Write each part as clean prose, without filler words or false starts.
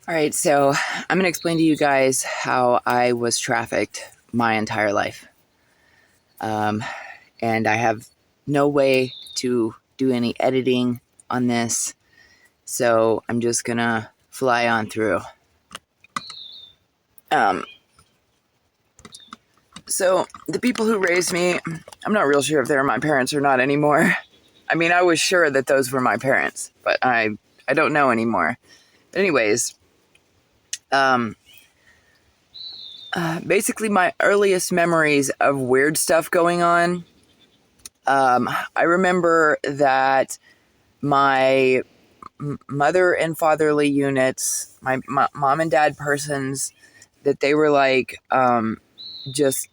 All right, so I'm going to explain to you guys how I was trafficked my entire life. Um, and I have no way to do any editing on this, so I'm just going to fly on through. Um, so, the people who raised me, I'm not real sure if they're my parents or not anymore. I mean, I was sure that those were my parents, but I don't know anymore. But anyways, um, basically my earliest memories of weird stuff going on. I remember that my mother and fatherly units, my mom and dad persons, that they were just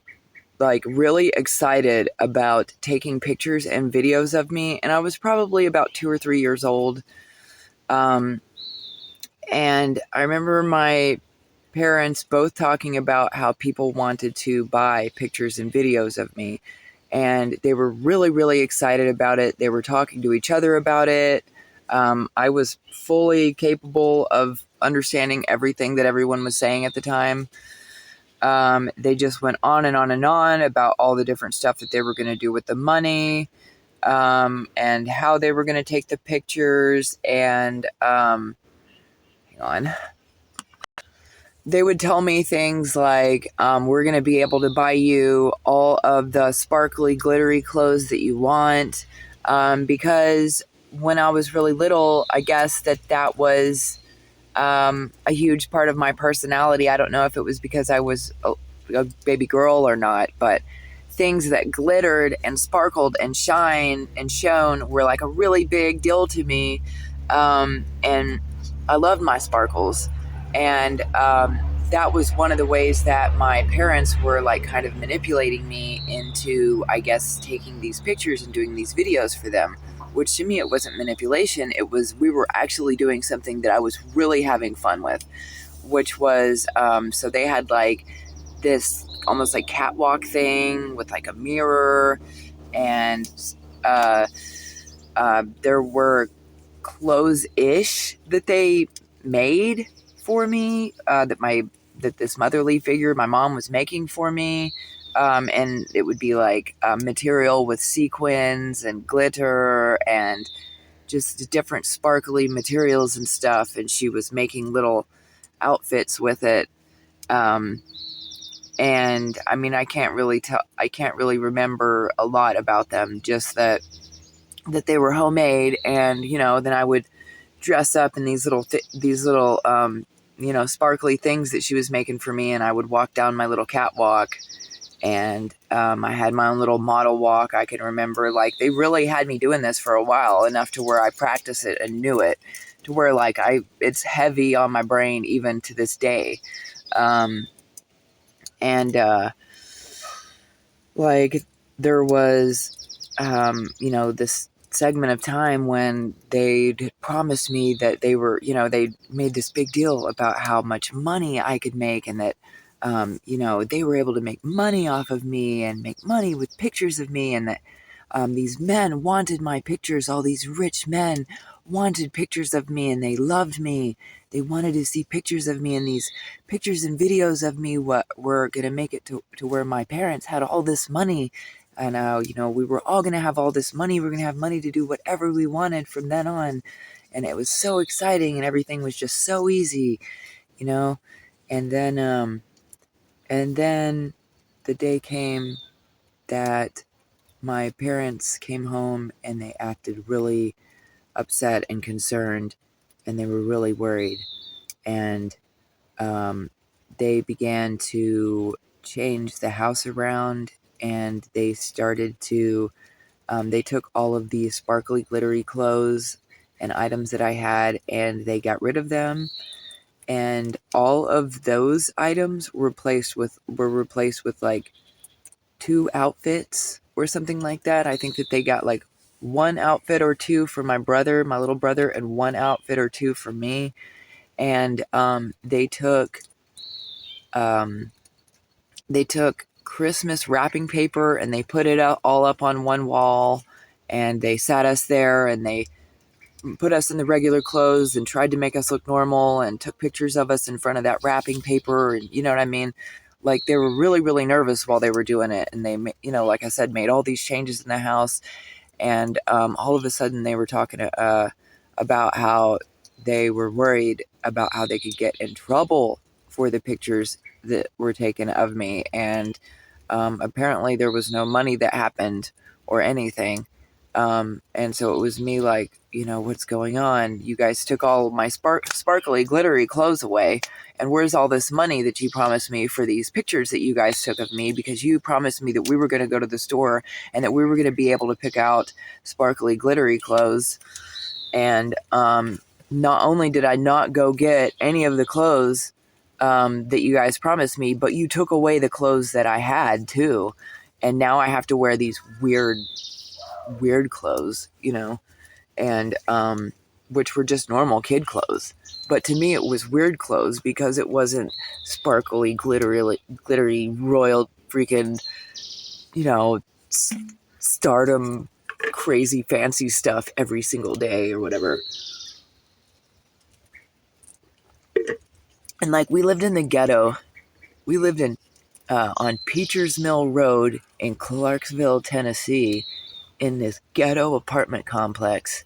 like really excited about taking pictures and videos of me. And I was probably about 2 or 3 years old. Um, and I remember my parents both talking about how people wanted to buy pictures and videos of me. And they were really, really excited about it. They were talking to each other about it. I was fully capable of understanding everything that everyone was saying at the time. They just went on and on and on about all the different stuff that they were going to do with the money, and how they were going to take the pictures. And hang on. They would tell me things like, we're going to be able to buy you all of the sparkly, glittery clothes that you want. Because when I was really little, I guess that was a huge part of my personality. I don't know if it was because I was a baby girl or not, but things that glittered and sparkled and shine and shone were like a really big deal to me. And I loved my sparkles. And that was one of the ways that my parents were like kind of manipulating me into, I guess, taking these pictures and doing these videos for them, which to me, it wasn't manipulation. It was, we were actually doing something that I was really having fun with, which was, so they had like this almost like catwalk thing with like a mirror, and uh, there were clothes-ish that they made for me, that this motherly figure my mom was making for me. And it would be like material with sequins and glitter and just different sparkly materials and stuff. And she was making little outfits with it. And I mean, I can't really remember a lot about them, just that they were homemade. And, then I would dress up in these little, sparkly things that she was making for me. And I would walk down my little catwalk, and I had my own little model walk. I can remember, like, they really had me doing this for a while, enough to where I practiced it and knew it, to where like it's heavy on my brain even to this day. And like there was, this segment of time when they'd promised me that they made this big deal about how much money I could make, and that, they were able to make money off of me and make money with pictures of me, and that these men wanted my pictures. All these rich men wanted pictures of me, and they loved me. They wanted to see pictures of me, and these pictures and videos of me were going to make it to where my parents had all this money. And, we were all going to have all this money. We are going to have money to do whatever we wanted from then on. And it was so exciting, and everything was just so easy, you know? And then the day came that my parents came home, and they acted really upset and concerned, and they were really worried. And they began to change the house around, and they started to, they took all of these sparkly, glittery clothes and items that I had, and they got rid of them. And all of those items were replaced with like 2 outfits or something like that. I think that they got like 1 outfit or 2 for my brother, my little brother, and 1 outfit or 2 for me. And they took Christmas wrapping paper, and they put it all up on one wall, and they sat us there, and they put us in the regular clothes and tried to make us look normal and took pictures of us in front of that wrapping paper. And you know what I mean? Like, they were really, really nervous while they were doing it. And they, like I said, made all these changes in the house. And all of a sudden they were talking about how they were worried about how they could get in trouble for the pictures that were taken of me. And apparently there was no money that happened or anything. And so it was me like, what's going on? You guys took all my sparkly, glittery clothes away. And where's all this money that you promised me for these pictures that you guys took of me? Because you promised me that we were going to go to the store and that we were going to be able to pick out sparkly, glittery clothes. And not only did I not go get any of the clothes that you guys promised me, but you took away the clothes that I had too. And now I have to wear these weird clothes, and which were just normal kid clothes. But to me, it was weird clothes because it wasn't sparkly, glittery, royal freaking, stardom, crazy, fancy stuff every single day or whatever. And like, we lived in the ghetto. We lived on Peachers Mill Road in Clarksville, Tennessee, in this ghetto apartment complex.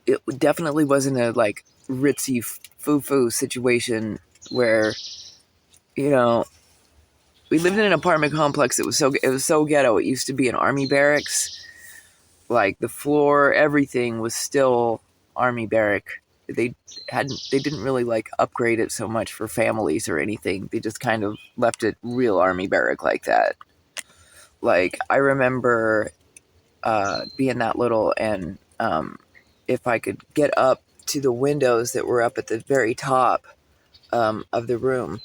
It definitely wasn't a like ritzy foo-foo situation where, we lived in an apartment complex. It was so ghetto. It used to be an army barracks. Like, the floor, everything was still army barrack. They didn't really like upgrade it so much for families or anything. They just kind of left it real army barrack like that. Like, I remember being that little, and if I could get up to the windows that were up at the very top of the room,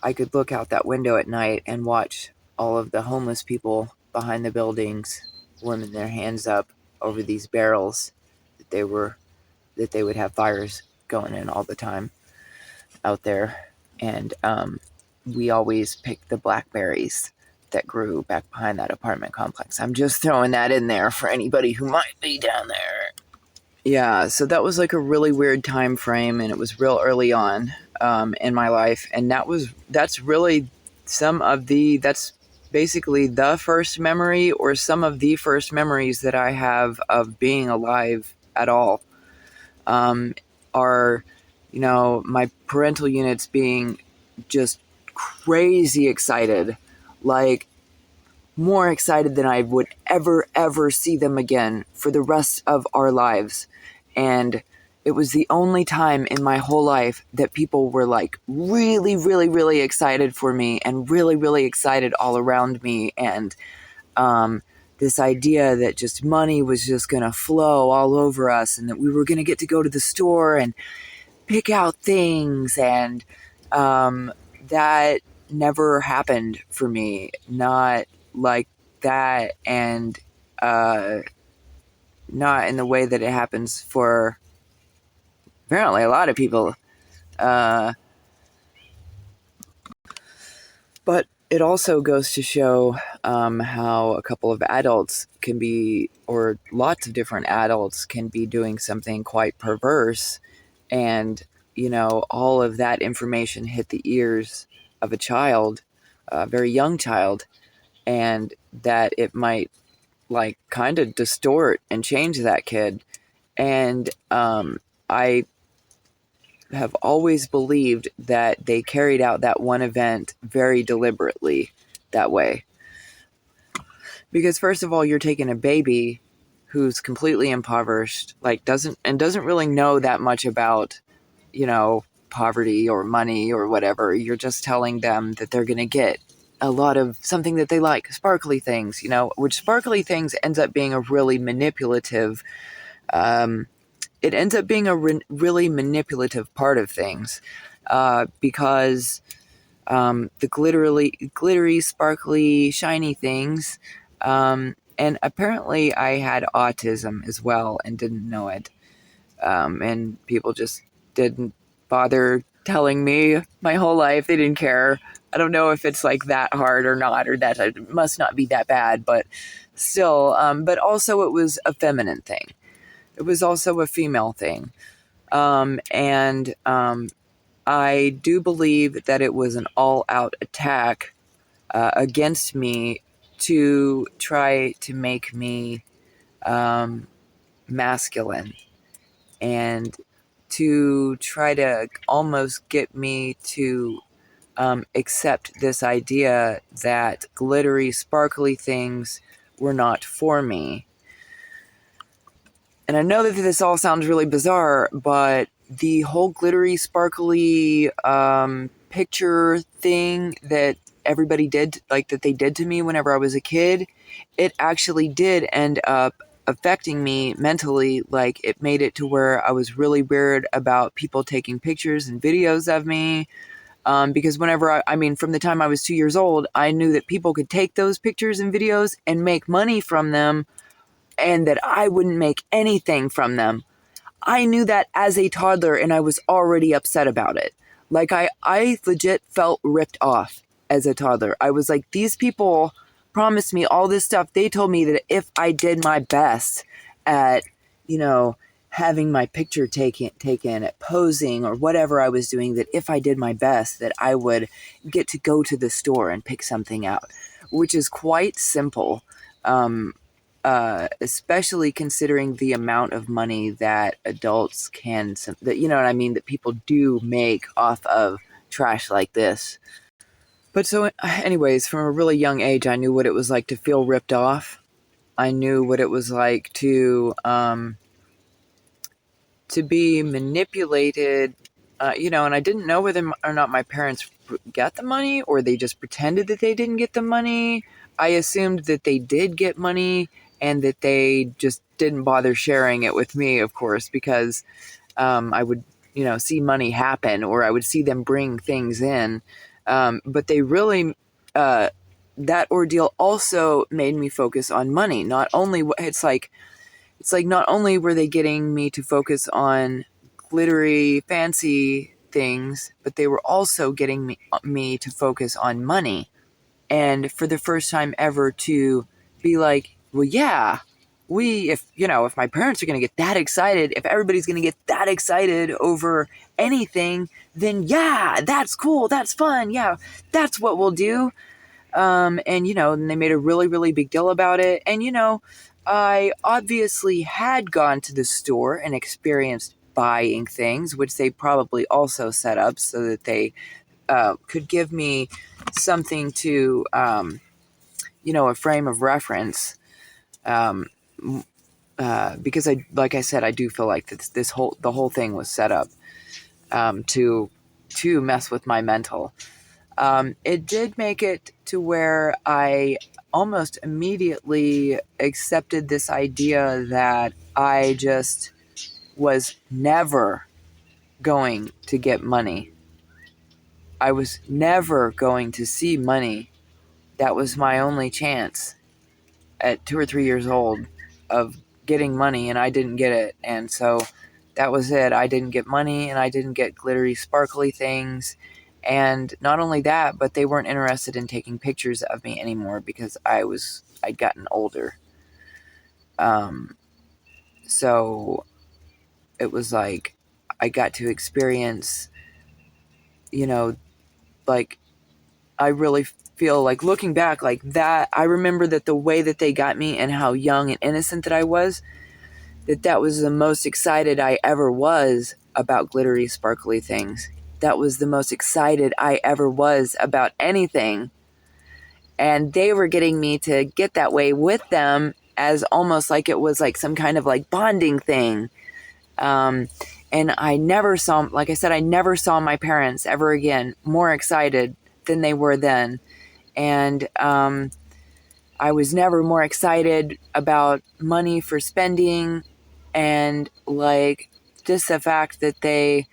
I could look out that window at night and watch all of the homeless people behind the buildings warming their hands up over these barrels that they would have fires going in all the time out there. And we always picked the blackberries that grew back behind that apartment complex. I'm just throwing that in there for anybody who might be down there. Yeah, so that was like a really weird time frame, and it was real early on in my life. And that's basically the first memory, or some of the first memories that I have of being alive at all. Are, my parental units being just crazy excited, like more excited than I would ever see them again for the rest of our lives. And it was the only time in my whole life that people were like really, really, really excited for me, and really, really excited all around me. And this idea that just money was just going to flow all over us, and that we were going to get to go to the store and pick out things. And that never happened for me. Not like that. And not in the way that it happens for apparently a lot of people. But it also goes to show how a couple of adults can be, or lots of different adults can be doing something quite perverse. And, all of that information hit the ears of a child, a very young child, and that it might like kind of distort and change that kid. And I have always believed that they carried out that one event very deliberately that way. Because first of all, you're taking a baby who's completely impoverished, like doesn't really know that much about, poverty or money or whatever. You're just telling them that they're going to get a lot of something that they like, sparkly things, which sparkly things ends up being a really manipulative, it ends up being a really manipulative part of things, because the glittery, sparkly, shiny things, and apparently I had autism as well and didn't know it, and people just didn't bother telling me my whole life. They didn't care. I don't know if it's like that hard or not, or that it must not be that bad, but still, but also it was a feminine thing. it was also a female thing. And I do believe that it was an all-out attack against me to try to make me masculine, and to try to almost get me to accept this idea that glittery, sparkly things were not for me. And I know that this all sounds really bizarre, but the whole glittery, sparkly picture thing that everybody did, like that they did to me whenever I was a kid, it actually did end up affecting me mentally. Like, it made it to where I was really weird about people taking pictures and videos of me. Because whenever I mean, from the time I was 2 years old, I knew that people could take those pictures and videos and make money from them, and that I wouldn't make anything from them. I knew that as a toddler, and I was already upset about it. Like, I legit felt ripped off as a toddler. I was like, these people promised me all this stuff. They told me that if I did my best at, having my picture taken, at posing or whatever I was doing, that if I did my best, that I would get to go to the store and pick something out, which is quite simple. Especially considering the amount of money that adults that people do make off of trash like this. But so anyways, from a really young age, I knew what it was like to feel ripped off. I knew what it was like to be manipulated, and I didn't know whether or not my parents got the money, or they just pretended that they didn't get the money. I assumed that they did get money, and that they just didn't bother sharing it with me, of course, because I would, see money happen, or I would see them bring things in. But they really, that ordeal also made me focus on money. Not only, it's like not only were they getting me to focus on glittery, fancy things, but they were also getting me to focus on money. And for the first time ever to be like, well, yeah, if my parents are going to get that excited, if everybody's going to get that excited over anything, then yeah, that's cool. That's fun. Yeah, that's what we'll do. And they made a really, really big deal about it. And, I obviously had gone to the store and experienced buying things, which they probably also set up so that they could give me something to, a frame of reference. Because like I said, I do feel like the whole thing was set up to mess with my mental. It did make it to where I almost immediately accepted this idea that I just was never going to get money. I was never going to see money. That was my only chance at 2 or 3 years old of getting money, and I didn't get it. And so that was it. I didn't get money, and I didn't get glittery, sparkly things. And not only that, but they weren't interested in taking pictures of me anymore because I'd gotten older. So it was like I got to experience, like, I really feel like, looking back like that, I remember that the way that they got me and how young and innocent that I was, that was the most excited I ever was about glittery, sparkly things. That was the most excited I ever was about anything. And they were getting me to get that way with them, as almost like it was like some kind of like bonding thing. And I never saw my parents ever again more excited than they were then. And I was never more excited about money for spending, and like just the fact that they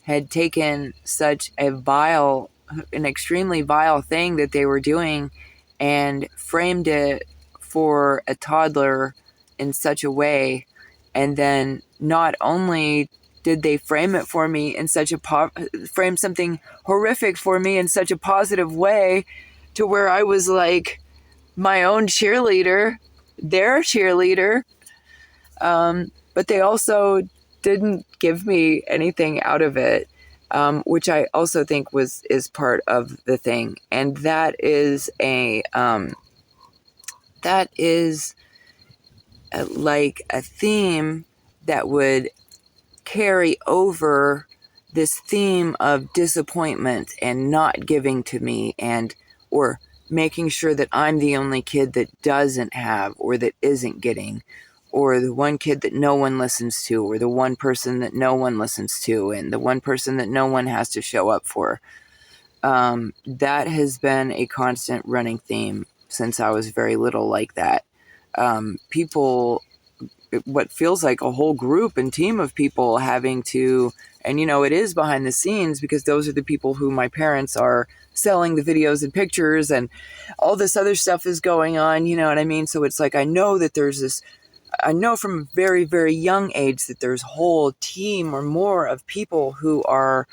had taken such an extremely vile thing that they were doing and framed it for a toddler in such a way. And then not only did they frame it for me in such frame something horrific for me in such a positive way, to where I was like my own cheerleader, their cheerleader. but they also didn't give me anything out of it, which I also think is part of the thing. And that is like a theme that would carry over this theme of disappointment and not giving to me, and or making sure that I'm the only kid that doesn't have, or that isn't getting, or the one kid that no one listens to, or the one person that no one listens to, and the one person that no one has to show up for. That has been a constant running theme since I was very little, like that. People, what feels like a whole group and team of people having to, and it is behind the scenes, because those are the people who my parents are selling the videos and pictures, and all this other stuff is going on, you know what I mean? So it's like, I know from a very, very young age that there's a whole team or more of people who are,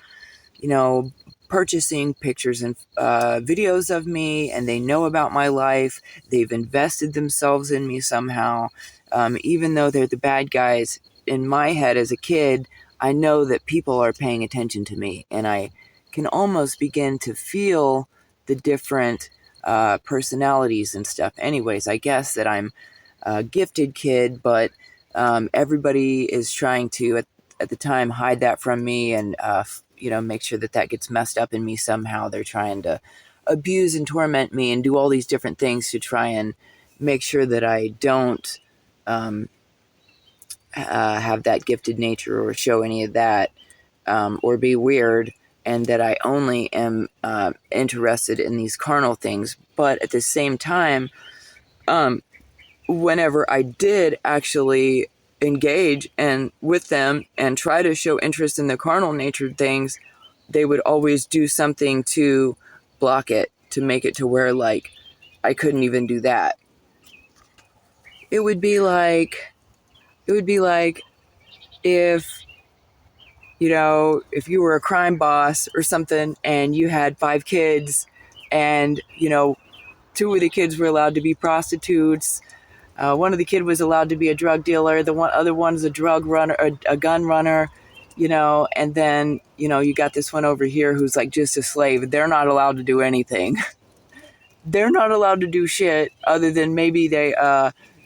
purchasing pictures and videos of me, and they know about my life. They've invested themselves in me somehow. Even though they're the bad guys, in my head as a kid, I know that people are paying attention to me, and I can almost begin to feel the different personalities and stuff. Anyways, I guess that I'm a gifted kid, but everybody is trying to, at the time, hide that from me, and make sure that gets messed up in me somehow. They're trying to abuse and torment me and do all these different things to try and make sure that I don't have that gifted nature or show any of that, or be weird, and that I only am interested in these carnal things. But at the same time, whenever I did actually engage and with them and try to show interest in the carnal nature things, they would always do something to block it, to make it to where, like, I couldn't even do that. It would be like if if you were a crime boss or something, and you had 5 kids, and 2 of the kids were allowed to be prostitutes. One of the kids was allowed to be a drug dealer. The other one's a drug runner, a gun runner, and then, you got this one over here who's like just a slave. They're not allowed to do anything. They're not allowed to do shit other than maybe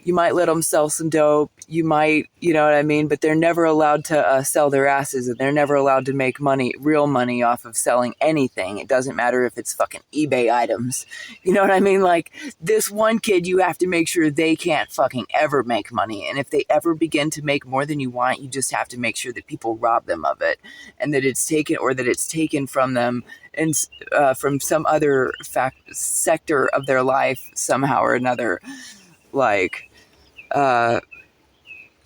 you might let them sell some dope. You might, you know what I mean? But they're never allowed to sell their asses, and they're never allowed to make real money off of selling anything. It doesn't matter if it's fucking eBay items. You know what I mean? Like, this one kid, you have to make sure they can't fucking ever make money. And if they ever begin to make more than you want, you just have to make sure that people rob them of it, and that it's taken from them, and from some other sector of their life somehow or another. Like,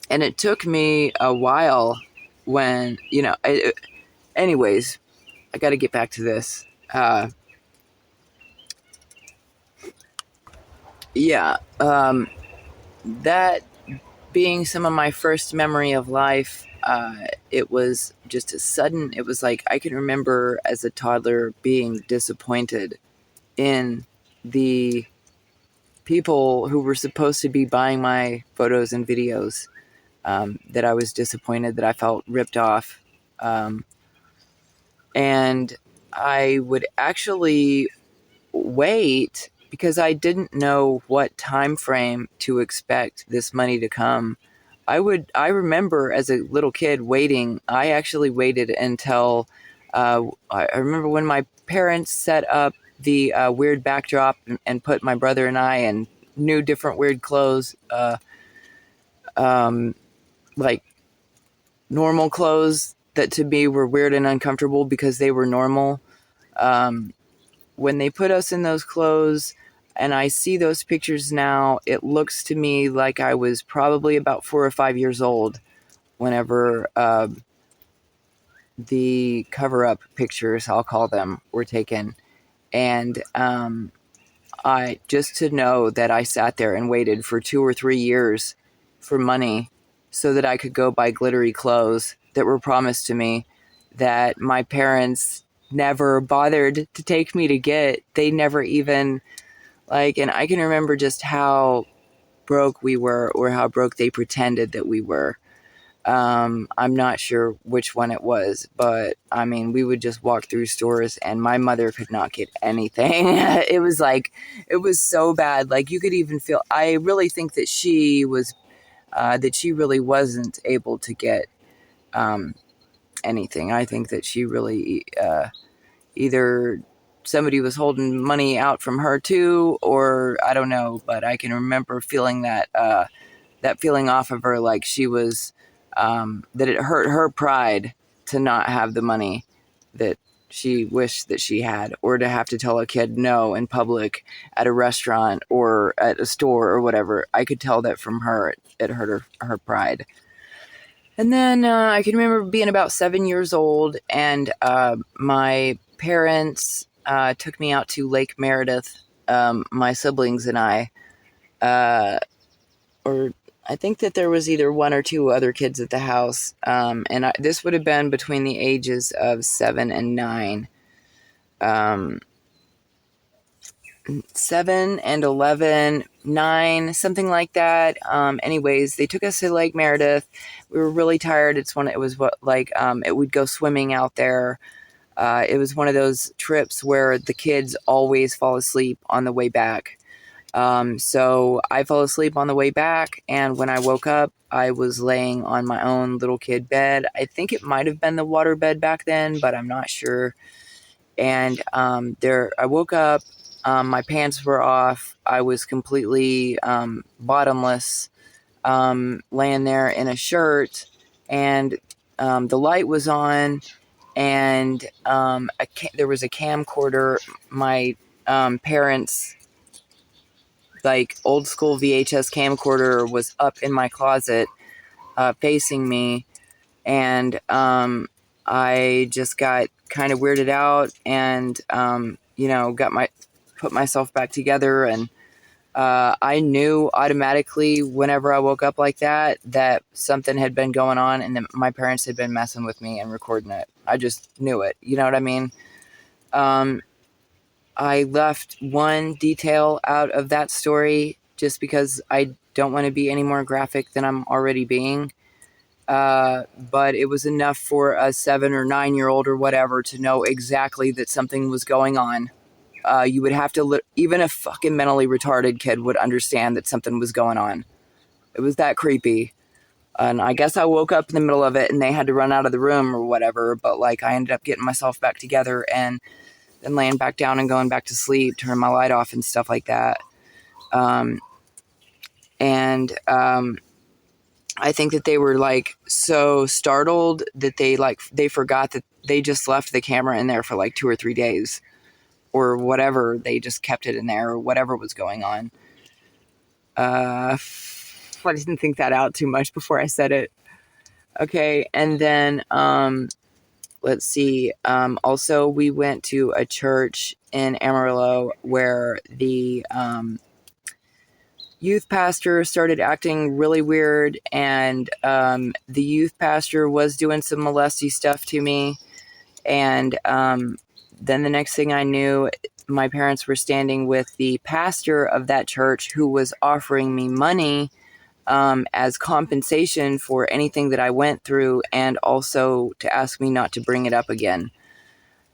and it took me a while when, anyways, I got to get back to this. That being some of my first memory of life, it was just it was like, I can remember as a toddler being disappointed in the people who were supposed to be buying my photos and videos, that I was disappointed, that I felt ripped off. And I would actually wait, because I didn't know what time frame to expect this money to come. I remember as a little kid waiting. I actually waited until, I remember when my parents set up the weird backdrop and put my brother and I in new different weird clothes, like normal clothes that to me were weird and uncomfortable because they were normal. When they put us in those clothes and I see those pictures now, it looks to me like I was probably about 4 or 5 years old whenever the cover-up pictures, I'll call them, were taken. And I just to know that I sat there and waited for 2 or 3 years for money so that I could go buy glittery clothes that were promised to me, that my parents never bothered to take me to get. They never even, and I can remember just how broke we were, or how broke they pretended that we were. I'm not sure which one it was, but I mean, we would just walk through stores and my mother could not get anything. It was like, it was so bad. Like you could even feel, I really think that she really wasn't able to get, anything. I think that she really, either somebody was holding money out from her too, or I don't know, but I can remember feeling that feeling off of her, like she was, that it hurt her pride to not have the money that she wished that she had, or to have to tell a kid no in public at a restaurant or at a store or whatever. I could tell that from her, it hurt her pride. And then I can remember being about 7 years old, and my parents took me out to Lake Meredith, my siblings and I, or I think that there was either one or two other kids at the house, and this would have been between the ages of 7 and 9. 7 and 11, 9, something like that. Anyways, they took us to Lake Meredith. We were really tired. It was it would go swimming out there. It was one of those trips where the kids always fall asleep on the way back. So I fell asleep on the way back, and when I woke up, I was laying on my own little kid bed. I think it might have been the water bed back then, but I'm not sure. And I woke up. My pants were off. I was completely bottomless, laying there in a shirt, and the light was on, and there was a camcorder. My parents' like old school VHS camcorder was up in my closet, facing me, and I just got kind of weirded out, and put myself back together, and I knew automatically whenever I woke up like that something had been going on, and that my parents had been messing with me and recording it. I just knew it. You know what I mean? I left one detail out of that story just because I don't want to be any more graphic than I'm already being. But it was enough for a 7 or 9-year-old or whatever to know exactly that something was going on. You would have to, even a fucking mentally retarded kid would understand that something was going on. It was that creepy. And I guess I woke up in the middle of it and they had to run out of the room or whatever. But like, I ended up getting myself back together and then laying back down and going back to sleep, turning my light off and stuff like that. I think that they were like so startled that they forgot that they just left the camera in there for like 2 or 3 days or whatever. They just kept it in there or whatever was going on. I didn't think that out too much before I said it. Okay. And then, let's see. Also, we went to a church in Amarillo where the youth pastor started acting really weird, and the youth pastor was doing some molesty stuff to me. And then the next thing I knew, my parents were standing with the pastor of that church who was offering me money as compensation for anything that I went through, and also to ask me not to bring it up again.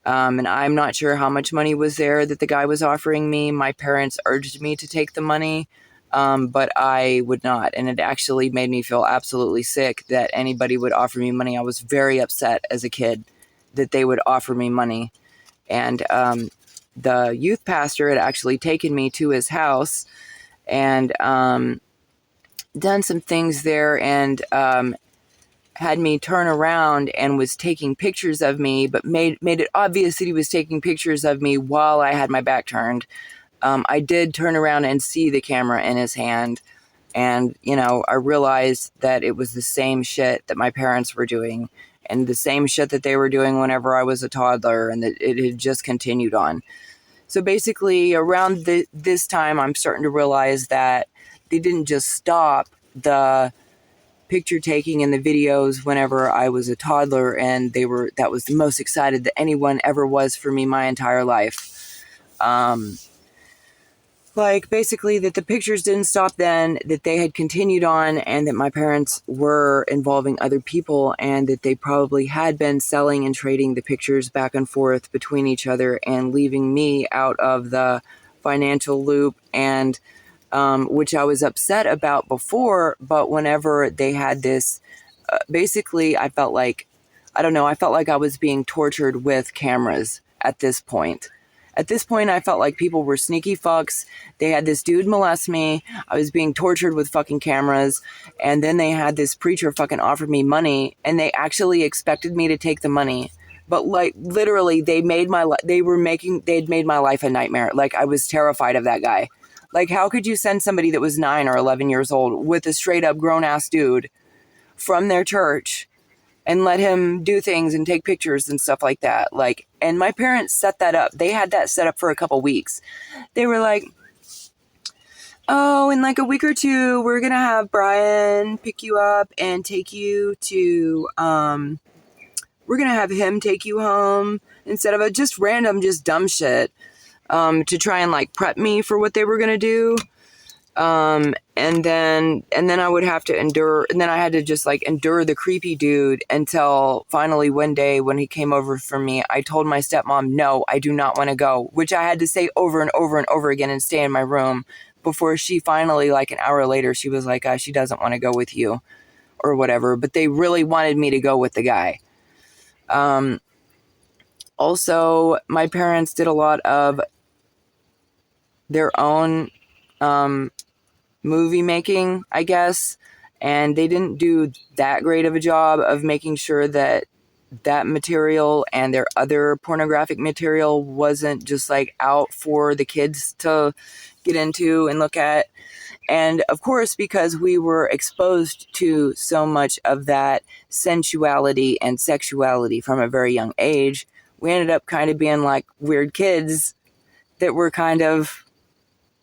And I'm not sure how much money was there that the guy was offering me. My parents urged me to take the money, but I would not. And it actually made me feel absolutely sick that anybody would offer me money. I was very upset as a kid that they would offer me money. And the youth pastor had actually taken me to his house and done some things there, and had me turn around and was taking pictures of me, but made it obvious that he was taking pictures of me while I had my back turned. I did turn around and see the camera in his hand, and I realized that it was the same shit that my parents were doing, and the same shit that they were doing whenever I was a toddler, and that it had just continued on. So basically, around this time, I'm starting to realize that they didn't just stop the picture taking and the videos whenever I was a toddler, and that was the most excited that anyone ever was for me my entire life. like basically that the pictures didn't stop then, that they had continued on, and that my parents were involving other people, and that they probably had been selling and trading the pictures back and forth between each other and leaving me out of the financial loop, and which I was upset about before. But whenever they had this, basically I felt like, I don't know, I felt like I was being tortured with cameras at this point. At this point, I felt like people were sneaky fucks. They had this dude molest me. I was being tortured with fucking cameras. And then they had this preacher fucking offered me money, and they actually expected me to take the money. But like literally they'd made my life a nightmare. Like I was terrified of that guy. Like how could you send somebody that was 9 or 11 years old with a straight up grown ass dude from their church and let him do things and take pictures and stuff like that? Like, and my parents set that up. They had that set up for a couple weeks. They were like, oh, in like a week or two, we're going to have Brian pick you up and take you to, we're going to have him take you home instead of a just random, just dumb shit, to try and like prep me for what they were going to do. And then I would have to endure, and then I had to just like endure the creepy dude until finally one day when he came over for me, I told my stepmom, no, I do not want to go, which I had to say over and over and over again and stay in my room before she finally, like an hour later, she was like, she doesn't want to go with you or whatever, but they really wanted me to go with the guy. Also, my parents did a lot of their own, movie making, I guess, and they didn't do that great of a job of making sure that that material and their other pornographic material wasn't just like out for the kids to get into and look at. And of course, because we were exposed to so much of that sensuality and sexuality from a very young age, we ended up kind of being like weird kids that were kind of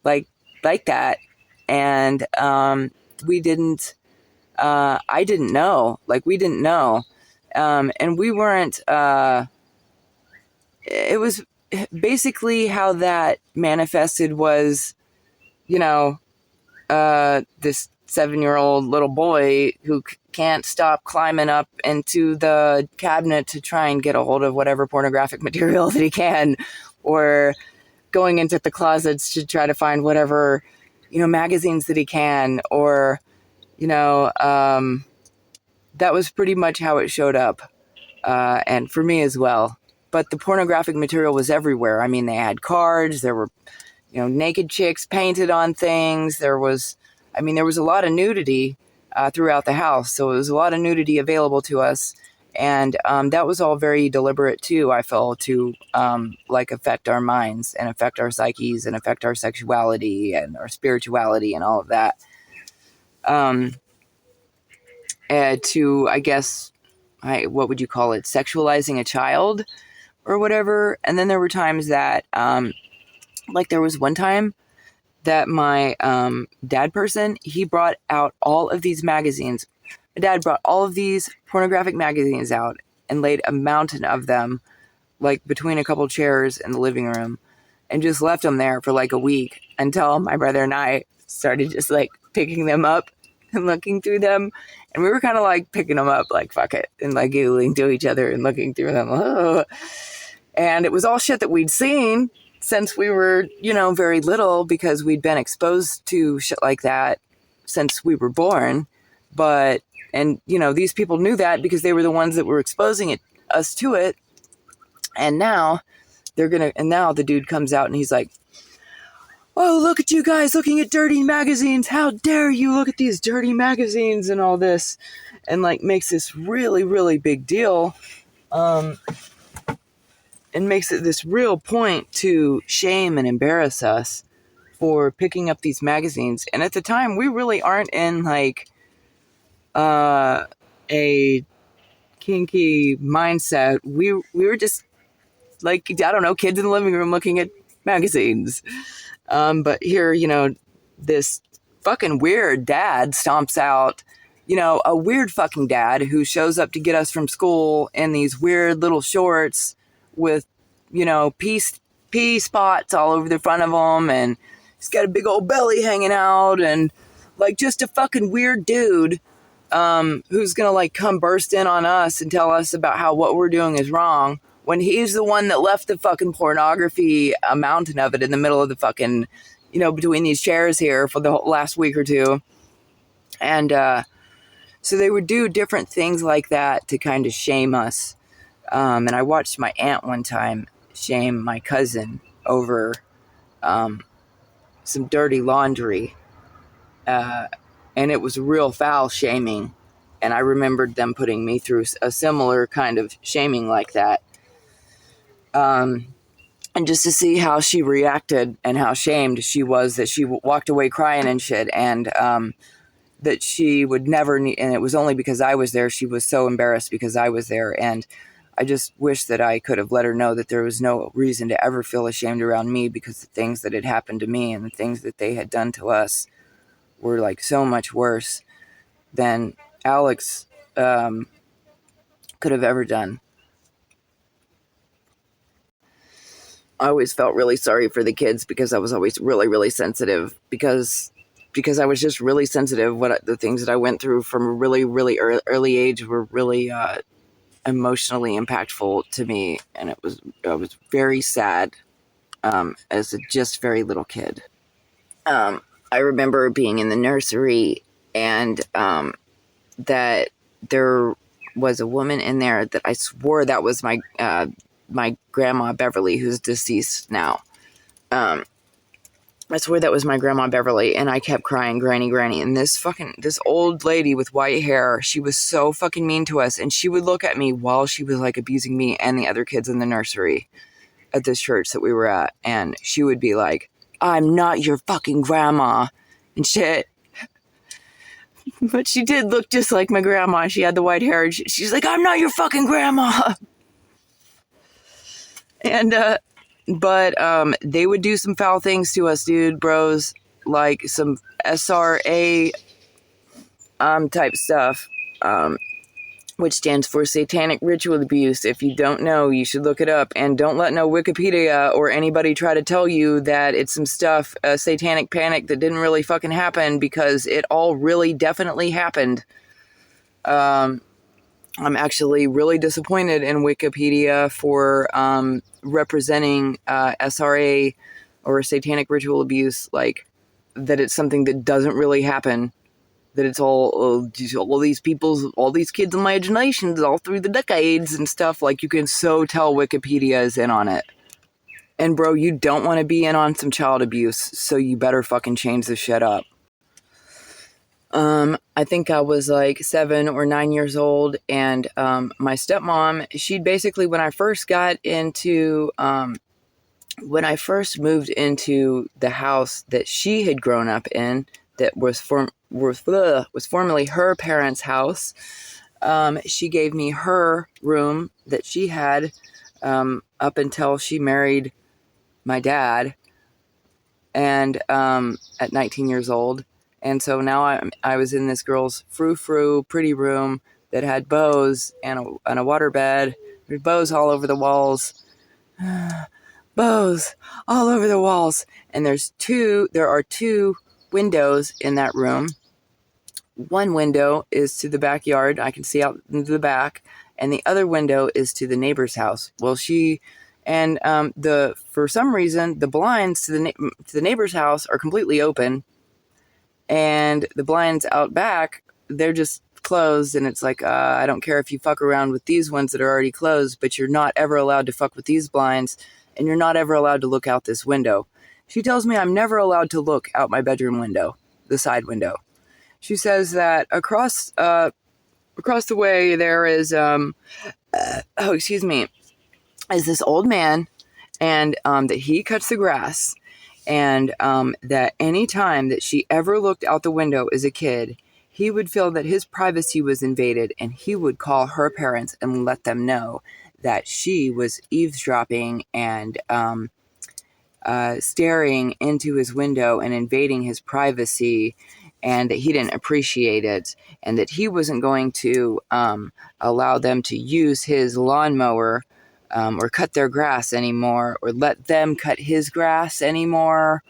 like that. And we didn't, I didn't know, like we didn't know. And we weren't, it was basically how that manifested was, you know, this 7-year-old little boy who can't stop climbing up into the cabinet to try and get a hold of whatever pornographic material that he can, or going into the closets to try to find whatever, you know, magazines that he can, or, you know, that was pretty much how it showed up. And for me as well. But the pornographic material was everywhere. I mean, they had cards, there were, you know, naked chicks painted on things. There was a lot of nudity throughout the house. So it was a lot of nudity available to us. And that was all very deliberate too, I felt, to like affect our minds and affect our psyches and affect our sexuality and our spirituality and all of that. To, I guess, what would you call it? Sexualizing a child or whatever. And then there were times that, like there was one time that my dad person, he brought out all of these magazines. My dad brought all of these pornographic magazines out and laid a mountain of them, like between a couple chairs in the living room, and just left them there for like a week until my brother and I started just like picking them up and looking through them. And we were kind of like picking them up, like, fuck it, and like giggling to each other and looking through them. Oh. And it was all shit that we'd seen since we were, you know, very little, because we'd been exposed to shit like that since we were born. But, and, you know, these people knew that because they were the ones that were exposing us to it. And now now the dude comes out and he's like, oh, look at you guys looking at dirty magazines. How dare you look at these dirty magazines and all this. And like makes this really, really big deal. And makes it this real point to shame and embarrass us for picking up these magazines. And at the time, we really aren't in like a kinky mindset. We were just like, I don't know, kids in the living room looking at magazines. But here, you know, this fucking weird dad stomps out, you know, a weird fucking dad who shows up to get us from school in these weird little shorts with, you know, pea spots all over the front of them, and He's got a big old belly hanging out and like just a fucking weird dude who's gonna like come burst in on us and tell us about how what we're doing is wrong when he's the one that left the fucking pornography, a mountain of it in the middle of the fucking, between these chairs here for the whole last week or two. And so they would do different things like that to kind of shame us. And I watched my aunt one time shame my cousin over some dirty laundry. And it was real foul shaming. And I remembered them putting me through a similar kind of shaming like that. And just to see how she reacted and how shamed she was that she walked away crying and shit. And that she would never need, and it was only because I was there. She was so embarrassed because I was there. And I just wish that I could have let her know that there was no reason to ever feel ashamed around me, because the things that had happened to me and the things that they had done to us were like so much worse than Alex could have ever done. I always felt really sorry for the kids because I was always really, really sensitive because I was just really sensitive. The things that I went through from a really, really early age were really emotionally impactful to me, and I was very sad as a just very little kid. I remember being in the nursery and that there was a woman in there that I swore that was my grandma Beverly, who's deceased now. I swear that was my grandma Beverly, and I kept crying, granny. And this old lady with white hair, she was so fucking mean to us, and she would look at me while she was like abusing me and the other kids in the nursery at this church that we were at, and she would be like, "I'm not your fucking grandma," and shit. But she did look just like my grandma. She had the white hair. She's like, "I'm not your fucking grandma." And but they would do some foul things to us, dude, bros, like some SRA type stuff, which stands for Satanic Ritual Abuse. If you don't know, you should look it up, and don't let no Wikipedia or anybody try to tell you that it's some stuff, a satanic panic that didn't really fucking happen, because it all really definitely happened. I'm actually really disappointed in Wikipedia for representing SRA or Satanic Ritual Abuse, like that it's something that doesn't really happen. That it's all these people's, all these kids' imaginations all through the decades and stuff. Like, you can so tell Wikipedia is in on it. And bro, you don't want to be in on some child abuse, so you better fucking change the shit up. I think I was like 7 or 9 years old, and my stepmom, she'd basically, when I first moved into the house that she had grown up in, that was formerly her parents' house, she gave me her room that she had up until she married my dad, and at 19 years old. And so now I was in this girl's frou-frou pretty room that had bows and a water bed. There's bows all over the walls. Bows all over the walls. And there are two windows in that room. One window is to the backyard. I can see out into the back. And the other window is to the neighbor's house. Well, for some reason, the blinds to the neighbor's house are completely open. And the blinds out back, they're just closed, and it's like, I don't care if you fuck around with these ones that are already closed, but you're not ever allowed to fuck with these blinds, and you're not ever allowed to look out this window. She tells me I'm never allowed to look out my bedroom window, the side window. She says that across the way there is, is this old man, and that he cuts the grass. And that any time that she ever looked out the window as a kid, he would feel that his privacy was invaded, and he would call her parents and let them know that she was eavesdropping and staring into his window and invading his privacy, and that he didn't appreciate it, and that he wasn't going to allow them to use his lawnmower or cut their grass anymore, or let them cut his grass anymore,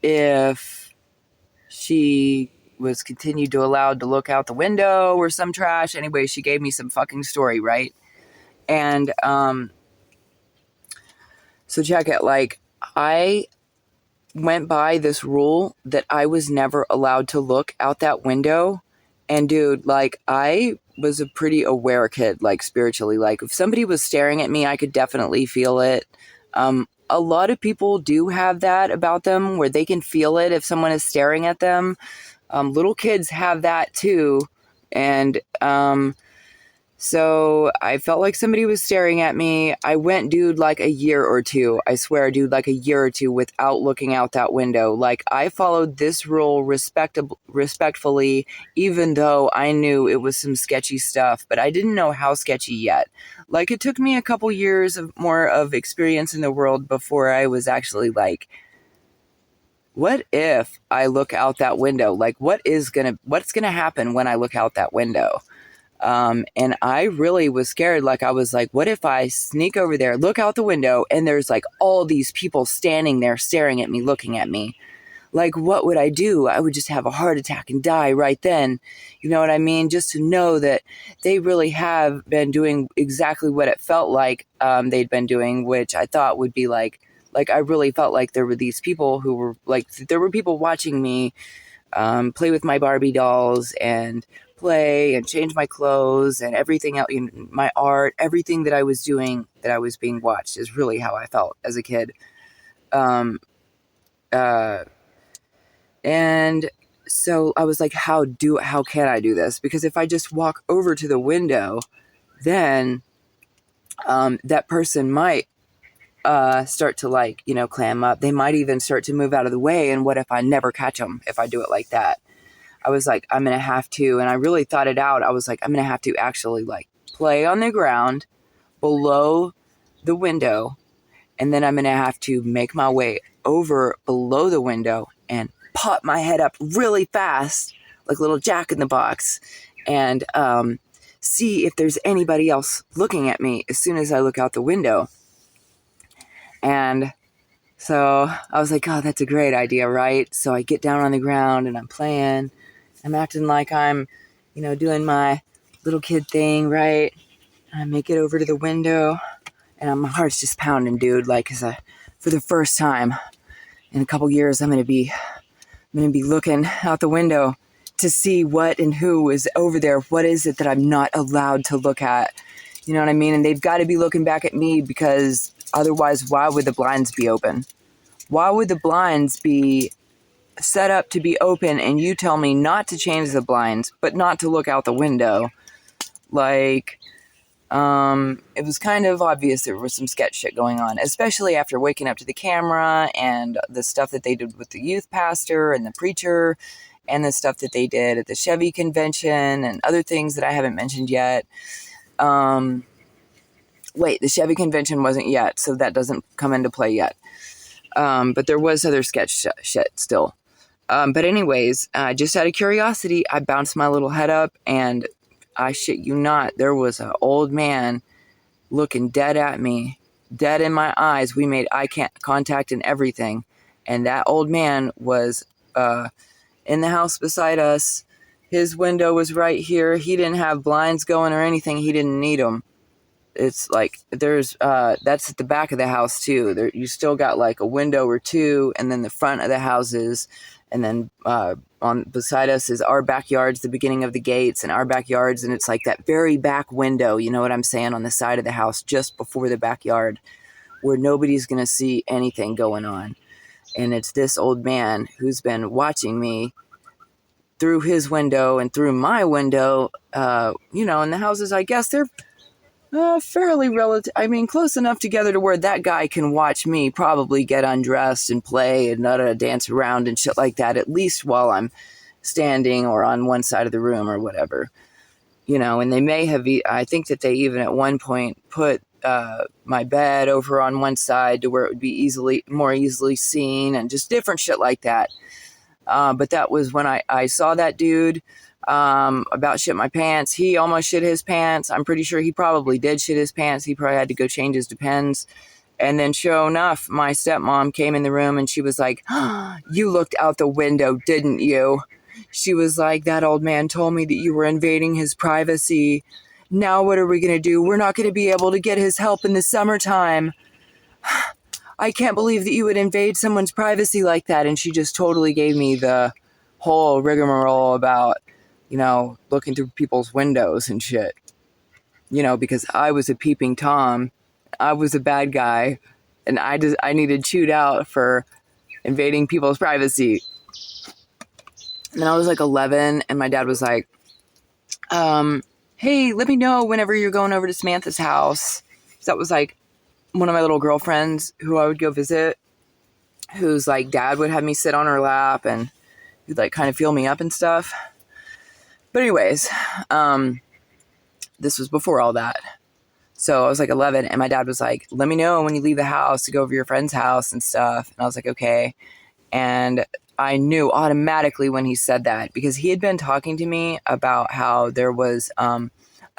if she was continued to allowed to look out the window or some trash. Anyway, she gave me some fucking story, right? And so check it. Like, I went by this rule that I was never allowed to look out that window. And dude, like, I was a pretty aware kid, like, spiritually. Like, if somebody was staring at me, I could definitely feel it. A lot of people do have that about them, where they can feel it if someone is staring at them. Little kids have that too. And so I felt like somebody was staring at me. I went, dude, like a year or two. I swear, dude, like a year or two without looking out that window. Like, I followed this rule respectfully, even though I knew it was some sketchy stuff, but I didn't know how sketchy yet. Like, it took me a couple years of more of experience in the world before I was actually like, what if I look out that window? Like, what's gonna happen when I look out that window? And I really was scared. Like, I was like, what if I sneak over there, look out the window, and there's like all these people standing there staring at me, looking at me? Like, what would I do? I would just have a heart attack and die right then. You know what I mean? Just to know that they really have been doing exactly what it felt like they'd been doing, which I thought would be like I really felt like there were these people who were like, there were people watching me play with my Barbie dolls and play and change my clothes and everything else, my art, everything that I was doing, that I was being watched, is really how I felt as a kid. And so I was like, how can I do this? Because if I just walk over to the window, then that person might start to, like, clam up. They might even start to move out of the way. And what if I never catch them if I do it like that? I was like, I'm going to have to, and I really thought it out. I was like, I'm going to have to actually, like, play on the ground below the window. And then I'm going to have to make my way over below the window and pop my head up really fast, like a little Jack in the Box, and see if there's anybody else looking at me as soon as I look out the window. And so I was like, oh, that's a great idea, right? So I get down on the ground and I'm playing. I'm acting like I'm, doing my little kid thing, right? I make it over to the window, and my heart's just pounding, dude. Like, cause for the first time in a couple years, I'm gonna be looking out the window to see what and who is over there. What is it that I'm not allowed to look at? You know what I mean? And they've got to be looking back at me, because otherwise, why would the blinds be open? Why would the blinds be set up to be open and you tell me not to change the blinds, but not to look out the window? Like, it was kind of obvious there was some sketch shit going on, especially after waking up to the camera and the stuff that they did with the youth pastor and the preacher, and the stuff that they did at the Chevy convention and other things that I haven't mentioned yet. Wait, the Chevy convention wasn't yet, so that doesn't come into play yet. But there was other sketch shit still. But anyways, just out of curiosity, I bounced my little head up, and I shit you not, there was an old man looking dead at me, dead in my eyes. We made eye contact and everything. And that old man was in the house beside us. His window was right here. He didn't have blinds going or anything. He didn't need them. It's like, there's that's at the back of the house too. There, you still got like a window or two, and then the front of the houses, and then on beside us is our backyards, the beginning of the gates and our backyards, and it's like that very back window, you know what I'm saying, on the side of the house just before the backyard, where nobody's gonna see anything going on. And it's this old man who's been watching me through his window and through my window. And the houses, I guess they're fairly relative. I mean, close enough together to where that guy can watch me probably get undressed and play and dance around and shit like that, at least while I'm standing or on one side of the room or whatever. And they may have, I think that they even at one point put my bed over on one side to where it would be more easily seen, and just different shit like that. But that was when I saw that dude about shit my pants. He almost shit his pants. I'm pretty sure he probably did shit his pants. He probably had to go change his Depends. And then sure enough, my stepmom came in the room and she was like, you looked out the window, didn't you? She was like, that old man told me that you were invading his privacy. Now what are we going to do? We're not going to be able to get his help in the summertime. I can't believe that you would invade someone's privacy like that. And she just totally gave me the whole rigmarole about, looking through people's windows and shit. Because I was a peeping Tom. I was a bad guy. And I needed chewed out for invading people's privacy. And then I was like 11 and my dad was like, hey, let me know whenever you're going over to Samantha's house. So that was like one of my little girlfriends who I would go visit, whose like dad would have me sit on her lap and he'd like kind of feel me up and stuff. But anyways, this was before all that. So I was like 11 and my dad was like, let me know when you leave the house to go over to your friend's house and stuff. And I was like, okay. And I knew automatically when he said that because he had been talking to me about how there was a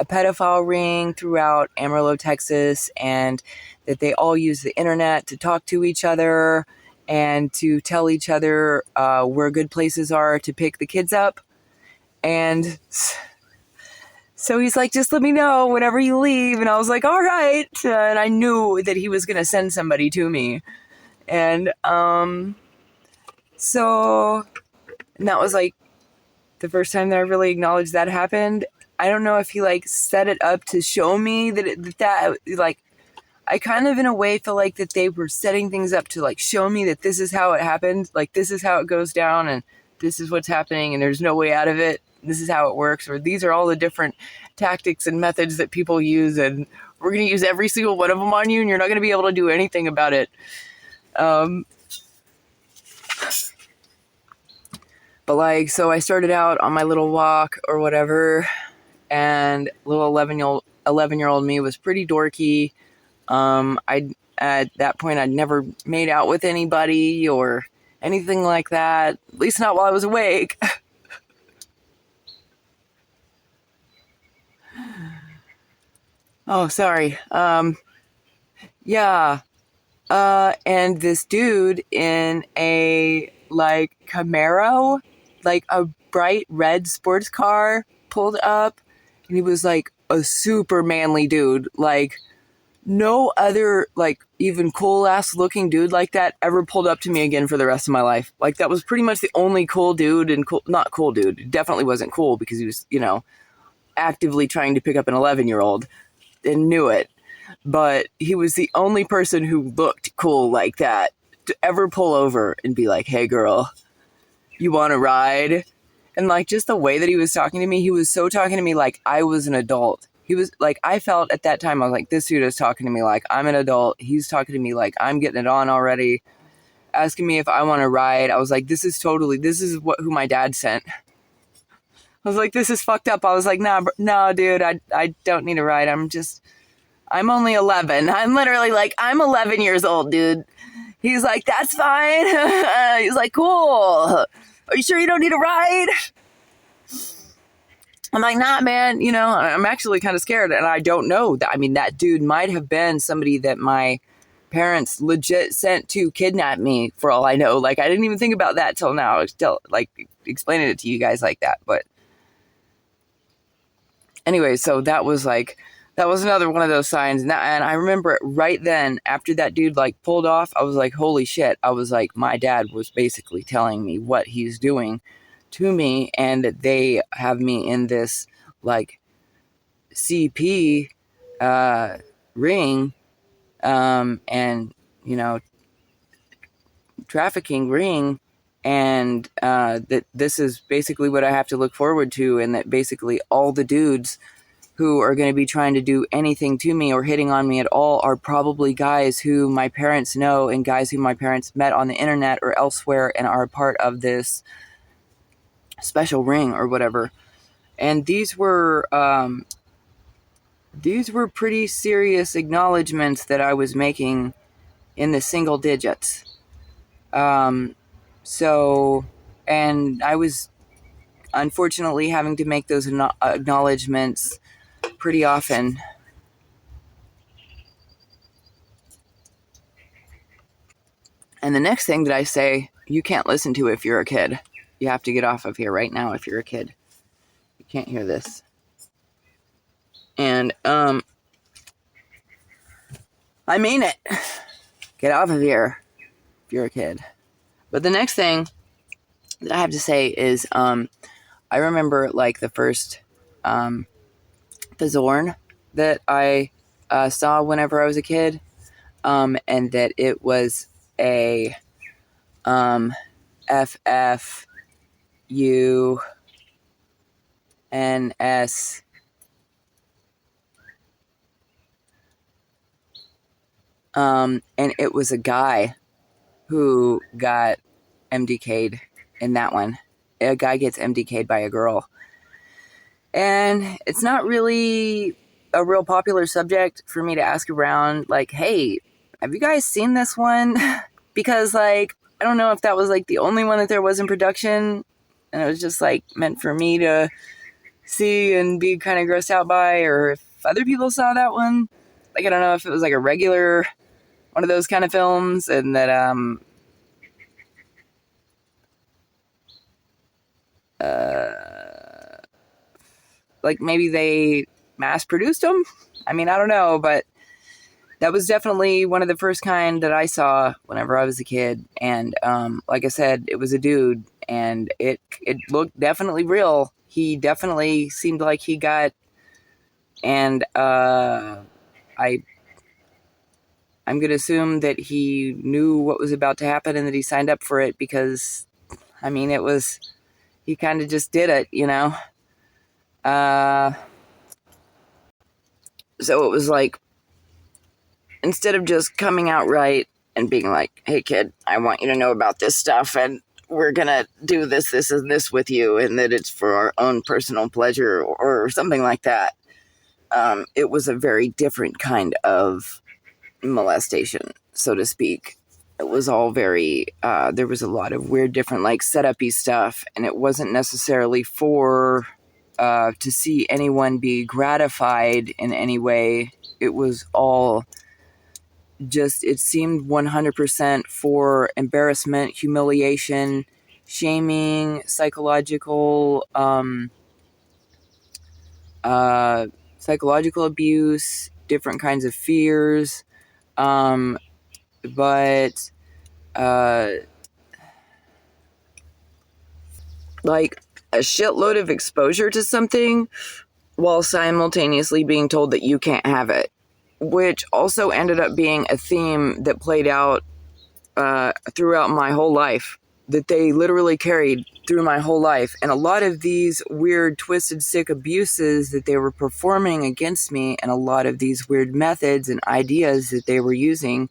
pedophile ring throughout Amarillo, Texas, and that they all use the internet to talk to each other and to tell each other where good places are to pick the kids up. And so he's like, just let me know whenever you leave. And I was like, all right. And I knew that he was going to send somebody to me. And so that was like the first time that I really acknowledged that happened. I don't know if he like set it up to show me that like, I kind of in a way feel like that they were setting things up to like show me that this is how it happened. Like this is how it goes down and this is what's happening and there's no way out of it. This is how it works, or these are all the different tactics and methods that people use, and we're going to use every single one of them on you, and you're not going to be able to do anything about it. But like, so I started out on my little walk or whatever, and little 11-year-old me was pretty dorky. At that point, I'd never made out with anybody or anything like that, at least not while I was awake. Oh, sorry. Yeah. And this dude in a, like, Camaro, like a bright red sports car, pulled up, and he was, like, a super manly dude. Like, no other, like, even cool-ass looking dude like that ever pulled up to me again for the rest of my life. Like, that was pretty much the only cool dude, and not cool dude. It definitely wasn't cool because he was, actively trying to pick up an 11-year-old. And knew it, but he was the only person who looked cool like that to ever pull over and be like, hey girl, you want to ride? And like just the way that he was talking to me, he was so talking to me like I was an adult. He was like, I felt at that time, I was like, this dude is talking to me like I'm an adult. He's talking to me like I'm getting it on already, asking me if I want to ride. I was like, this is who my dad sent. I was like, this is fucked up. I was like, no, dude, I don't need a ride. I'm only 11. I'm literally like, I'm 11 years old, dude. He's like, that's fine. He's like, cool. Are you sure you don't need a ride? I'm like, nah, man. I'm actually kind of scared. And I don't know. I mean, that dude might have been somebody that my parents legit sent to kidnap me for all I know. Like, I didn't even think about that till now. Still, like, explaining it to you guys like that. But anyway, so that was another one of those signs. And I remember it right then after that dude like pulled off, I was like, holy shit. I was like, my dad was basically telling me what he's doing to me. And they have me in this like CP ring and, trafficking ring. And that this is basically what I have to look forward to. And that basically all the dudes who are going to be trying to do anything to me or hitting on me at all are probably guys who my parents know and guys who my parents met on the internet or elsewhere and are a part of this special ring or whatever. And these were pretty serious acknowledgments that I was making in the single digits. So, and I was unfortunately having to make those acknowledgments pretty often. And the next thing that I say, you can't listen to if you're a kid. You have to get off of here right now if you're a kid. You can't hear this. And I mean it. Get off of here if you're a kid. But the next thing that I have to say is I remember like the first the Zorn that I saw whenever I was a kid, and that it was a FFUNS and it was a guy who got MDK'd in that one. A guy gets MDK'd by a girl. And it's not really a real popular subject for me to ask around, like, hey, have you guys seen this one? Because, like, I don't know if that was, like, the only one that there was in production, and it was just, like, meant for me to see and be kind of grossed out by, or if other people saw that one. Like, I don't know if it was, like, a regular one of those kind of films, and that, like, maybe they mass-produced them? I mean, I don't know, but that was definitely one of the first kind that I saw whenever I was a kid. And like I said, it was a dude, and it looked definitely real. He definitely seemed like he got, and I'm going to assume that he knew what was about to happen and that he signed up for it, because, I mean, he kind of just did it, you know? So it was like, instead of just coming out right and being like, hey kid, I want you to know about this stuff, and we're gonna do this, and this with you, and that it's for our own personal pleasure or something like that. It was a very different kind of molestation, so to speak. It was all very, there was a lot of weird different like setup-y stuff, and it wasn't necessarily for to see anyone be gratified in any way. It was all just, it seemed 100% for embarrassment, humiliation, shaming, psychological abuse, different kinds of fears, but like a shitload of exposure to something while simultaneously being told that you can't have it, which also ended up being a theme that played out throughout my whole life, that they literally carried through my whole life. And a lot of these weird, twisted, sick abuses that they were performing against me, and a lot of these weird methods and ideas that they were using,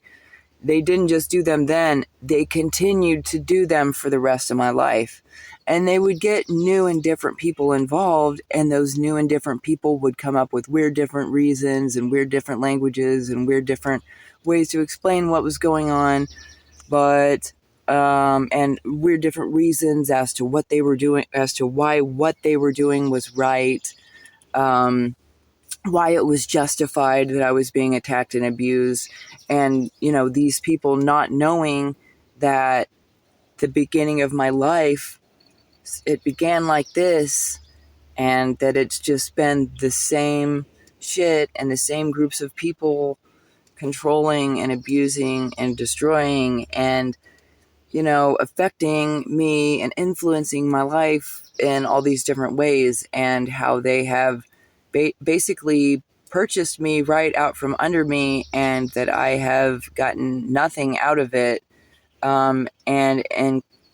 they didn't just do them then, they continued to do them for the rest of my life. And they would get new and different people involved, and those new and different people would come up with weird different reasons and weird different languages and weird different ways to explain what was going on, but and weird different reasons as to what they were doing, as to why what they were doing was right, why it was justified that I was being attacked and abused. And, you know, these people not knowing that the beginning of my life, it began like this, and that it's just been the same shit and the same groups of people controlling and abusing and destroying and, you know, affecting me and influencing my life in all these different ways, and how they have basically purchased me right out from under me, and that I have gotten nothing out of it. And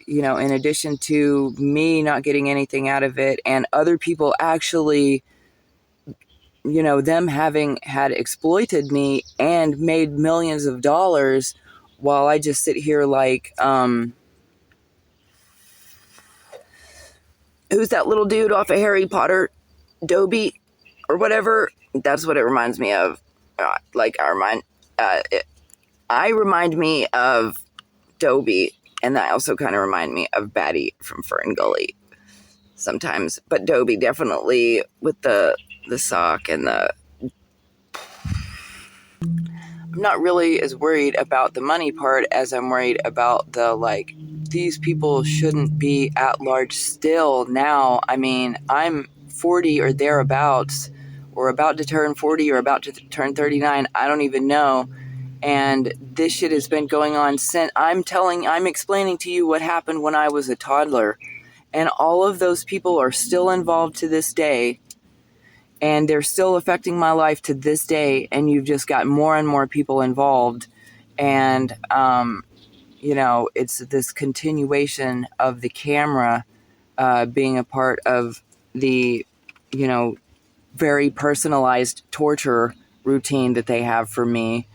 you know, in addition to me not getting anything out of it, and other people actually, you know, them having had exploited me and made millions of dollars, while I just sit here like, who's that little dude off of Harry Potter? Dobby or whatever? That's what it reminds me of. I remind me of Dobby, and that also kind of remind me of Batty from Fern Gully sometimes. But Dobby definitely with the sock and the... I'm not really as worried about the money part as I'm worried about the, like, these people shouldn't be at large still now. I mean, I'm 40 or thereabouts, or about to turn 40 or about to turn 39. I don't even know. And this shit has been going on since I'm explaining to you what happened when I was a toddler. And all of those people are still involved to this day. And they're still affecting my life to this day. And you've just got more and more people involved. And, it's this continuation of the camera being a part of the, very personalized torture routine that they have for me.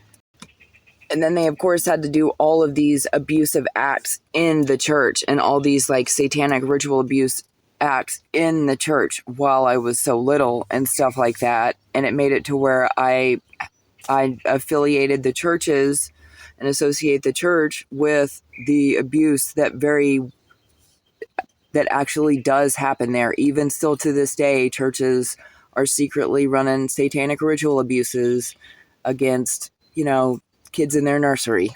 And then they, of course, had to do all of these abusive acts in the church and all these like satanic ritual abuse acts in the church while I was so little and stuff like that. And it made it to where I affiliated the churches and associate the church with the abuse that actually does happen there. Even still to this day, churches are secretly running satanic ritual abuses against, kids in their nursery.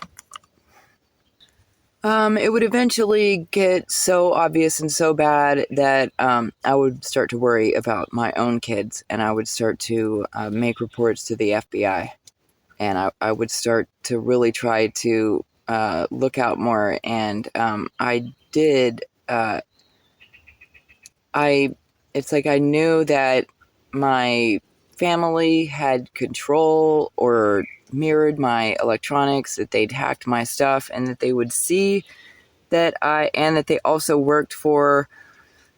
It would eventually get so obvious and so bad that I would start to worry about my own kids, and I would start to make reports to the FBI, and I would start to really try to look out more. And I did. It's like I knew that my family had control or mirrored my electronics, that they'd hacked my stuff, and that they would see that and that they also worked for,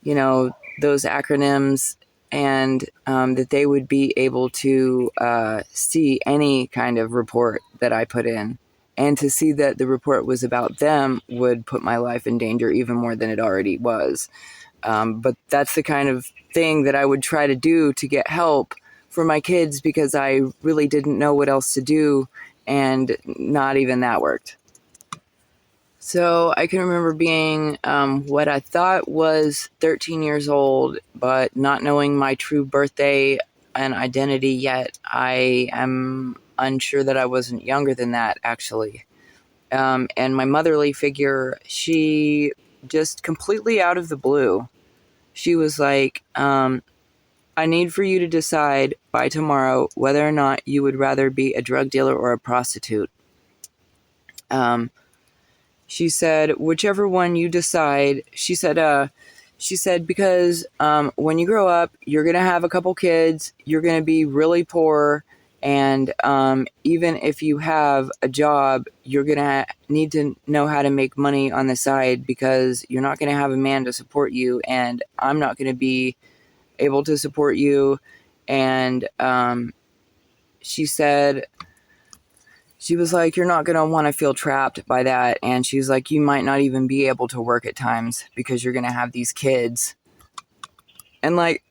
those acronyms, and that they would be able to see any kind of report that I put in. And to see that the report was about them would put my life in danger even more than it already was. But that's the kind of thing that I would try to do to get help for my kids, because I really didn't know what else to do, and not even that worked. So I can remember being what I thought was 13 years old, but not knowing my true birthday and identity yet. I am unsure that I wasn't younger than that, actually. And my motherly figure, she just completely out of the blue, she was like, I need for you to decide by tomorrow whether or not you would rather be a drug dealer or a prostitute. She said, whichever one you decide, she said, because when you grow up, you're going to have a couple kids, you're going to be really poor, and even if you have a job, you're going to need to know how to make money on the side, because you're not going to have a man to support you, and I'm not going to be able to support you. And she said, she was like, you're not going to want to feel trapped by that. And she's like, you might not even be able to work at times because you're going to have these kids. And like,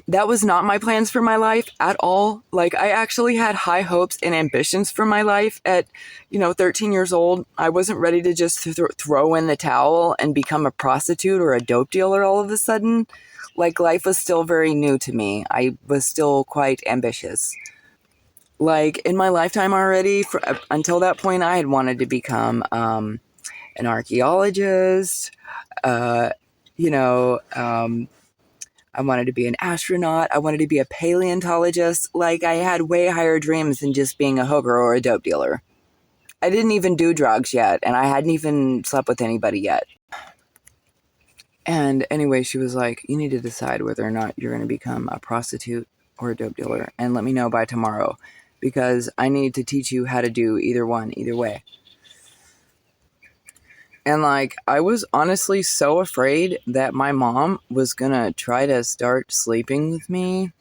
that was not my plans for my life at all. Like, I actually had high hopes and ambitions for my life at, 13 years old. I wasn't ready to just throw in the towel and become a prostitute or a dope dealer all of a sudden. Like, life was still very new to me. I was still quite ambitious. Like, in my lifetime already, until that point, I had wanted to become an archaeologist. I wanted to be an astronaut. I wanted to be a paleontologist. Like, I had way higher dreams than just being a hooker or a dope dealer. I didn't even do drugs yet, and I hadn't even slept with anybody yet. And anyway, she was like, you need to decide whether or not you're going to become a prostitute or a dope dealer, and let me know by tomorrow, because I need to teach you how to do either one, either way. And like, I was honestly so afraid that my mom was going to try to start sleeping with me,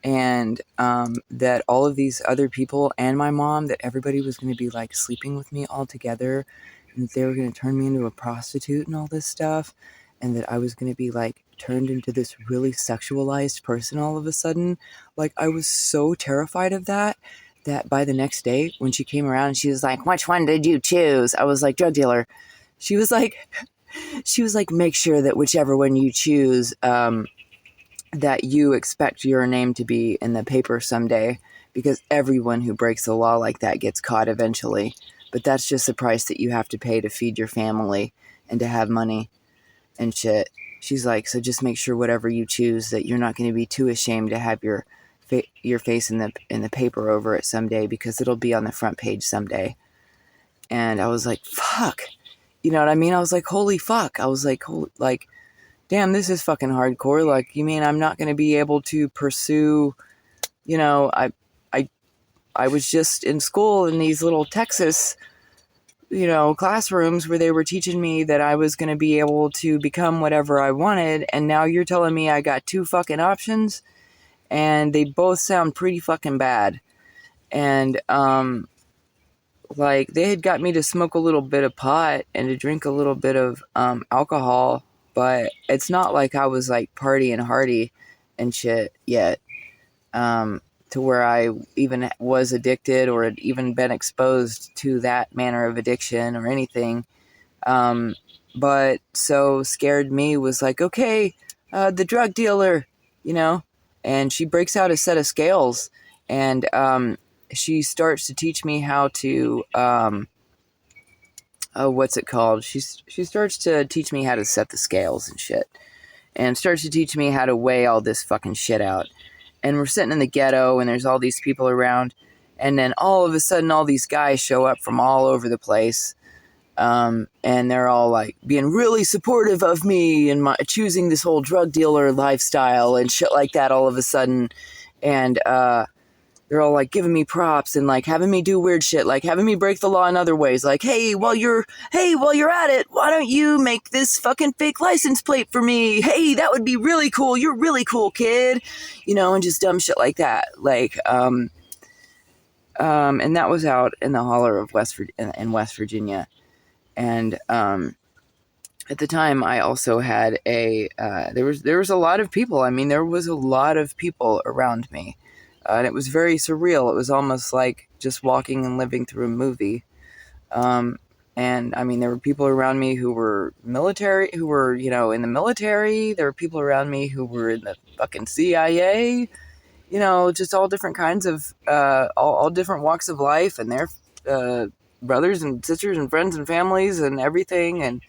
and that all of these other people and my mom, that everybody was going to be like sleeping with me all together, and that they were going to turn me into a prostitute and all this stuff, and that I was going to be like turned into this really sexualized person all of a sudden. Like, I was so terrified of that by the next day when she came around and she was like, which one did you choose? I was like, drug dealer. She was like, make sure that whichever one you choose, that you expect your name to be in the paper someday, because everyone who breaks the law like that gets caught eventually. But that's just the price that you have to pay to feed your family and to have money and shit. She's like, so just make sure whatever you choose that you're not going to be too ashamed to have your face in the paper over it someday, because it'll be on the front page someday. And I was like, fuck. You know what I mean? I was like, holy fuck. I was like, damn, this is fucking hardcore. Like, you mean I'm not going to be able to pursue, you know, I was just in school in these little Texas, you know, classrooms where they were teaching me that I was going to be able to become whatever I wanted. And now you're telling me I got two fucking options, and they both sound pretty fucking bad. And, like, they had got me to smoke a little bit of pot and to drink a little bit of alcohol, but it's not like I was like partying hardy and shit yet, to where I even was addicted or had even been exposed to that manner of addiction or anything. But so Scared Me was like, okay, the drug dealer, you know, and she breaks out a set of scales, and she starts to teach me how to, what's it called? She starts to teach me how to set the scales and shit, and starts to teach me how to weigh all this fucking shit out. And we're sitting in the ghetto, and there's all these people around, and then all of a sudden, all these guys show up from all over the place, and they're all like being really supportive of me and my choosing this whole drug dealer lifestyle and shit like that. All of a sudden, and they're all like giving me props and like having me do weird shit, like having me break the law in other ways. Like, hey, while you're at it, why don't you make this fucking fake license plate for me? Hey, that would be really cool. You're really cool, kid. You know, and just dumb shit like that. Like, and that was out in the holler of West Virginia. And at the time, I also had there was a lot of people. I mean, there was a lot of people around me. And it was very surreal. It was almost like just walking and living through a movie. And I mean, there were people around me who were military, who were, you know, in the military. There were people around me who were in the fucking CIA, you know, just all different kinds of, all different walks of life, and their brothers and sisters and friends and families and everything. And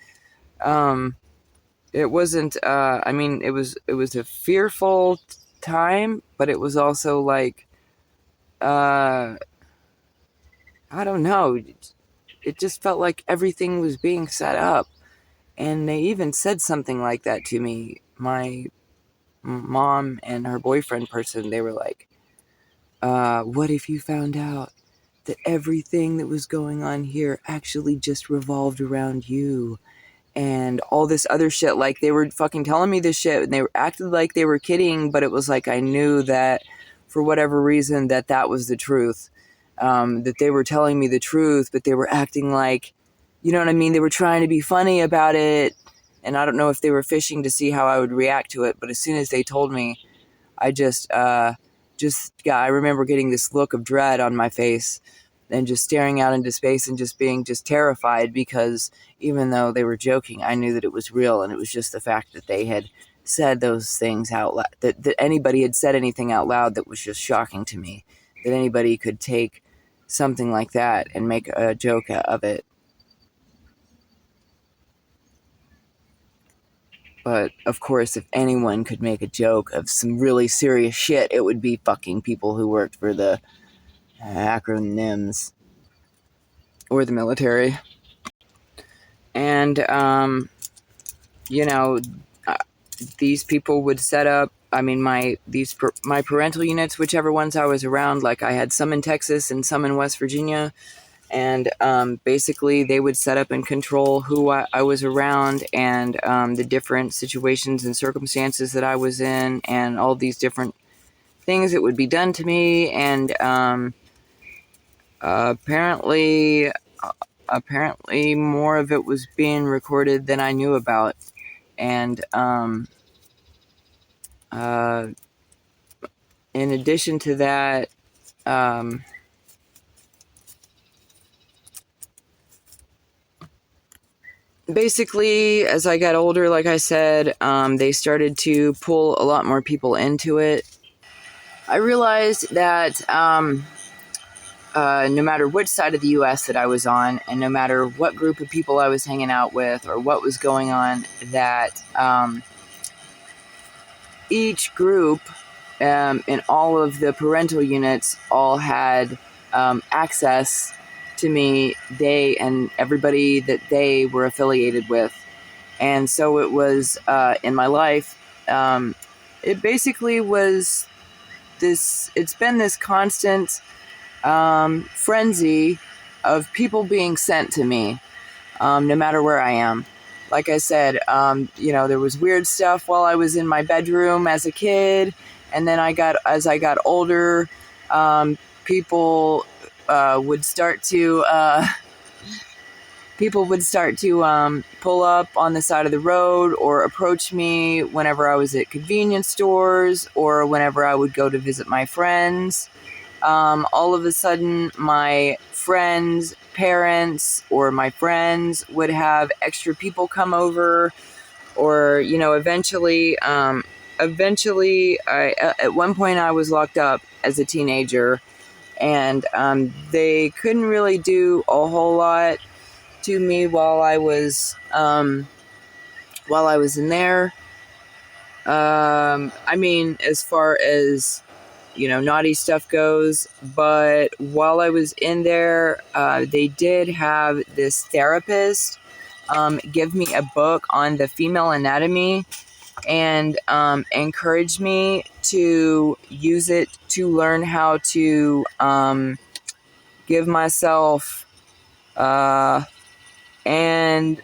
it wasn't, I mean, it was a fearful time, but it was also like, I don't know, it just felt like everything was being set up. And they even said something like that to me. My mom and her boyfriend person, they were like, what if you found out that everything that was going on here actually just revolved around you? And all this other shit. Like, they were fucking telling me this shit, and they acted like they were kidding, but it was like I knew that for whatever reason that was the truth. That they were telling me the truth, but they were acting like, you know what I mean? They were trying to be funny about it, and I don't know if they were fishing to see how I would react to it, but as soon as they told me, I I remember getting this look of dread on my face and just staring out into space and just being just terrified, because even though they were joking, I knew that it was real. And it was just the fact that they had said those things out loud, that anybody had said anything out loud, that was just shocking to me, that anybody could take something like that and make a joke of it. But of course, if anyone could make a joke of some really serious shit, it would be fucking people who worked for the acronyms or the military. And you know, these people would set up, I mean, my parental units, whichever ones I was around. Like, I had some in Texas and some in West Virginia, and basically they would set up and control who I was around, and the different situations and circumstances that I was in, and all these different things that would be done to me. And apparently more of it was being recorded than I knew about. And in addition to that, basically, as I got older, like I said, they started to pull a lot more people into it. I realized that no matter which side of the U.S. that I was on, and no matter what group of people I was hanging out with or what was going on, that each group and all of the parental units all had access to me, they and everybody that they were affiliated with. And so it was in my life, it basically was it's been this constant frenzy of people being sent to me, no matter where I am. Like I said, there was weird stuff while I was in my bedroom as a kid, and then as I got older, people would start to pull up on the side of the road or approach me whenever I was at convenience stores or whenever I would go to visit my friends. All of a sudden, my friends' parents or my friends would have extra people come over, or eventually, at one point, I was locked up as a teenager, and they couldn't really do a whole lot to me while I was in there. As far as naughty stuff goes. But while I was in there, they did have this therapist give me a book on the female anatomy and encourage me to use it to learn how to give myself and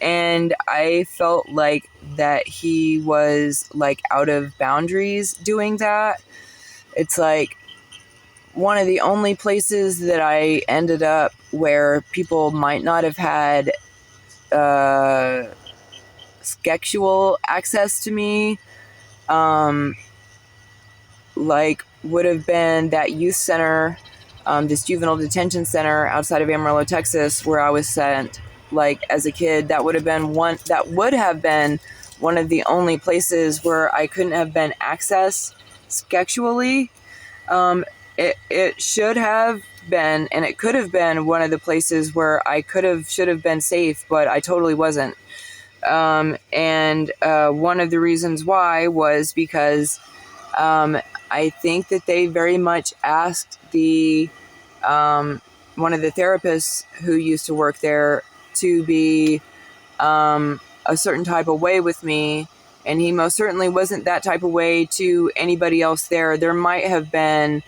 and I felt like that he was like out of boundaries doing that. It's like one of the only places that I ended up where people might not have had sexual access to me, would have been that youth center, this juvenile detention center outside of Amarillo, Texas, where I was sent as a kid. That would have been one of the only places where I couldn't have been accessed sexually. It should have been, and it could have been one of the places where I should have been safe, but I totally wasn't. And one of the reasons why was because I think that they very much asked one of the therapists who used to work there to be a certain type of way with me, and he most certainly wasn't that type of way to anybody else there. There might have been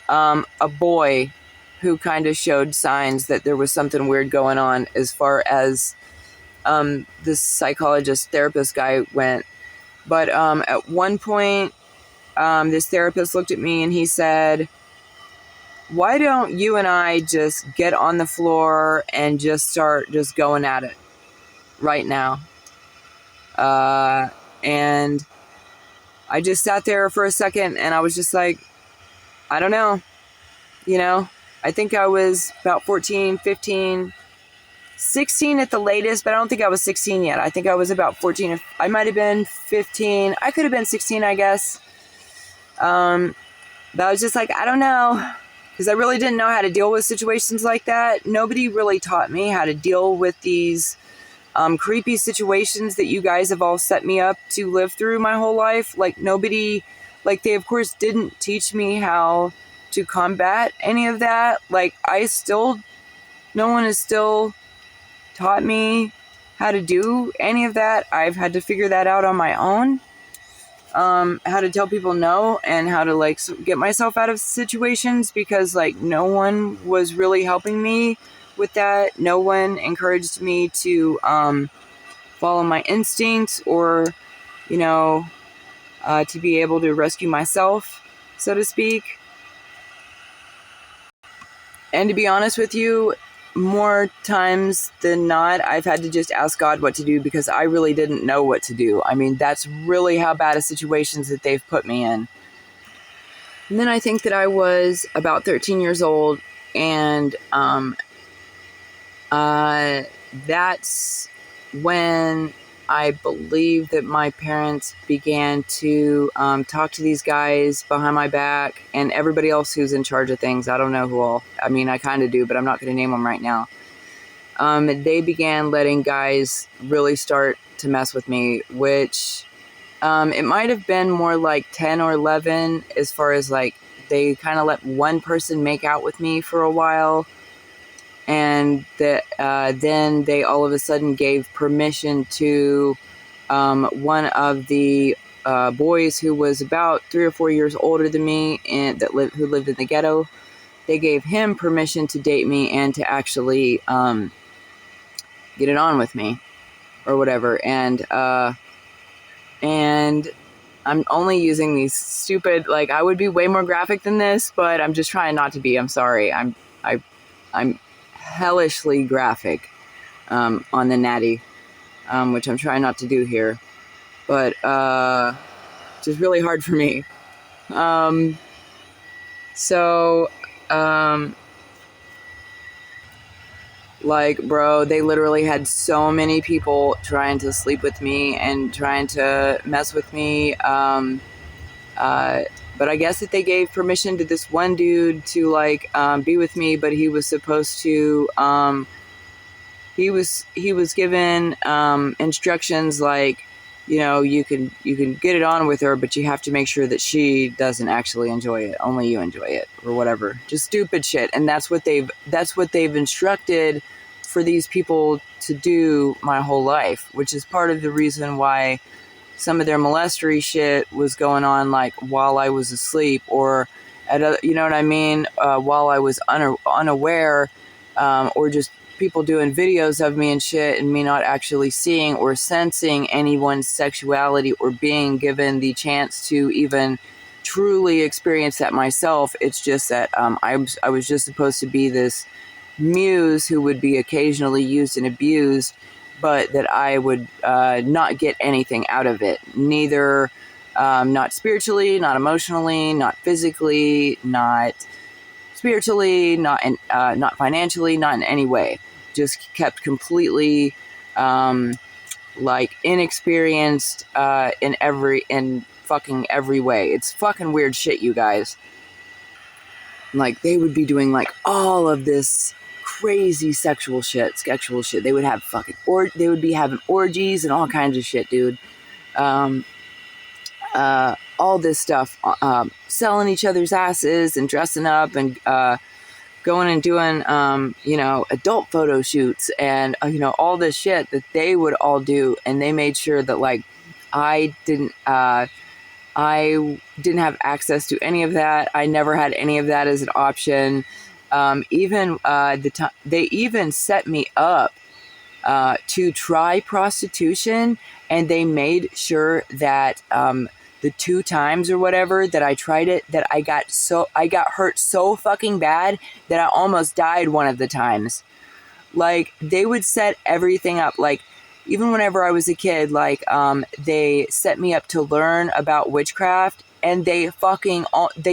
a boy who kind of showed signs that there was something weird going on as far as this psychologist therapist guy went. But at one point, this therapist looked at me and he said, "Why don't you and I just get on the floor and just start just going at it right now?" And I just sat there for a second and I was just like, I don't know. I think I was about 14, 15, 16 at the latest, but I don't think I was 16 yet. I think I was about 14. I might have been 15. I could have been 16, I guess. But I was just like, I don't know. Because I really didn't know how to deal with situations like that. Nobody really taught me how to deal with these creepy situations that you guys have all set me up to live through my whole life. They of course didn't teach me how to combat any of that. No one has still taught me how to do any of that. I've had to figure that out on my own. How to tell people no and how to get myself out of situations, because no one was really helping me with that. No one encouraged me to follow my instincts or to be able to rescue myself, so to speak. And to be honest with you, more times than not, I've had to just ask God what to do, because I really didn't know what to do. That's really how bad of situations that they've put me in. And then I think that I was about 13 years old, and that's when I believe that my parents began to talk to these guys behind my back and everybody else who's in charge of things. I don't know who all. I mean, I kind of do, but I'm not going to name them right now. They began letting guys really start to mess with me, which it might have been more like 10 or 11 as far as like they kind of let one person make out with me for a while. And then they all of a sudden gave permission to one of the boys who was about 3 or 4 years older than me and who lived in the ghetto. They gave him permission to date me and to actually get it on with me or whatever. And I'm only using these stupid, like, I would be way more graphic than this, but I'm just trying not to be. I'm sorry. I'm hellishly graphic on the natty, which I'm trying not to do here, but just really hard for me. Like, bro, they literally had so many people trying to sleep with me and trying to mess with me. But I guess that they gave permission to this one dude to like be with me, but he was supposed to he was given instructions like, you know, you can get it on with her, but you have to make sure that she doesn't actually enjoy it. Only you enjoy it or whatever. Just stupid shit. And that's what they've instructed for these people to do my whole life, which is part of the reason why some of their molestery shit was going on, like while I was asleep or you know what I mean? While I was unaware, or just people doing videos of me and shit and me not actually seeing or sensing anyone's sexuality or being given the chance to even truly experience that myself. It's just that I was just supposed to be this muse who would be occasionally used and abused, but that I would not get anything out of it. Neither, not spiritually, not emotionally, not physically, not spiritually, not financially, not in any way. Just kept completely like inexperienced in fucking every way. It's fucking weird shit, you guys. Like, they would be doing like all of this crazy sexual shit. They would have they would be having orgies and all kinds of shit, dude. All this stuff, selling each other's asses and dressing up and going and doing, you know, adult photo shoots and, you know, all this shit that they would all do. And they made sure that, like, I didn't have access to any of that. I never had any of that as an option. They even set me up to try prostitution, and they made sure that the 2 times or whatever that I tried it, that I got hurt so fucking bad that I almost died one of the times. Like, they would set everything up. Like, even whenever I was a kid, like, they set me up to learn about witchcraft, and they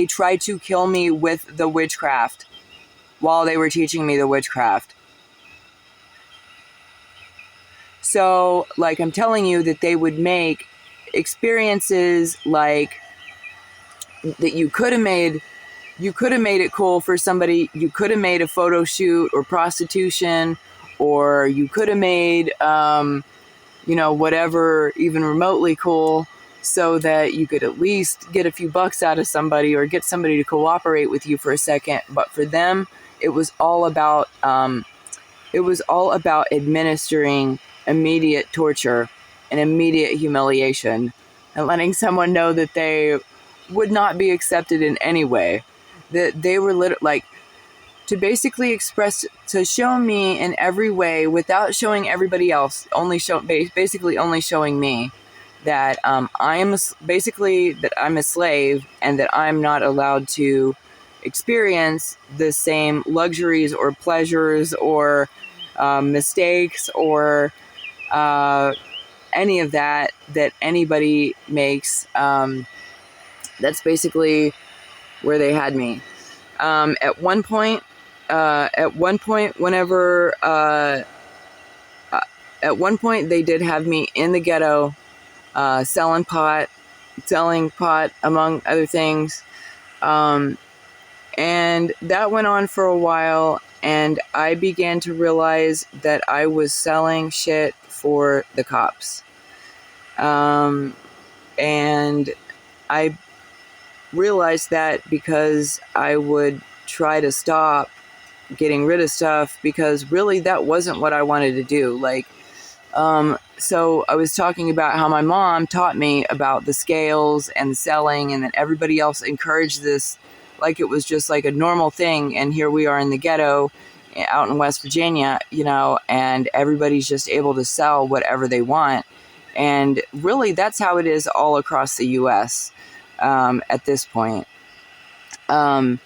tried to kill me with the witchcraft while they were teaching me the witchcraft. So, like, I'm telling you that they would make experiences like that you could have made it cool for somebody. You could have made a photo shoot or prostitution, or you could have made, you know, whatever, even remotely cool, so that you could at least get a few bucks out of somebody or get somebody to cooperate with you for a second. But for them, it was all about administering immediate torture and immediate humiliation and letting someone know that they would not be accepted in any way. That they were like, to basically to show me in every way without showing everybody else, basically only showing me that I'm a slave and that I'm not allowed to experience the same luxuries or pleasures or mistakes or any of that anybody makes. That's basically where they had me. At one point, whenever at one point they did have me in the ghetto, selling pot, among other things. And that went on for a while, and I began to realize that I was selling shit for the cops. And I realized that because I would try to stop getting rid of stuff, because really that wasn't what I wanted to do. So I was talking about how my mom taught me about the scales and the selling, and that everybody else encouraged this like it was just like a normal thing. And here we are in the ghetto out in West Virginia, and everybody's just able to sell whatever they want. And really, that's how it is all across the U.S. At this point. But,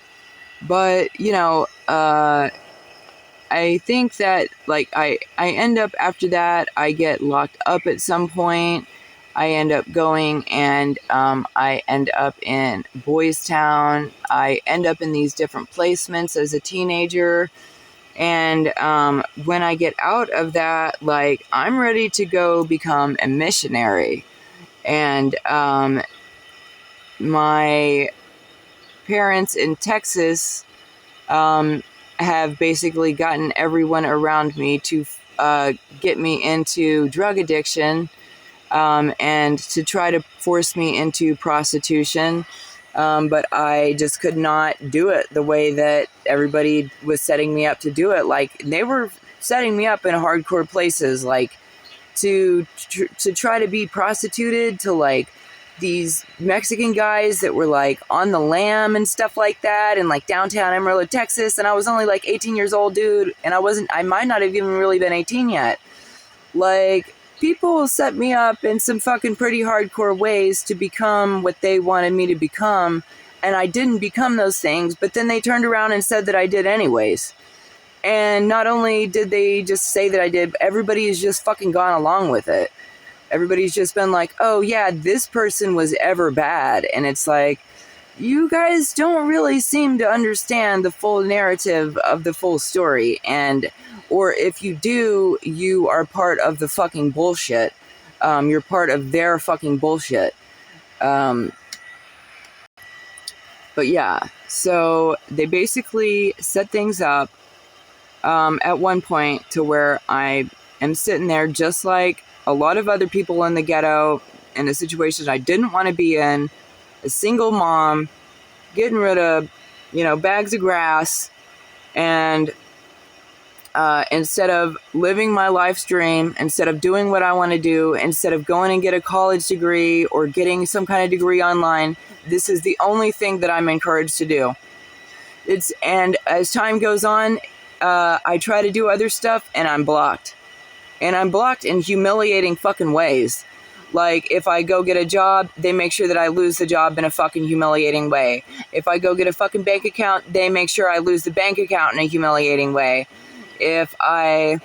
I think that, I end up, after that, I get locked up at some point. I end up going and I end up in Boys Town. I end up in these different placements as a teenager. And when I get out of that, I'm ready to go become a missionary. And my parents in Texas have basically gotten everyone around me to get me into drug addiction, and to try to force me into prostitution. But I just could not do it the way that everybody was setting me up to do it. They were setting me up in hardcore places, to try to be prostituted to these Mexican guys that were on the lam and stuff like that, and downtown Amarillo, Texas. And I was only 18 years old, dude. And I might not have even really been 18 yet. People set me up in some fucking pretty hardcore ways to become what they wanted me to become. And I didn't become those things, but then they turned around and said that I did anyways. And not only did they just say that I did, everybody has just fucking gone along with it. Everybody's just been like, oh yeah, this person was ever bad. And it's you guys don't really seem to understand the full narrative of the full story. Or if you do, you are part of the fucking bullshit. You're part of their fucking bullshit. But yeah, so they basically set things up at one point to where I am sitting there just like a lot of other people in the ghetto, in a situation I didn't want to be in, a single mom, getting rid of, bags of grass, and instead of living my life's dream, instead of doing what I want to do, instead of going and get a college degree or getting some kind of degree online, this is the only thing that I'm encouraged to do. And as time goes on, I try to do other stuff and I'm blocked. And I'm blocked in humiliating fucking ways. If I go get a job, they make sure that I lose the job in a fucking humiliating way. If I go get a fucking bank account, they make sure I lose the bank account in a humiliating way. If I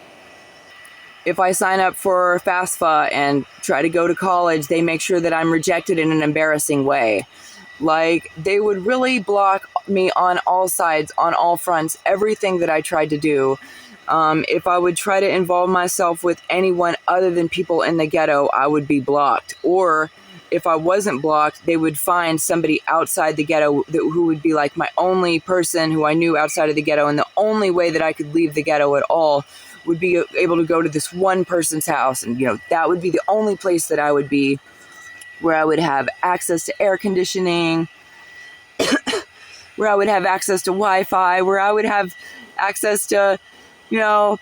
sign up for FAFSA and try to go to college, they make sure that I'm rejected in an embarrassing way. They would really block me on all sides, on all fronts, everything that I tried to do. If I would try to involve myself with anyone other than people in the ghetto, I would be blocked. Or if I wasn't blocked, they would find somebody outside the ghetto who would be my only person who I knew outside of the ghetto. And the only way that I could leave the ghetto at all would be able to go to this one person's house. And, that would be the only place that I would be, where I would have access to air conditioning, where I would have access to Wi-Fi, where I would have access to,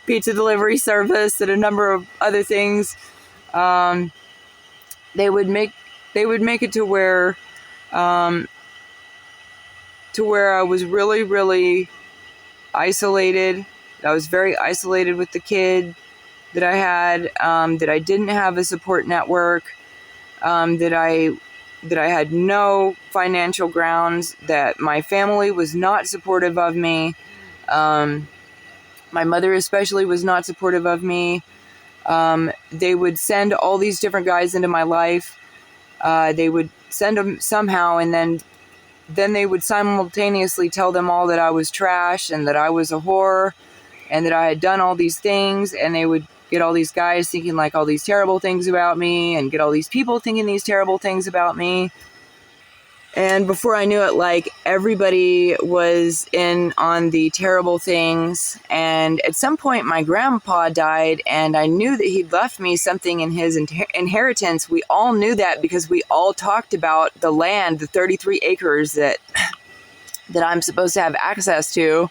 pizza delivery service and a number of other things. They would make it to where I was really, really isolated. I was very isolated with the kid that I had, that I didn't have a support network, that I had no financial grounds, that my family was not supportive of me. My mother especially was not supportive of me. They would send all these different guys into my life. They would send them somehow, and then they would simultaneously tell them all that I was trash and that I was a whore and that I had done all these things. And they would get all these guys thinking like all these terrible things about me, and get all these people thinking these terrible things about me. And before I knew it, like, everybody was in on the terrible things. And at some point, my grandpa died, and I knew that he'd left me something in his inheritance. We all knew that because we all talked about the land, the 33 acres that I'm supposed to have access to.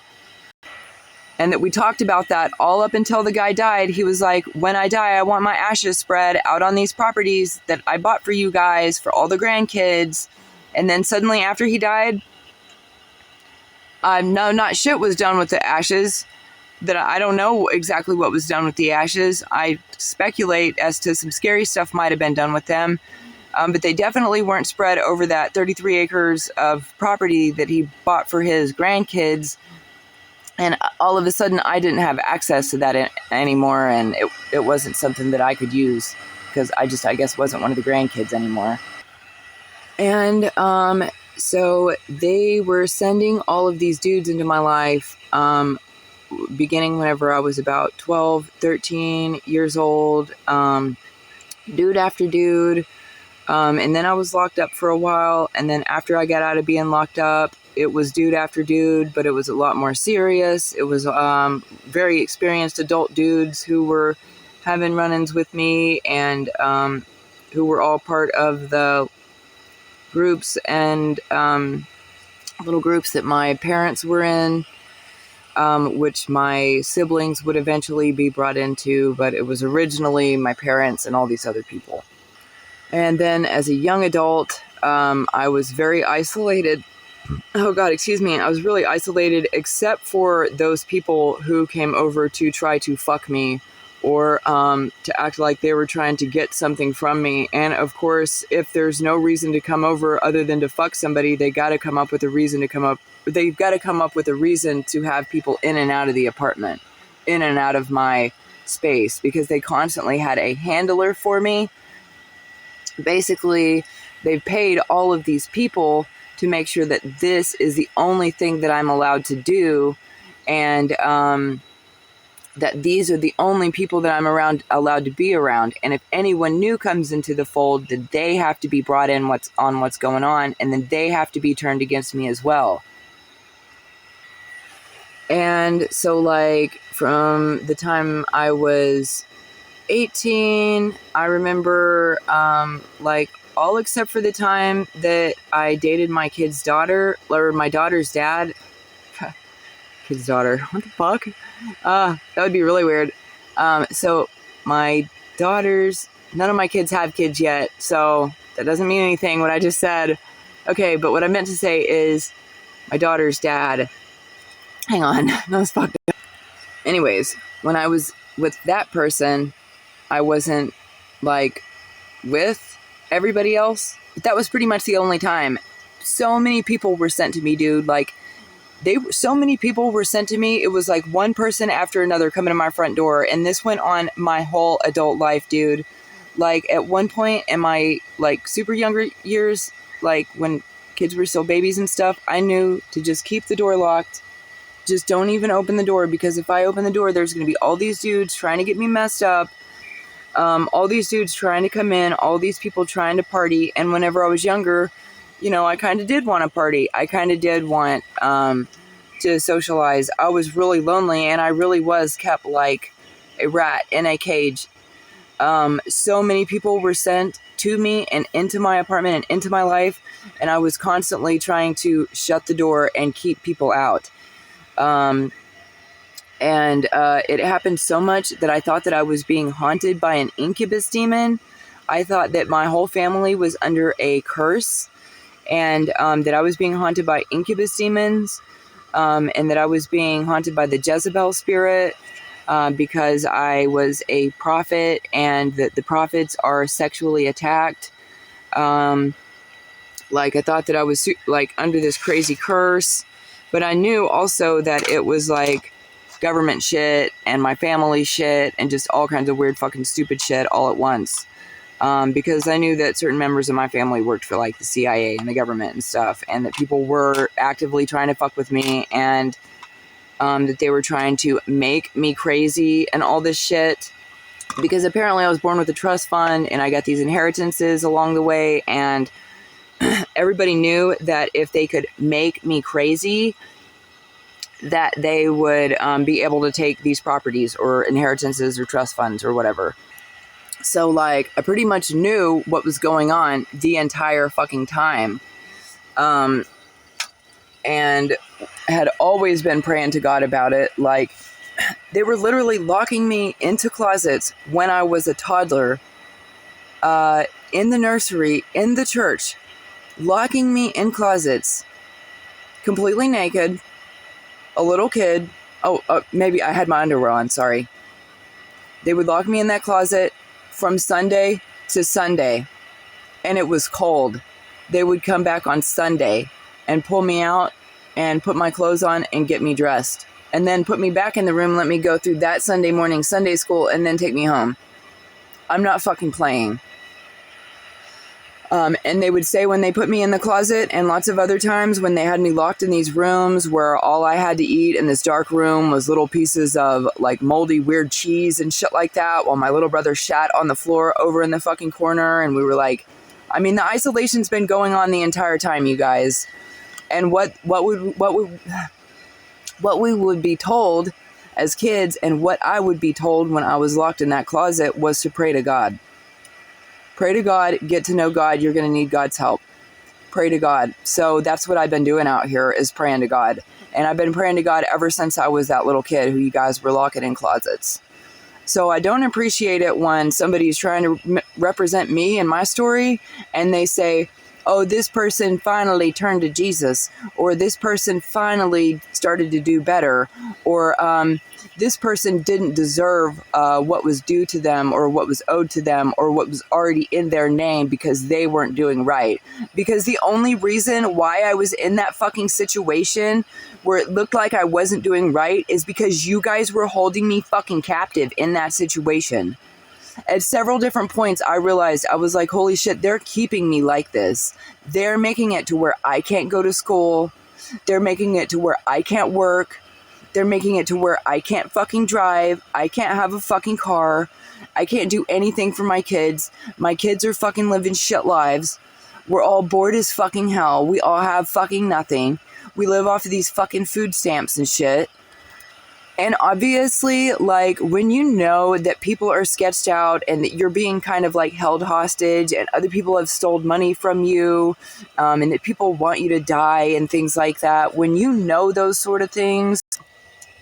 And that we talked about that all up until the guy died. He was like, when I die, I want my ashes spread out on these properties that I bought for you guys, for all the grandkids. And then suddenly after he died, not shit was done with the ashes. That I don't know exactly what was done with the ashes. I speculate as to some scary stuff might have been done with them. But they definitely weren't spread over that 33 acres of property that he bought for his grandkids. And all of a sudden, I didn't have access to that anymore. And it wasn't something that I could use because I guess, wasn't one of the grandkids anymore. And so they were sending all of these dudes into my life, beginning whenever I was about 12, 13 years old, dude after dude. And then I was locked up for a while. And then after I got out of being locked up, it was dude after dude, but it was a lot more serious. It was very experienced adult dudes who were having run-ins with me, and who were all part of the groups and little groups that my parents were in, which my siblings would eventually be brought into, but it was originally my parents and all these other people. And then as a young adult, I was very isolated. Oh God, excuse me. I was really isolated, except for those people who came over to try to fuck me, or to act like they were trying to get something from me. And of course, if there's no reason to come over other than to fuck somebody, they got to come up with a reason to come up. They've got to come up with a reason to have people in and out of the apartment, in and out of my space, because they constantly had a handler for me. Basically, they've paid all of these people to make sure that this is the only thing that I'm allowed to do. And, that these are the only people that I'm allowed to be around. And if anyone new comes into the fold, then they have to be brought in what's going on, and then they have to be turned against me as well. And so, like, from the time I was 18, I remember, like, all except for the time that I dated my kid's daughter, or my daughter's dad. Kid's daughter. What the fuck? That would be really weird. So my daughters, none of my kids have kids yet, so that doesn't mean anything, what I just said. Okay, but what I meant to say is my daughter's dad. Hang on, that was fucked up. Anyways, when I was with that person, I wasn't, like, with everybody else. But that was pretty much the only time. So many people were sent to me, dude. Like, so many people were sent to me. It was like one person after another coming to my front door. And this went on my whole adult life, dude. Like, at one point in my, like, super younger years, like, when kids were still babies and stuff, I knew to just keep the door locked. Just don't even open the door, because if I open the door, there's going to be all these dudes trying to get me messed up. All these dudes trying to come in, all these people trying to party. And whenever I was younger, you know, I kind of did want to party. I kind of did want to socialize. I was really lonely, and I really was kept like a rat in a cage. So many people were sent to me and into my apartment and into my life, and I was constantly trying to shut the door and keep people out. It happened so much that I thought that I was being haunted by an incubus demon. I thought that my whole family was under a curse, and that I was being haunted by incubus demons, and that I was being haunted by the Jezebel spirit, because I was a prophet, and that the prophets are sexually attacked. Like, I thought that I was like under this crazy curse, but I knew also that it was like government shit and my family shit and just all kinds of weird fucking stupid shit all at once. Because I knew that certain members of my family worked for, like, the CIA and the government and stuff, and that people were actively trying to fuck with me, and that they were trying to make me crazy and all this shit. because apparently I was born with a trust fund and I got these inheritances along the way, and everybody knew that if they could make me crazy, that they would be able to take these properties or inheritances or trust funds or whatever. So, like, I pretty much knew what was going on the entire fucking time. And had always been praying to God about it. Like, they were literally locking me into closets when I was a toddler, in the nursery, in the church, locking me in closets, completely naked, a little kid. Maybe I had my underwear on, sorry. They would lock me in that closet from Sunday to Sunday, and it was cold. They would come back on Sunday and pull me out and put my clothes on and get me dressed, and then put me back in the room, let me go through that Sunday morning Sunday school, and then take me home. I'm not fucking playing. And they would say when they put me in the closet, and lots of other times when they had me locked in these rooms where all I had to eat in this dark room was little pieces of like moldy weird cheese and shit like that, while my little brother shat on the floor over in the fucking corner. And we were like, I mean, the isolation's been going on the entire time, you guys. And what we would be told as kids, and what I would be told when I was locked in that closet, was to pray to God. Pray to God, get to know God. You're going to need God's help. Pray to God. So that's what I've been doing out here, is praying to God. And I've been praying to God ever since I was that little kid who you guys were locking in closets. So I don't appreciate it when somebody's trying to represent me and my story, and they say, oh, this person finally turned to Jesus, or this person finally started to do better, or this person didn't deserve what was due to them, or what was owed to them, or what was already in their name because they weren't doing right. Because the only reason why I was in that fucking situation where it looked like I wasn't doing right is because you guys were holding me fucking captive in that situation. At several different points, I realized, I was like, holy shit, they're keeping me like this. They're making it to where I can't go to school. They're making it to where I can't work. They're making it to where I can't fucking drive. I can't have a fucking car. I can't do anything for my kids. My kids are fucking living shit lives. We're all bored as fucking hell. We all have fucking nothing. We live off of these fucking food stamps and shit. And obviously, like, when you know that people are sketched out and that you're being kind of like held hostage and other people have stole money from you, and that people want you to die and things like that, when you know those sort of things,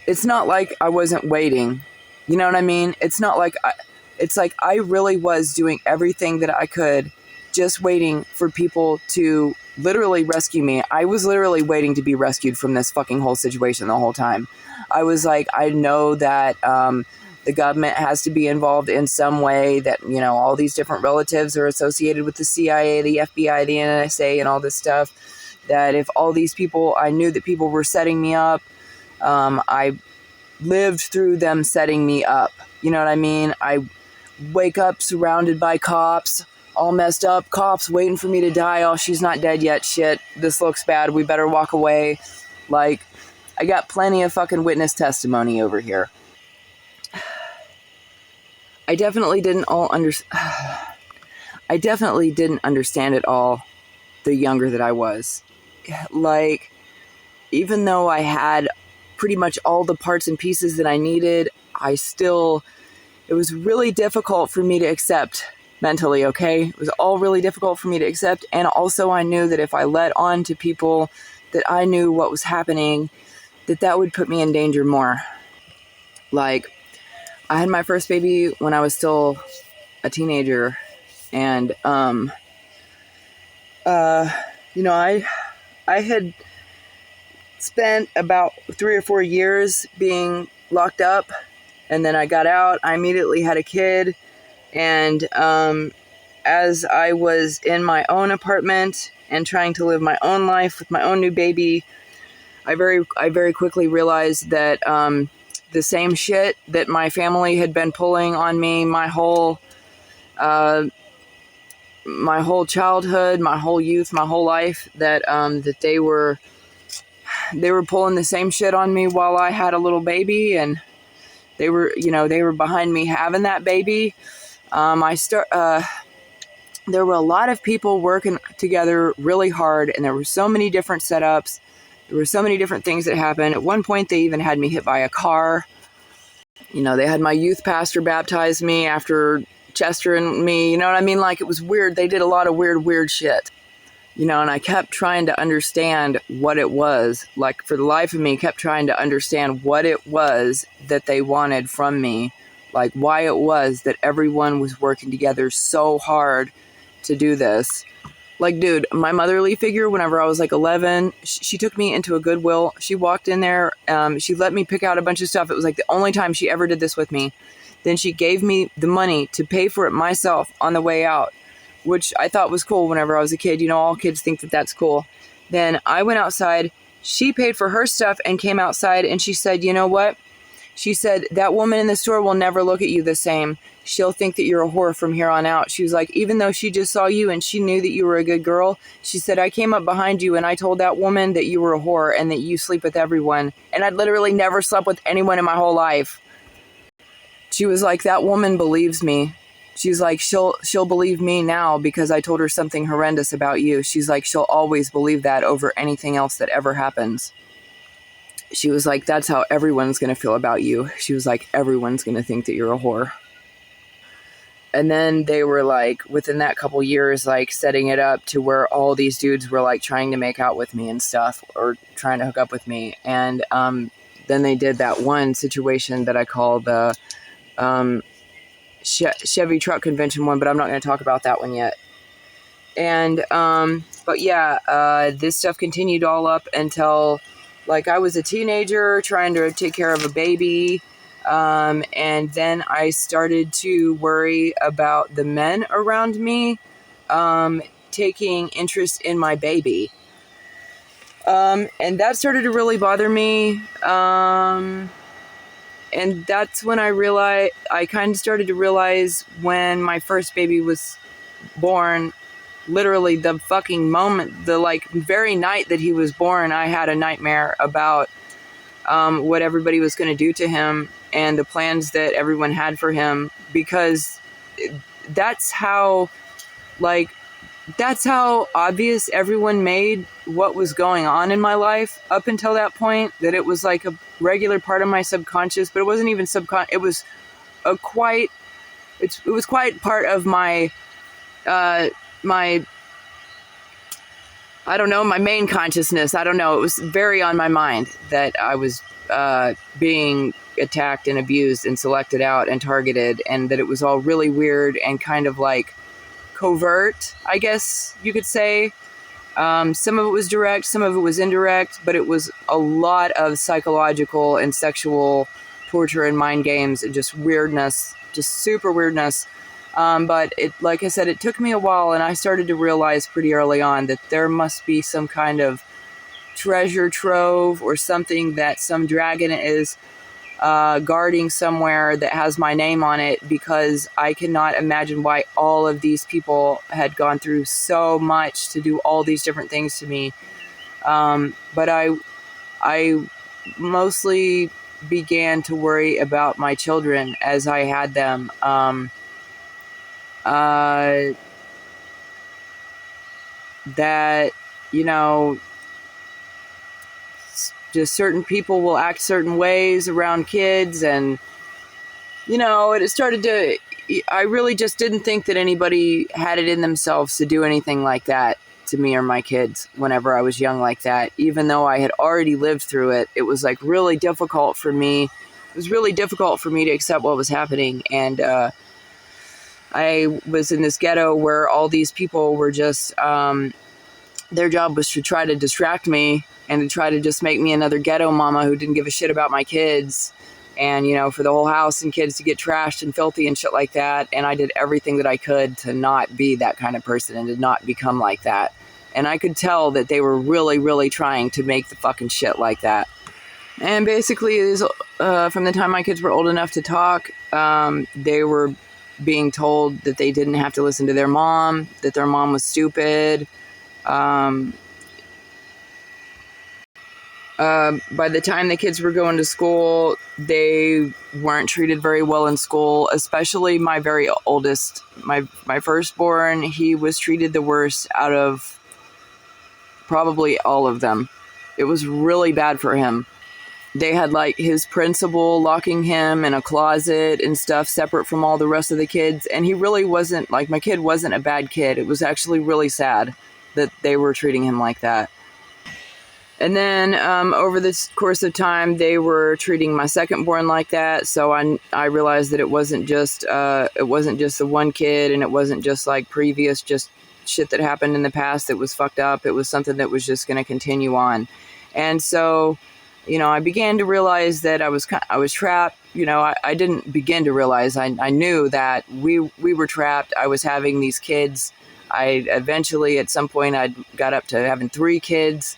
it's not like I wasn't waiting. You know what I mean? It's not like it's like I really was doing everything that I could, just waiting for people to literally rescue me. I was literally waiting to be rescued from this fucking whole situation the whole time. I was like, I know that the government has to be involved in some way, that, you know, all these different relatives are associated with the CIA, the FBI, the NSA, and all this stuff. That if all these people, I knew that people were setting me up, I lived through them setting me up. You know what I mean? I wake up surrounded by cops, all messed up, cops waiting for me to die. Oh, she's not dead yet. Shit, this looks bad. We better walk away. Like, I got plenty of fucking witness testimony over here. I definitely didn't understand it all the younger that I was. Like, even though I had pretty much all the parts and pieces that I needed, it was really difficult for me to accept mentally, okay? It was all really difficult for me to accept. And also I knew that if I let on to people that I knew what was happening, that would put me in danger more. Like, I had my first baby when I was still a teenager, and you know, I had spent about 3 or 4 years being locked up, and then I got out. I immediately had a kid, and as I was in my own apartment and trying to live my own life with my own new baby, I very quickly realized that the same shit that my family had been pulling on me my whole childhood, my whole youth, my whole life, that they were pulling the same shit on me while I had a little baby. And They were, they were behind me having that baby. There were a lot of people working together really hard, and there were so many different setups. There were so many different things that happened. At one point, they even had me hit by a car. They had my youth pastor baptize me after Chester and me. You know what I mean? Like, it was weird. They did a lot of weird shit. And I kept trying to understand what it was. Like, for the life of me, kept trying to understand what it was that they wanted from me. Like, why it was that everyone was working together so hard to do this. Like, dude, my motherly figure, whenever I was like 11, she took me into a Goodwill. She walked in there. She let me pick out a bunch of stuff. It was like the only time she ever did this with me. Then she gave me the money to pay for it myself on the way out, which I thought was cool whenever I was a kid. All kids think that that's cool. Then I went outside. She paid for her stuff and came outside, and she said, you know what? She said, that woman in the store will never look at you the same. She'll think that you're a whore from here on out. She was like, even though she just saw you and she knew that you were a good girl, she said, I came up behind you and I told that woman that you were a whore and that you sleep with everyone. And I'd literally never slept with anyone in my whole life. She was like, that woman believes me. She's like, she'll believe me now because I told her something horrendous about you. She's like, she'll always believe that over anything else that ever happens. She was like, that's how everyone's going to feel about you. She was like, everyone's going to think that you're a whore. And then they were like, within that couple years, like setting it up to where all these dudes were like trying to make out with me and stuff, or trying to hook up with me. And then they did that one situation that I call the Chevy truck convention one, but I'm not going to talk about that one yet. And but yeah, this stuff continued all up until like I was a teenager trying to take care of a baby. And then I started to worry about the men around me taking interest in my baby. And that started to really bother me. And that's when I kind of started to realize when my first baby was born, literally the fucking moment, the like very night that he was born, I had a nightmare about what everybody was going to do to him and the plans that everyone had for him, because that's how obvious everyone made what was going on in my life up until that point, that it was like a regular part of my subconscious, but it wasn't even subconscious. It was quite part of my my main consciousness. I don't know. It was very on my mind that I was being attacked and abused and selected out and targeted, and that it was all really weird and kind of like covert, I guess you could say. Some of it was direct, some of it was indirect, but it was a lot of psychological and sexual torture and mind games and just weirdness, just super weirdness. But like I said, it took me a while, and I started to realize pretty early on that there must be some kind of treasure trove or something that some dragon is guarding somewhere that has my name on it, because I cannot imagine why all of these people had gone through so much to do all these different things to me. But I mostly began to worry about my children as I had them. That, just certain people will act certain ways around kids, and it started to, I really just didn't think that anybody had it in themselves to do anything like that to me or my kids whenever I was young like that. Even though I had already lived through it, it was like really difficult for me. It was really difficult for me to accept what was happening. And I was in this ghetto where all these people were just, their job was to try to distract me and to try to just make me another ghetto mama who didn't give a shit about my kids, and, for the whole house and kids to get trashed and filthy and shit like that. And I did everything that I could to not be that kind of person and to not become like that. And I could tell that they were really, really trying to make the fucking shit like that. And basically, from the time my kids were old enough to talk, they were being told that they didn't have to listen to their mom, that their mom was stupid. By the time the kids were going to school, they weren't treated very well in school, especially my very oldest, my firstborn. He was treated the worst out of probably all of them. It was really bad for him. They had like his principal locking him in a closet and stuff separate from all the rest of the kids. And he really wasn't, like, my kid wasn't a bad kid. It was actually really sad that they were treating him like that. And then over this course of time, they were treating my second-born like that. So I realized that it wasn't just the one kid, and it wasn't just like previous just shit that happened in the past that was fucked up. It was something that was just going to continue on. And so, I began to realize that I was trapped. I didn't begin to realize. I knew that we were trapped. I was having these kids. I eventually, at some point, I got up to having 3 kids.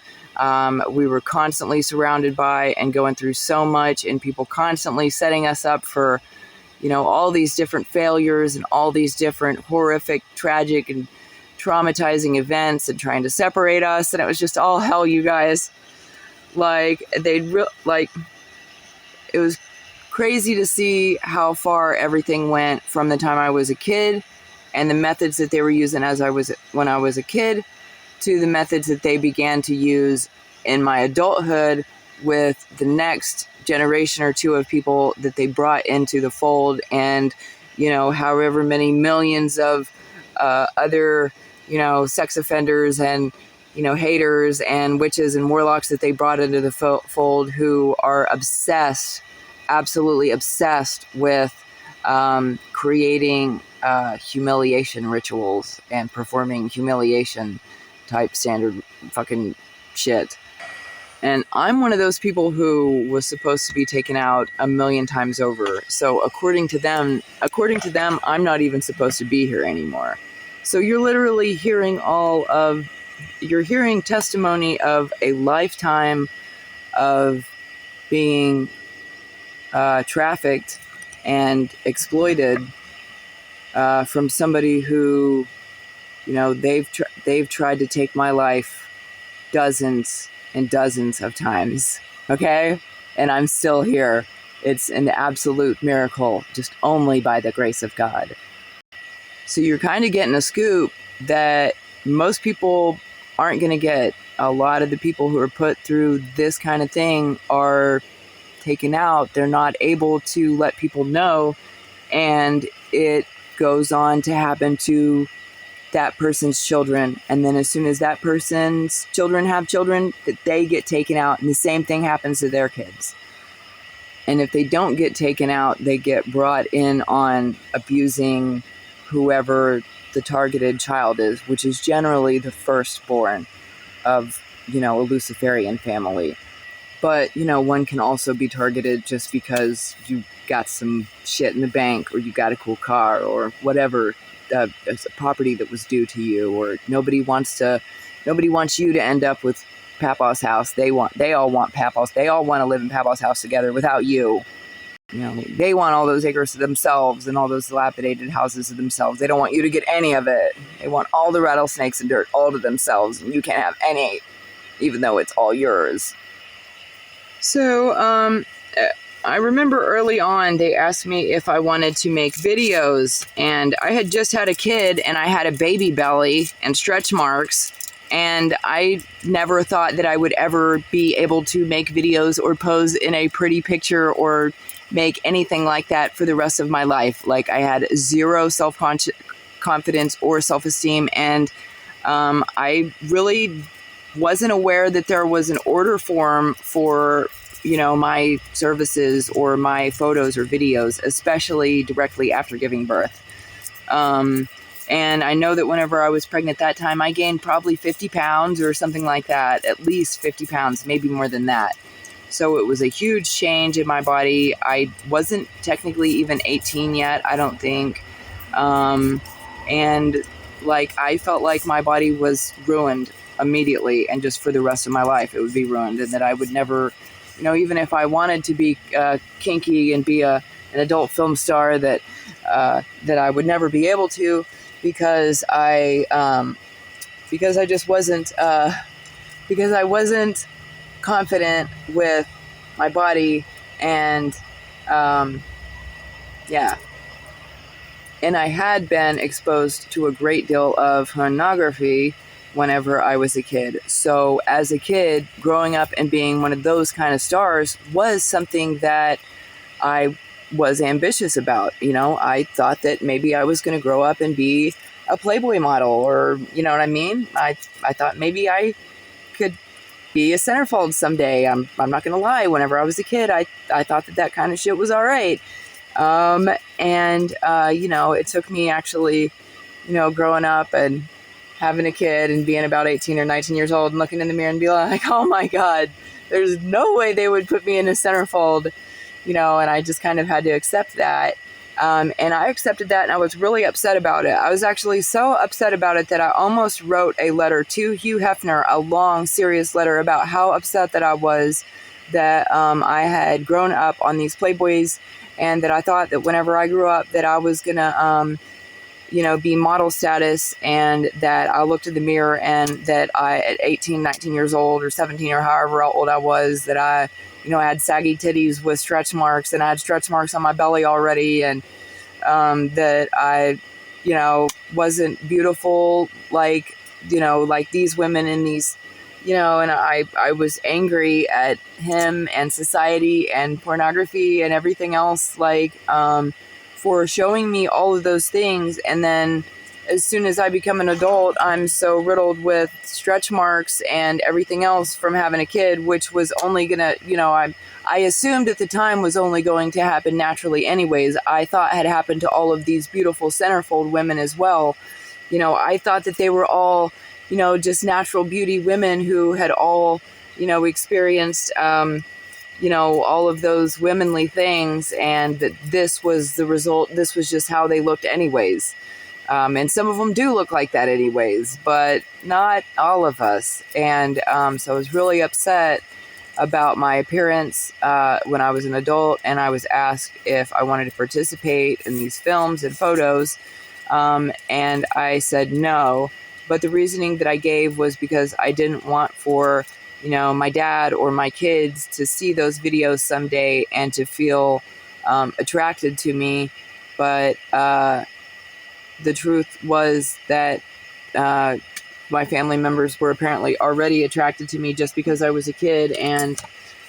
We were constantly surrounded by and going through so much, and people constantly setting us up for, all these different failures and all these different horrific, tragic, and traumatizing events, and trying to separate us. And it was just all hell, you guys. Like, it was crazy to see how far everything went from the time I was a kid and the methods that they were using when I was a kid to the methods that they began to use in my adulthood with the next generation or two of people that they brought into the fold, and, however many millions of other, sex offenders and, haters and witches and warlocks that they brought into the fold, who are absolutely obsessed with creating humiliation rituals and performing humiliation type standard fucking shit. And I'm one of those people who was supposed to be taken out 1,000,000 times over. So according to them, I'm not even supposed to be here anymore. So you're literally hearing testimony of a lifetime of being trafficked and exploited from somebody who, they've tried to take my life dozens and dozens of times. Okay? And I'm still here. It's an absolute miracle, just only by the grace of God. So you're kind of getting a scoop that most people aren't going to get. A lot of the people who are put through this kind of thing are taken out. They're not able to let people know. And it goes on to happen to that person's children. And then as soon as that person's children have children, that they get taken out, and the same thing happens to their kids. And if they don't get taken out, they get brought in on abusing whoever the targeted child is, which is generally the firstborn of, a Luciferian family. But, one can also be targeted just because you got some shit in the bank, or you got a cool car, or whatever, it's a property that was due to you, or nobody wants you to end up with Papa's house. They all want Papa's. They all want to live in Papa's house together without you. They want all those acres to themselves and all those dilapidated houses to themselves. They don't want you to get any of it. They want all the rattlesnakes and dirt all to themselves, and you can't have any, even though it's all yours. So, I remember early on they asked me if I wanted to make videos, and I had just had a kid, and I had a baby belly and stretch marks, and I never thought that I would ever be able to make videos or pose in a pretty picture or make anything like that for the rest of my life. Like, I had zero self-confidence or self-esteem, and I really wasn't aware that there was an order form for my services or my photos or videos, especially directly after giving birth. And I know that whenever I was pregnant that time, I gained probably 50 pounds or something like that, at least 50 pounds, maybe more than that. So it was a huge change in my body. I wasn't technically even 18 yet, I don't think. And I felt like my body was ruined immediately, and just for the rest of my life, it would be ruined, and that I would never, even if I wanted to be kinky and be an adult film star, that I would never be able to, because I just wasn't, because I wasn't confident with my body, and yeah. And I had been exposed to a great deal of pornography whenever I was a kid. So as a kid, growing up and being one of those kind of stars was something that I was ambitious about. I thought that maybe I was going to grow up and be a Playboy model, or, you know what I mean? I thought maybe I could be a centerfold someday. I'm not going to lie. Whenever I was a kid, I thought that kind of shit was all right. It took me actually, growing up and having a kid and being about 18 or 19 years old and looking in the mirror and be like, oh my God, there's no way they would put me in a centerfold, and I just kind of had to accept that. And I accepted that, and I was really upset about it. I was actually so upset about it that I almost wrote a letter to Hugh Hefner, a long, serious letter about how upset that I was that I had grown up on these Playboys, and that I thought that whenever I grew up that I was going to, be model status, and that I looked in the mirror and that I, at 18, 19 years old or 17 or however old I was, that I had saggy titties with stretch marks, and I had stretch marks on my belly already, and that I, wasn't beautiful like these women in these, and I was angry at him and society and pornography and everything else, for showing me all of those things. And then as soon as I become an adult, I'm so riddled with stretch marks and everything else from having a kid, which was only gonna, I assumed at the time was only going to happen naturally anyways. I thought had happened to all of these beautiful centerfold women as well. I thought that they were all, just natural beauty women who had all, experienced, all of those womanly things, and that this was the result. This was just how they looked anyways. And some of them do look like that anyways, but not all of us. And so I was really upset about my appearance when I was an adult, and I was asked if I wanted to participate in these films and photos. And I said no. But the reasoning that I gave was because I didn't want for, my dad or my kids to see those videos someday and to feel attracted to me. But the truth was that my family members were apparently already attracted to me just because I was a kid, and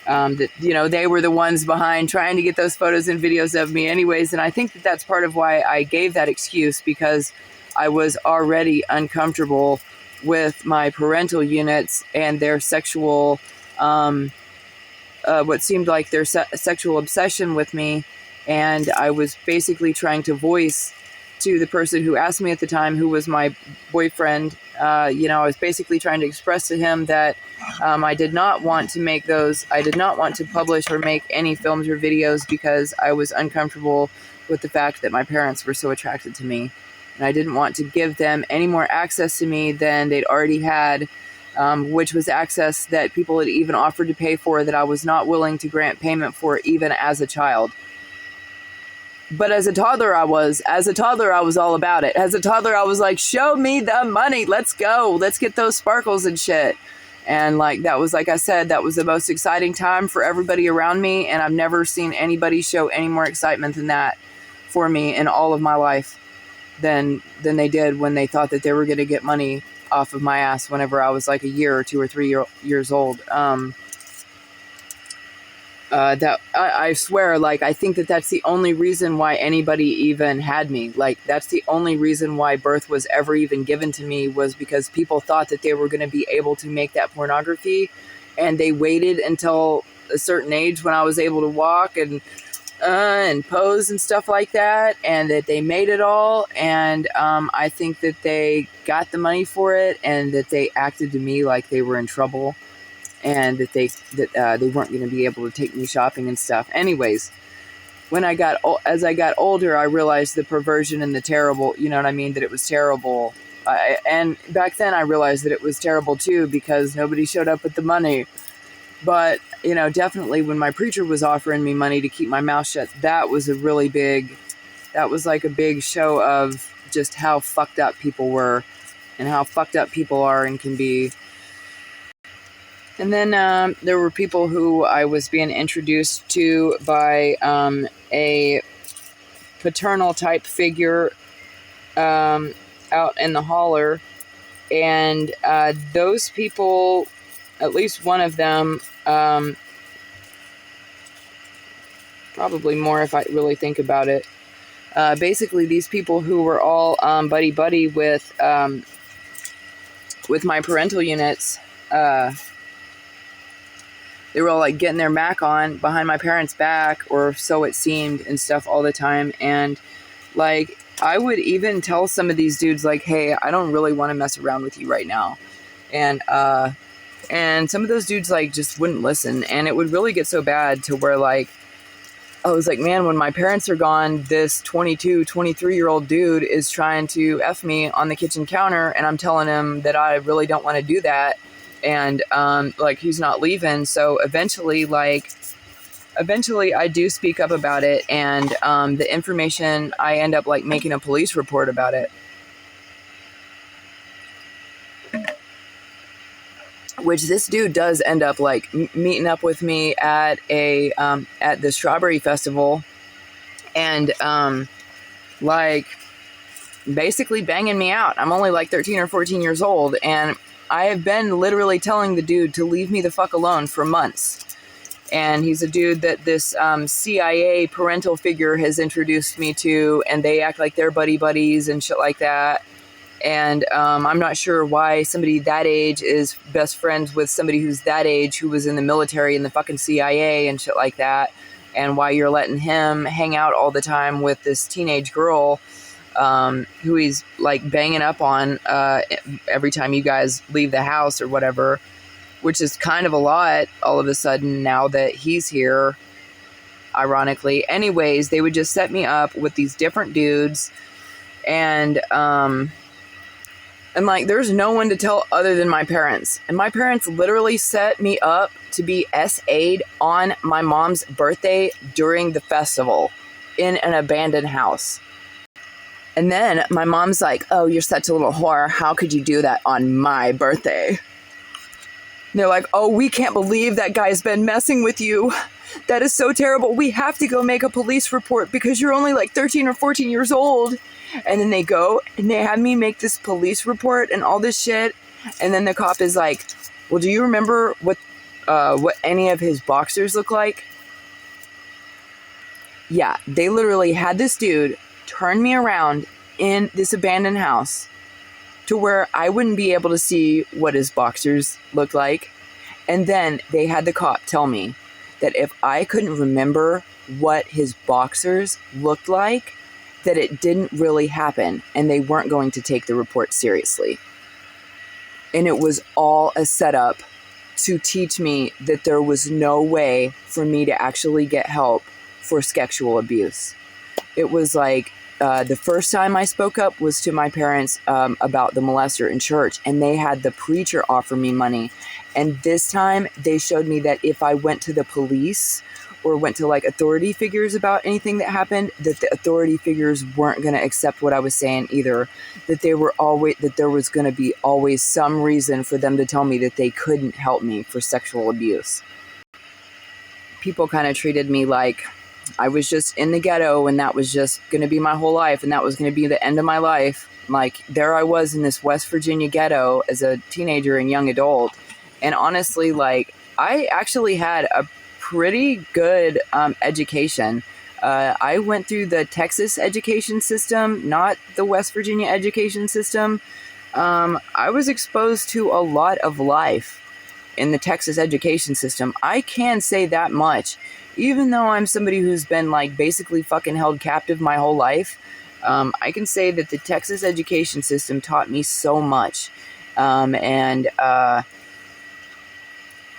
that, they were the ones behind trying to get those photos and videos of me anyways. And I think that that's part of why I gave that excuse, because I was already uncomfortable with my parental units and their sexual, what seemed like their sexual obsession with me. And I was basically trying to voice to the person who asked me at the time, who was my boyfriend, I was basically trying to express to him that I did not want to make those. I did not want to publish or make any films or videos because I was uncomfortable with the fact that my parents were so attracted to me. And I didn't want to give them any more access to me than they'd already had, which was access that people had even offered to pay for, that I was not willing to grant payment for, even as a child. But as a toddler, I was all about it. As a toddler, I was like, show me the money. Let's go. Let's get those sparkles and shit. And that was, like I said, that was the most exciting time for everybody around me. And I've never seen anybody show any more excitement than that for me in all of my life than they did when they thought that they were going to get money off of my ass whenever I was like a year or 2 or 3 years old. That I swear, I think that that's the only reason why anybody even had me. That's the only reason why birth was ever even given to me, was because people thought that they were going to be able to make that pornography, and they waited until a certain age when I was able to walk and pose and stuff like that, and that they made it all. And I think that they got the money for it, and that they acted to me like they were in trouble, and that they weren't going to be able to take me shopping and stuff. Anyways, as I got older, I realized the perversion and the terrible, that it was terrible. And back then I realized that it was terrible too, because nobody showed up with the money. But, definitely when my preacher was offering me money to keep my mouth shut, that was a big show of just how fucked up people were, and how fucked up people are and can be. And then there were people who I was being introduced to by a paternal type figure out in the holler. And those people, at least one of them, probably more if I really think about it. Basically, these people who were all buddy-buddy with my parental units, they were all like getting their Mac on behind my parents' back, or so it seemed, and stuff all the time. And like, I would even tell some of these dudes like, hey, I don't really want to mess around with you right now. And some of those dudes like just wouldn't listen. And it would really get so bad to where like, I was like, man, when my parents are gone, this 22, 23-year-old dude is trying to F me on the kitchen counter, and I'm telling him that I really don't want to do that. And like, he's not leaving. So eventually I do speak up about it, and the information, I end up like making a police report about it, which this dude does end up like meeting up with me at at the Strawberry Festival, and like basically banging me out. I'm only like 13 or 14 years old, and I have been literally telling the dude to leave me the fuck alone for months. And he's a dude that this CIA parental figure has introduced me to, and they act like they're buddies and shit like that. And I'm not sure why somebody that age is best friends with somebody who's that age who was in the military and the fucking CIA and shit like that, and why you're letting him hang out all the time with this teenage girl who he's like banging up on every time you guys leave the house or whatever, which is kind of a lot all of a sudden now that he's here, ironically. Anyways, they would just set me up with these different dudes, and like, there's no one to tell other than my parents. And my parents literally set me up to be SA'd on my mom's birthday during the festival in an abandoned house. And then my mom's like, oh, you're such a little whore. How could you do that on my birthday? And they're like, oh, we can't believe that guy's been messing with you. That is so terrible. We have to go make a police report because you're only like 13 or 14 years old. And then they go and they have me make this police report and all this shit. And then the cop is like, well, do you remember what any of his boxers look like? Yeah, they literally had this dude turn me around in this abandoned house to where I wouldn't be able to see what his boxers looked like. And then they had the cop tell me that if I couldn't remember what his boxers looked like, that it didn't really happen and they weren't going to take the report seriously. And it was all a setup to teach me that there was no way for me to actually get help for sexual abuse. It was like, the first time I spoke up was to my parents about the molester in church, and they had the preacher offer me money. And this time they showed me that if I went to the police or went to like authority figures about anything that happened, that the authority figures weren't going to accept what I was saying either. That there was going to be always some reason for them to tell me that they couldn't help me for sexual abuse. People kind of treated me like I was just in the ghetto and that was just going to be my whole life and that was going to be the end of my life. Like, there I was in this West Virginia ghetto as a teenager and young adult. And honestly, like, I actually had a pretty good education. I went through the Texas education system, not the West Virginia education system. I was exposed to a lot of life in the Texas education system. I can say that much. Even though I'm somebody who's been like basically fucking held captive my whole life, I can say that the Texas education system taught me so much.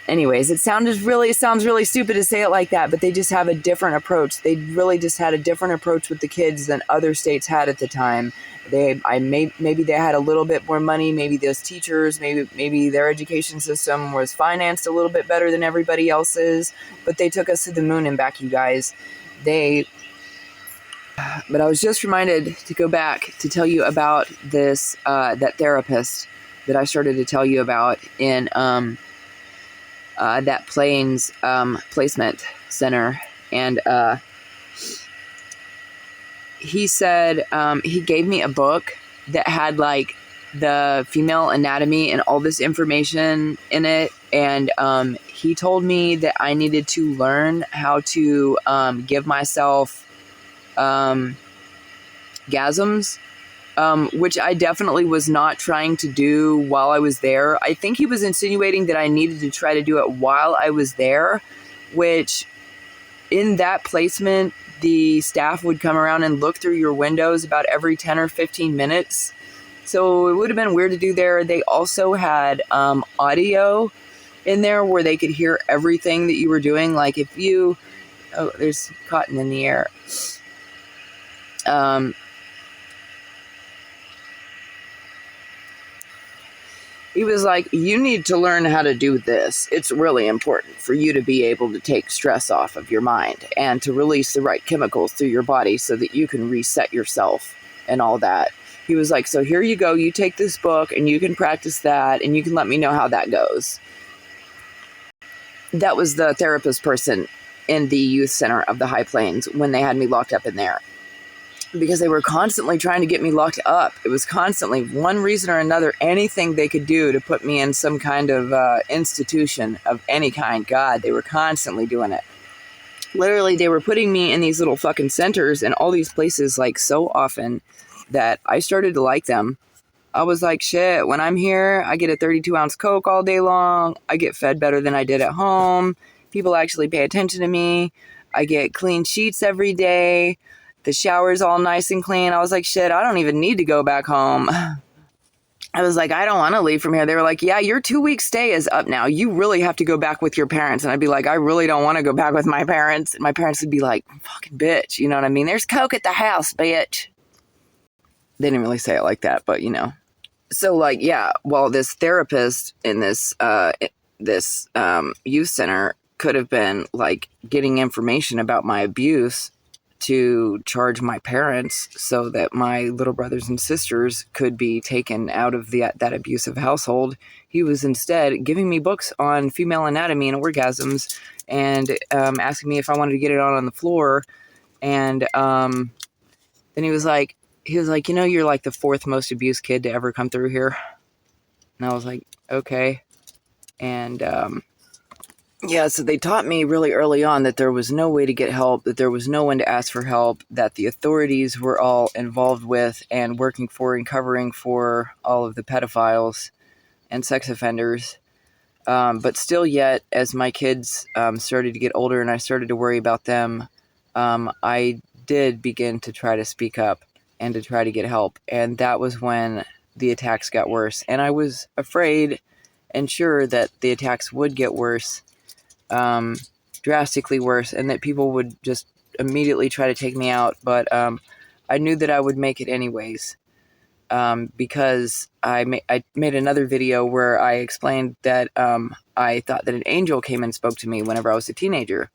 Anyways, it sounds really stupid to say it like that, but they just have a different approach. They really just had a different approach with the kids than other states had at the time. Maybe they had a little bit more money. Maybe those teachers, maybe their education system was financed a little bit better than everybody else's. But they took us to the moon and back, you guys. But I was just reminded to go back to tell you about this that therapist that I started to tell you about in that Plains placement center. And he said he gave me a book that had like the female anatomy and all this information in it. And he told me that I needed to learn how to give myself gasms, which I definitely was not trying to do while I was there. I think he was insinuating that I needed to try to do it while I was there, which in that placement, the staff would come around and look through your windows about every 10 or 15 minutes. So it would have been weird to do there. They also had audio in there where they could hear everything that you were doing. Like if you, oh, there's cotton in the air. He was like, you need to learn how to do this. It's really important for you to be able to take stress off of your mind and to release the right chemicals through your body so that you can reset yourself and all that. He was like, so here you go. You take this book and you can practice that and you can let me know how that goes. That was the therapist person in the youth center of the High Plains when they had me locked up in there. Because they were constantly trying to get me locked up. It was constantly, one reason or another, anything they could do to put me in some kind of institution of any kind. God, they were constantly doing it. Literally, they were putting me in these little fucking centers and all these places like so often that I started to like them. I was like, shit, when I'm here, I get a 32-ounce Coke all day long. I get fed better than I did at home. People actually pay attention to me. I get clean sheets every day. The shower's all nice and clean. I was like, shit, I don't even need to go back home. I was like, I don't want to leave from here. They were like, yeah, your 2-week stay is up now. You really have to go back with your parents. And I'd be like, I really don't want to go back with my parents. And my parents would be like, fucking bitch. You know what I mean? There's Coke at the house, bitch. They didn't really say it like that, but you know. So like, yeah, well, this therapist in this youth center could have been like getting information about my abuse to charge my parents so that my little brothers and sisters could be taken out of that abusive household. He was instead giving me books on female anatomy and orgasms and asking me if I wanted to get it on the floor. And then he was like, you know, you're like the 4th most abused kid to ever come through here. And I was like, okay. And yeah, so they taught me really early on that there was no way to get help, that there was no one to ask for help, that the authorities were all involved with and working for and covering for all of the pedophiles and sex offenders. But still yet, as my kids started to get older and I started to worry about them, I did begin to try to speak up and to try to get help. And that was when the attacks got worse. And I was afraid and sure that the attacks would get worse. Drastically worse, and that people would just immediately try to take me out. But I knew that I would make it anyways, because I made another video where I explained that I thought that an angel came and spoke to me whenever I was a teenager.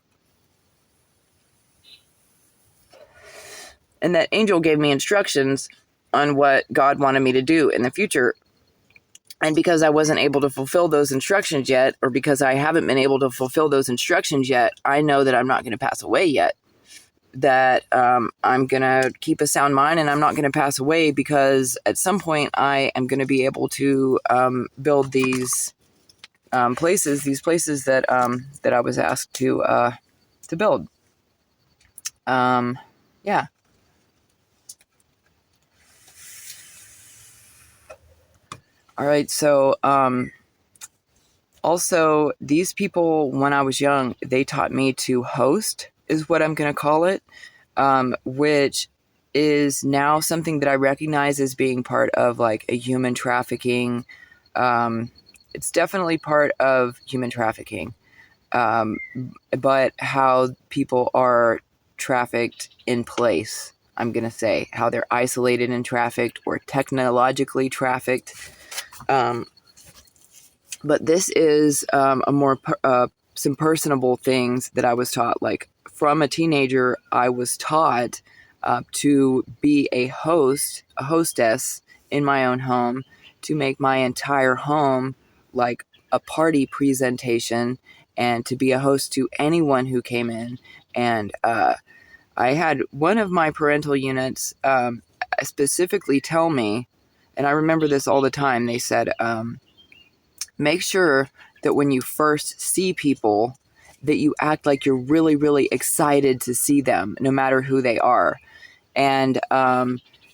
And that angel gave me instructions on what God wanted me to do in the future. And because I wasn't able to fulfill those instructions yet, or because I haven't been able to fulfill those instructions yet, I know that I'm not going to pass away yet. That I'm going to keep a sound mind and I'm not going to pass away, because at some point I am going to be able to build these places that I was asked to build. Yeah. All right, so also these people, when I was young, they taught me to host, is what I'm going to call it, which is now something that I recognize as being part of like a human trafficking. It's definitely part of human trafficking, but how people are trafficked in place, I'm going to say, how they're isolated and trafficked or technologically trafficked. But this is a more some personable things that I was taught. Like from a teenager, I was taught to be a hostess in my own home, to make my entire home like a party presentation and to be a host to anyone who came in. And I had one of my parental units specifically tell me, and I remember this all the time, they said, make sure that when you first see people, that you act like you're really, really excited to see them, no matter who they are. And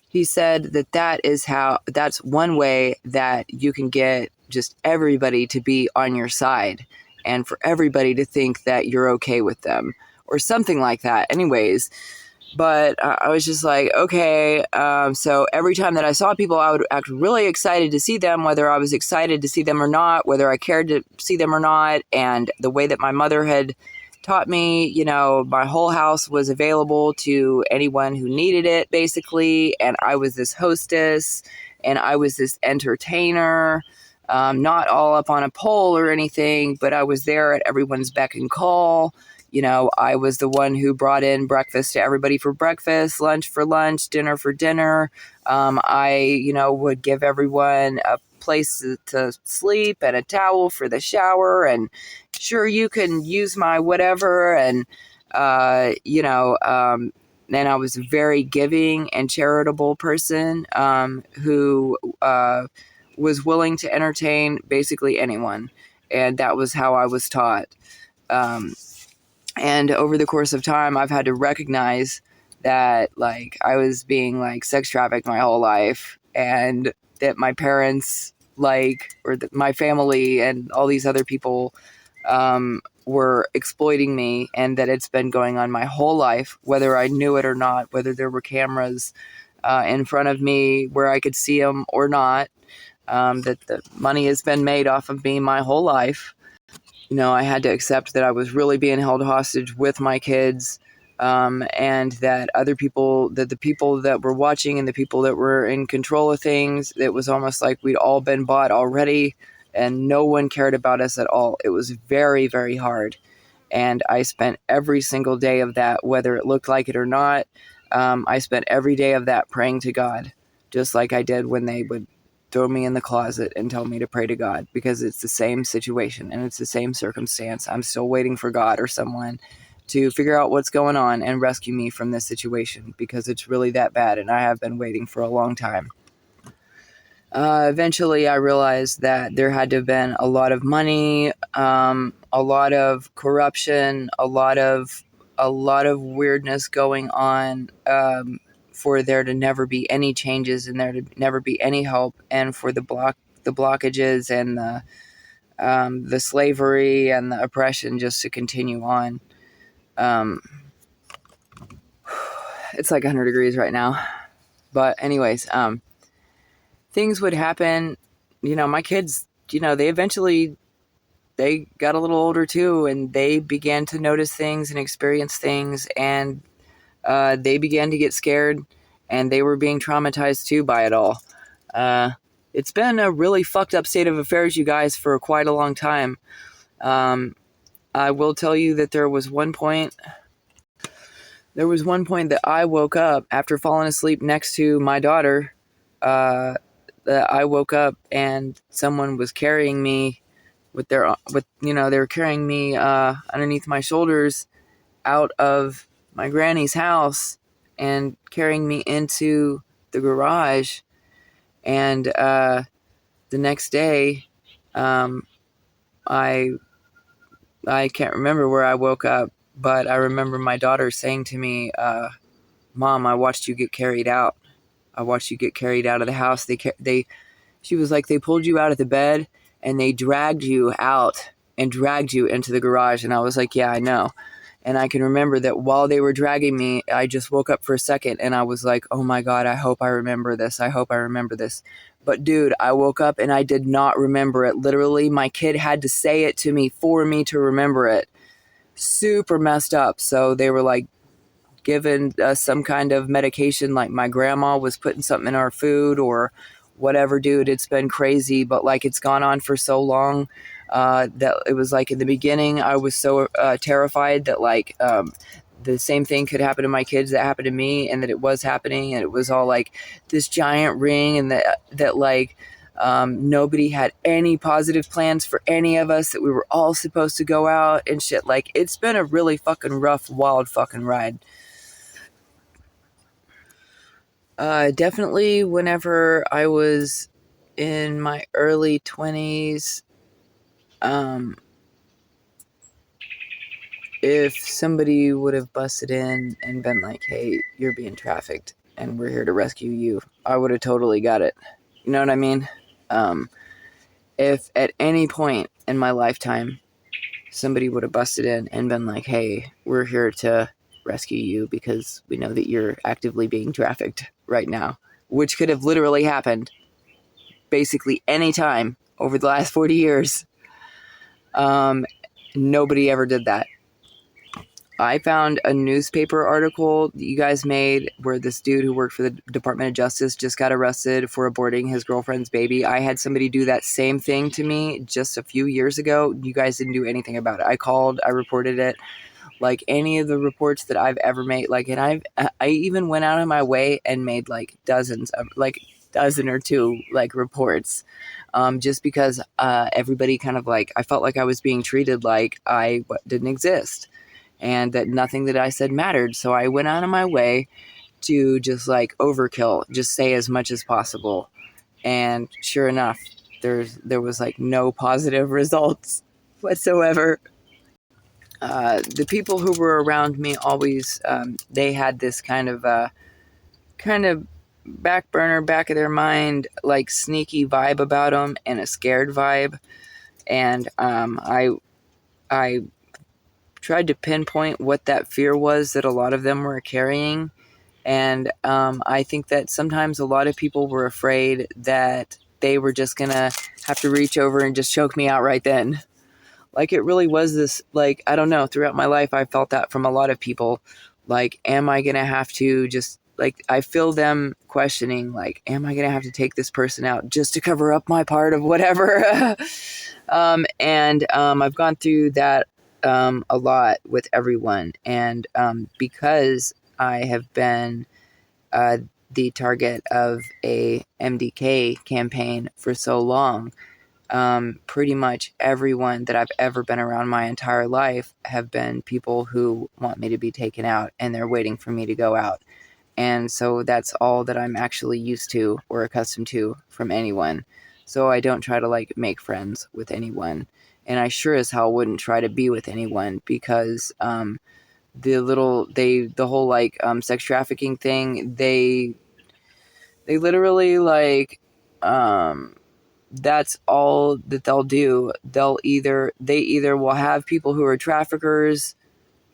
he said that's one way that you can get just everybody to be on your side and for everybody to think that you're okay with them or something like that. Anyways, but I was just like, okay. So every time that I saw people, I would act really excited to see them, whether I was excited to see them or not, whether I cared to see them or not. And the way that my mother had taught me, you know, my whole house was available to anyone who needed it, basically. And I was this hostess and I was this entertainer, not all up on a pole or anything, but I was there at everyone's beck and call. You know, I was the one who brought in breakfast to everybody for breakfast, lunch for lunch, dinner for dinner. I, you know, would give everyone a place to sleep and a towel for the shower, and sure, you can use my whatever. And, you know, and I was a very giving and charitable person who was willing to entertain basically anyone. And that was how I was taught. And over the course of time, I've had to recognize that, like, I was being, like, sex trafficked my whole life, and that my parents, like, or my family and all these other people were exploiting me, and that it's been going on my whole life, whether I knew it or not, whether there were cameras in front of me where I could see them or not, that the money has been made off of me my whole life. You know, I had to accept that I was really being held hostage with my kids, and that other people, that the people that were watching and the people that were in control of things, it was almost like we'd all been bought already and no one cared about us at all. It was very, very hard. And I spent every single day of that, whether it looked like it or not. I spent every day of that praying to God, just like I did when they would throw me in the closet and tell me to pray to God, because it's the same situation and it's the same circumstance. I'm still waiting for God or someone to figure out what's going on and rescue me from this situation, because it's really that bad, and I have been waiting for a long time. Eventually I realized that there had to have been a lot of money, a lot of corruption, a lot of weirdness going on, for there to never be any changes and there to never be any help, and for the blockages and the slavery and the oppression just to continue on. It's like 100 degrees right now. But anyways, things would happen. You know, my kids, you know, they got a little older too, and they began to notice things and experience things, and they began to get scared, and they were being traumatized too by it all. It's been a really fucked up state of affairs, you guys, for quite a long time. I will tell you that there was one point that I woke up after falling asleep next to my daughter. That I woke up and someone was carrying me they were carrying me underneath my shoulders out of my granny's house and carrying me into the garage. And the next day, I can't remember where I woke up, but I remember my daughter saying to me, "Mom, I watched you get carried out. I watched you get carried out of the house. She was like, they pulled you out of the bed and they dragged you out and dragged you into the garage." And I was like, "Yeah, I know." And I can remember that while they were dragging me, I just woke up for a second and I was like, "Oh my God, I hope I remember this. I hope I remember this." But dude, I woke up and I did not remember it. Literally, my kid had to say it to me for me to remember it. Super messed up. So they were like given some kind of medication, like my grandma was putting something in our food or whatever. Dude, it's been crazy, but like it's gone on for so long. That it was like in the beginning, I was so terrified that like the same thing could happen to my kids that happened to me, and that it was happening, and it was all like this giant ring, and that like Nobody had any positive plans for any of us, that we were all supposed to go out and shit. Like, it's been a really fucking rough, wild fucking ride. Definitely whenever I was in my early 20s, if somebody would have busted in and been like, hey, you're being trafficked and we're here to rescue you, I would have totally got it. You know what I mean? If at any point in my lifetime somebody would have busted in and been like, hey, we're here to rescue you because we know that you're actively being trafficked right now, which could have literally happened basically any time over the last 40 years. Nobody ever did that. I found a newspaper article that you guys made where this dude who worked for the Department of Justice just got arrested for aborting his girlfriend's baby. I had somebody do that same thing to me just a few years ago. You guys didn't do anything about it. I called, I reported it. Like any of the reports that I've ever made, like, and I even went out of my way and made like dozen or two like reports, just because everybody kind of like, I felt like I was being treated like I didn't exist and that nothing that I said mattered. So I went out of my way to just like overkill, just say as much as possible. And sure enough, there was like no positive results whatsoever. The people who were around me always, they had this kind of back burner, back of their mind, like sneaky vibe about them and a scared vibe. And I tried to pinpoint what that fear was that a lot of them were carrying. And I think that sometimes a lot of people were afraid that they were just going to have to reach over and just choke me out right then. Like, it really was this, like, I don't know, throughout my life, I felt that from a lot of people. Like, am I going to have to just, like, I feel them questioning, like, am I going to have to take this person out just to cover up my part of whatever? I've gone through that a lot with everyone. And because I have been the target of a MDK campaign for so long, pretty much everyone that I've ever been around my entire life have been people who want me to be taken out, and they're waiting for me to go out. And so that's all that I'm actually used to or accustomed to from anyone. So I don't try to like make friends with anyone. And I sure as hell wouldn't try to be with anyone, because the whole like sex trafficking thing, they literally like that's all that they'll do. They either will have people who are traffickers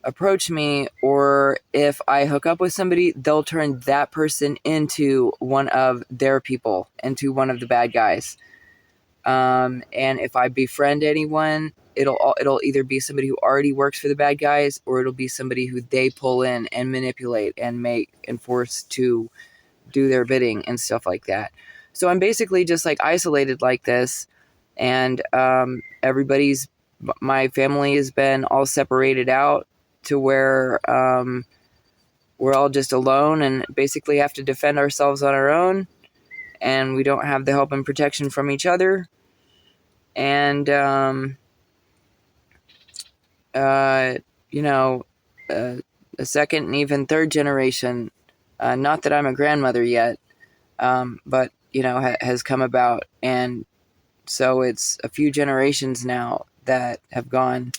approach me, or if I hook up with somebody, they'll turn that person into one of their people, into one of the bad guys. And if I befriend anyone, it'll either be somebody who already works for the bad guys, or it'll be somebody who they pull in and manipulate and make and force to do their bidding and stuff like that. So I'm basically just like isolated like this, and my family has been all separated out to where we're all just alone and basically have to defend ourselves on our own, and we don't have the help and protection from each other. And you know, a second and even third generation, not that I'm a grandmother yet, but you know, has come about. And so it's a few generations now that have gone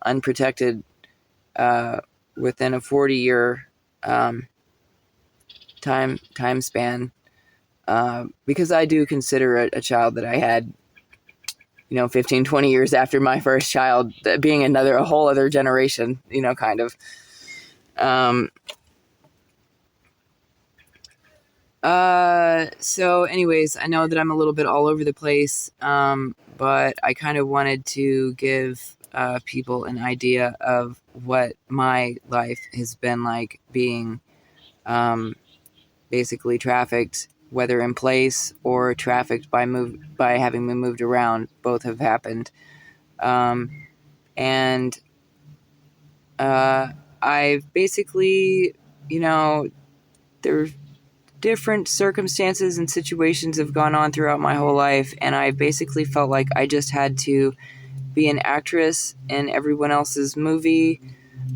unprotected within a 40-year time span, because I do consider a child that I had, 15, 20 years after my first child, being a whole other generation, kind of. So anyways, I know that I'm a little bit all over the place, but I kind of wanted to give people an idea of what my life has been like, being basically trafficked, whether in place or trafficked by having been moved around. Both have happened. And I've basically, there different circumstances and situations have gone on throughout my whole life, and I basically felt like I just had to be an actress in everyone else's movie,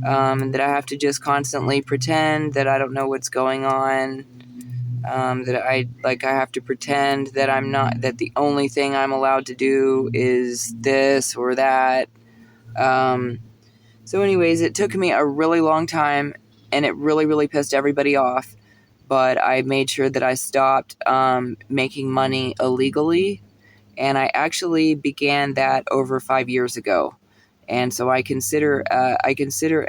that I have to just constantly pretend that I don't know what's going on, that I have to pretend that I'm not, that the only thing I'm allowed to do is this or that. So anyways, it took me a really long time, and it really, really pissed everybody off. But I made sure that I stopped making money illegally, and I actually began that over 5 years ago. And so I consider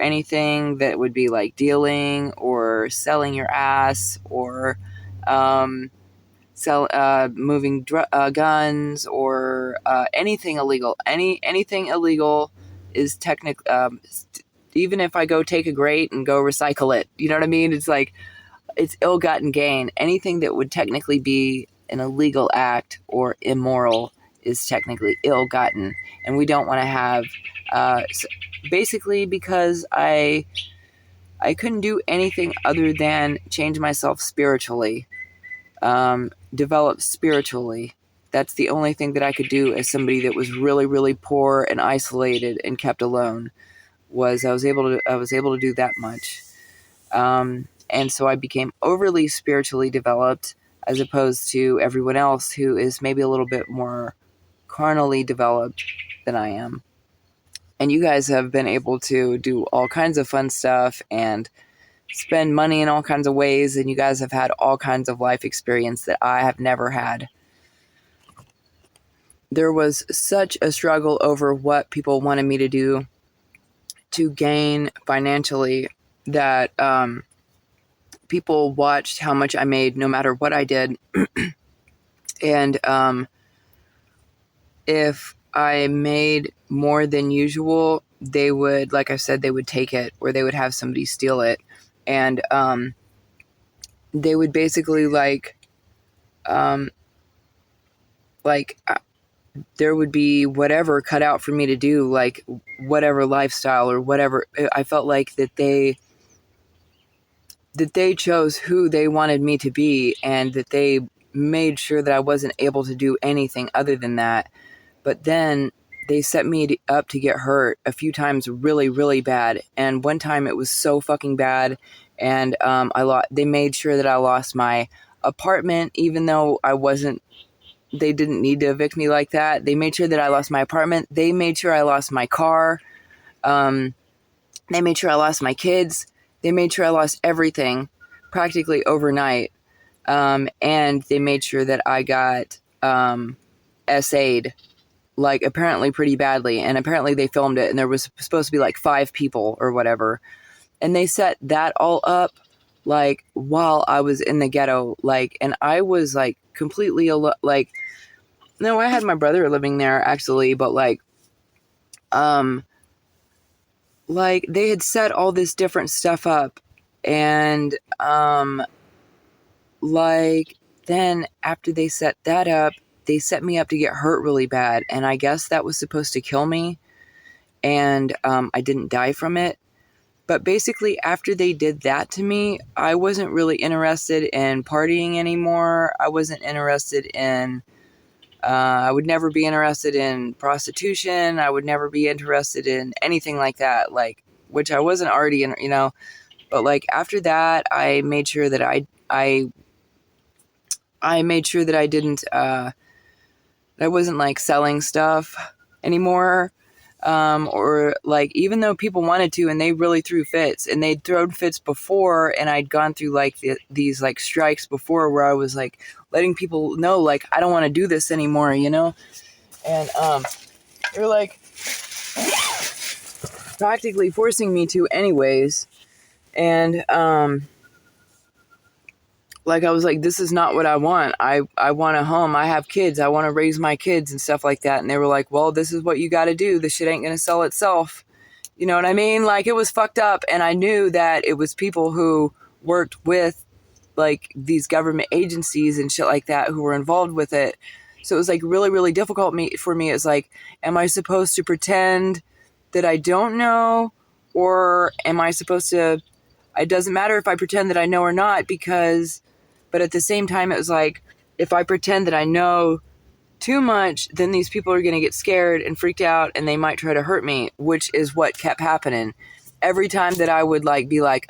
anything that would be like dealing or selling your ass or moving guns or anything illegal. Anything illegal is technically, even if I go take a grate and go recycle it, you know what I mean? It's like, it's ill-gotten gain. Anything that would technically be an illegal act or immoral is technically ill-gotten, and we don't want to have. Basically, because I couldn't do anything other than change myself spiritually, develop spiritually. That's the only thing that I could do as somebody that was really, really poor and isolated and kept alone. I was able to do that much. And so I became overly spiritually developed as opposed to everyone else who is maybe a little bit more carnally developed than I am. And you guys have been able to do all kinds of fun stuff and spend money in all kinds of ways, and you guys have had all kinds of life experience that I have never had. There was such a struggle over what people wanted me to do to gain financially that people watched how much I made no matter what I did. And if I made more than usual, they would, like I said, they would take it, or they would have somebody steal it. And they would basically there would be whatever cut out for me to do, like whatever lifestyle or whatever. I felt like that they chose who they wanted me to be, and that they made sure that I wasn't able to do anything other than that. But then they set me up to get hurt a few times really, really bad. And one time it was so fucking bad, and they made sure that I lost my apartment, even though they didn't need to evict me like that. They made sure that I lost my apartment. They made sure I lost my car. They made sure I lost my kids. They made sure I lost everything practically overnight. And they made sure that I got SA'd, like apparently pretty badly. And apparently they filmed it, and there was supposed to be like 5 people or whatever. And they set that all up like while I was in the ghetto, like, and I was like completely no, I had my brother living there actually, but like they had set all this different stuff up, and then after they set that up, they set me up to get hurt really bad, and I guess that was supposed to kill me, and I didn't die from it. But basically, after they did that to me, I wasn't really interested in partying anymore. I wasn't interested in I would never be interested in prostitution. I would never be interested in anything like that, which I wasn't already in, but like after that, I made sure that I made sure that I didn't, I wasn't like selling stuff anymore. Or like, even though people wanted to, and they really threw fits, and they'd thrown fits before, and I'd gone through like these like strikes before where I was like letting people know, like, I don't want to do this anymore, and they're like practically forcing me to anyways. And like, I was like, this is not what I want. I want a home. I have kids. I want to raise my kids and stuff like that. And they were like, well, this is what you got to do. This shit ain't going to sell itself. You know what I mean? Like, it was fucked up. And I knew that it was people who worked with like these government agencies and shit like that who were involved with it. So it was like really, really difficult for me. It's like, am I supposed to pretend that I don't know? Or am I supposed to, it doesn't matter if I pretend that I know or not, because But at the same time, it was like, if I pretend that I know too much, then these people are going to get scared and freaked out and they might try to hurt me, which is what kept happening. Every time that I would like be like,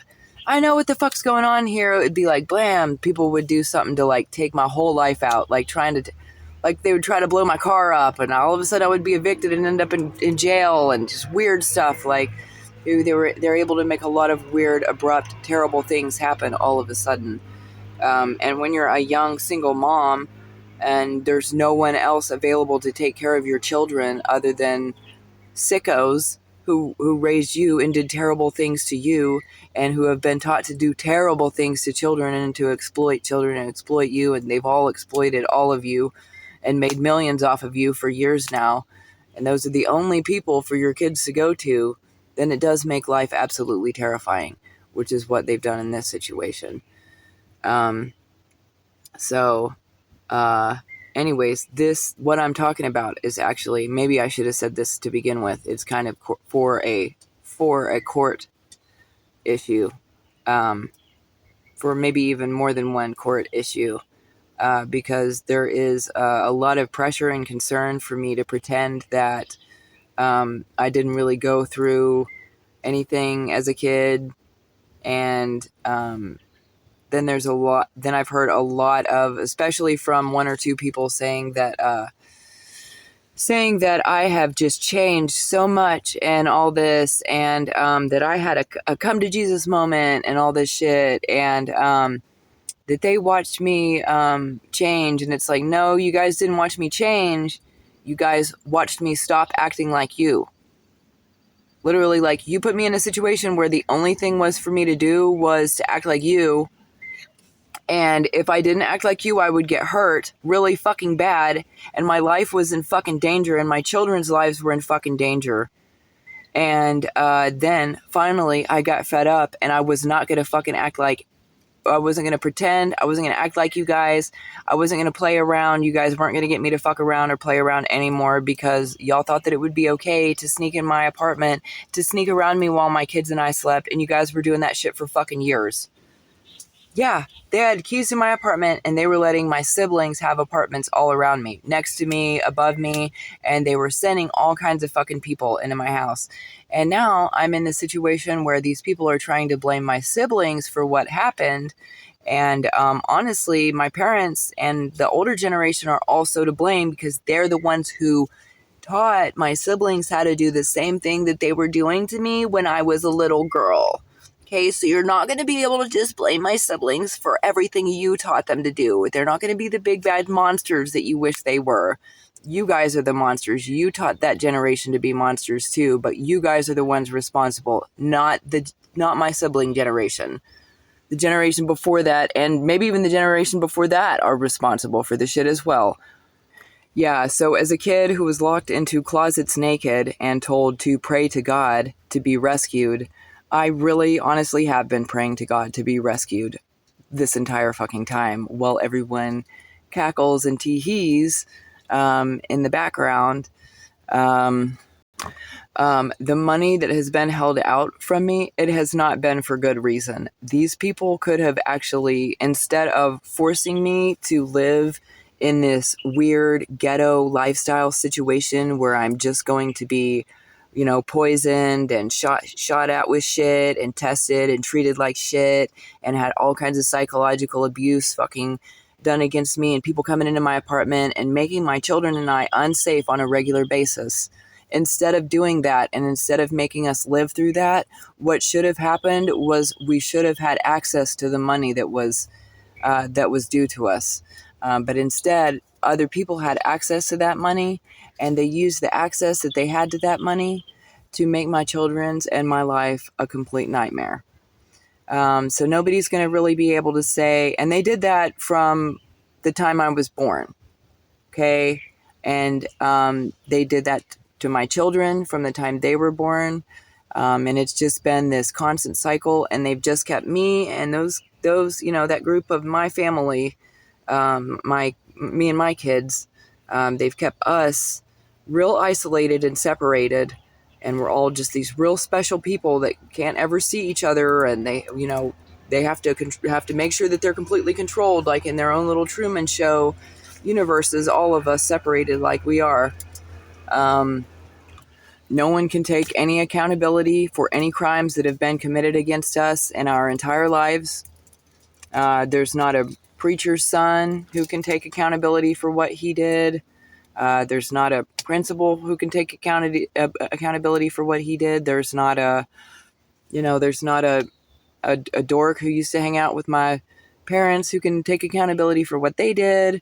I know what the fuck's going on here, it would be like, blam, people would do something to like take my whole life out, like trying to, like they would try to blow my car up and all of a sudden I would be evicted and end up in jail and just weird stuff. Like they're able to make a lot of weird, abrupt, terrible things happen all of a sudden. And when you're a young single mom and there's no one else available to take care of your children other than sickos who raised you and did terrible things to you and who have been taught to do terrible things to children and to exploit children and exploit you, and they've all exploited all of you and made millions off of you for years now, and those are the only people for your kids to go to, then it does make life absolutely terrifying, which is what they've done in this situation. Anyways, what I'm talking about is actually, maybe I should have said this to begin with. It's kind of for a court issue, for maybe even more than one court issue, because there is a lot of pressure and concern for me to pretend that I didn't really go through anything as a kid, and then I've heard a lot of, especially from one or two people saying that I have just changed so much and all this, and that I had a come to Jesus moment and all this shit, and that they watched me change. And it's like, no, you guys didn't watch me change. You guys watched me stop acting like you. Literally, like, you put me in a situation where the only thing was for me to do was to act like you. And if I didn't act like you, I would get hurt really fucking bad. And my life was in fucking danger. And my children's lives were in fucking danger. And then finally I got fed up and I was not going to fucking act like, I wasn't going to pretend. I wasn't going to act like you guys. I wasn't going to play around. You guys weren't going to get me to fuck around or play around anymore because y'all thought that it would be okay to sneak in my apartment, to sneak around me while my kids and I slept. And you guys were doing that shit for fucking years. Yeah, they had keys to my apartment and they were letting my siblings have apartments all around me, next to me, above me, and they were sending all kinds of fucking people into my house. And now I'm in the situation where these people are trying to blame my siblings for what happened. And honestly, my parents and the older generation are also to blame because they're the ones who taught my siblings how to do the same thing that they were doing to me when I was a little girl. Okay, so you're not going to be able to just blame my siblings for everything you taught them to do. They're not going to be the big bad monsters that you wish they were. You guys are the monsters. You taught that generation to be monsters too, but you guys are the ones responsible, not my sibling generation. The generation before that, and maybe even the generation before that, are responsible for the shit as well. Yeah, so as a kid who was locked into closets naked and told to pray to God to be rescued, I really honestly have been praying to God to be rescued this entire fucking time while everyone cackles and tee-hees in the background. The money that has been held out from me, it has not been for good reason. These people could have actually, instead of forcing me to live in this weird ghetto lifestyle situation where I'm just going to be, you know, poisoned and shot at with shit and tested and treated like shit and had all kinds of psychological abuse fucking done against me and people coming into my apartment and making my children and I unsafe on a regular basis. Instead of doing that and instead of making us live through that, what should have happened was we should have had access to the money that was due to us. But instead, other people had access to that money, and they used the access that they had to that money to make my children's and my life a complete nightmare. So nobody's going to really be able to say, and they did that from the time I was born, okay? And they did that to my children from the time they were born, and it's just been this constant cycle, and they've just kept me and those you know, that group of my family, me and my kids, they've kept us real isolated and separated, and we're all just these real special people that can't ever see each other, and they, you know, They have to make sure that they're completely controlled, like in their own little Truman Show universes, all of us separated like we are. No one can take any accountability for any crimes that have been committed against us in our entire lives. There's not a preacher's son who can take accountability for what he did. There's not a principal who can take accountability for what he did. There's not a dork who used to hang out with my parents who can take accountability for what they did.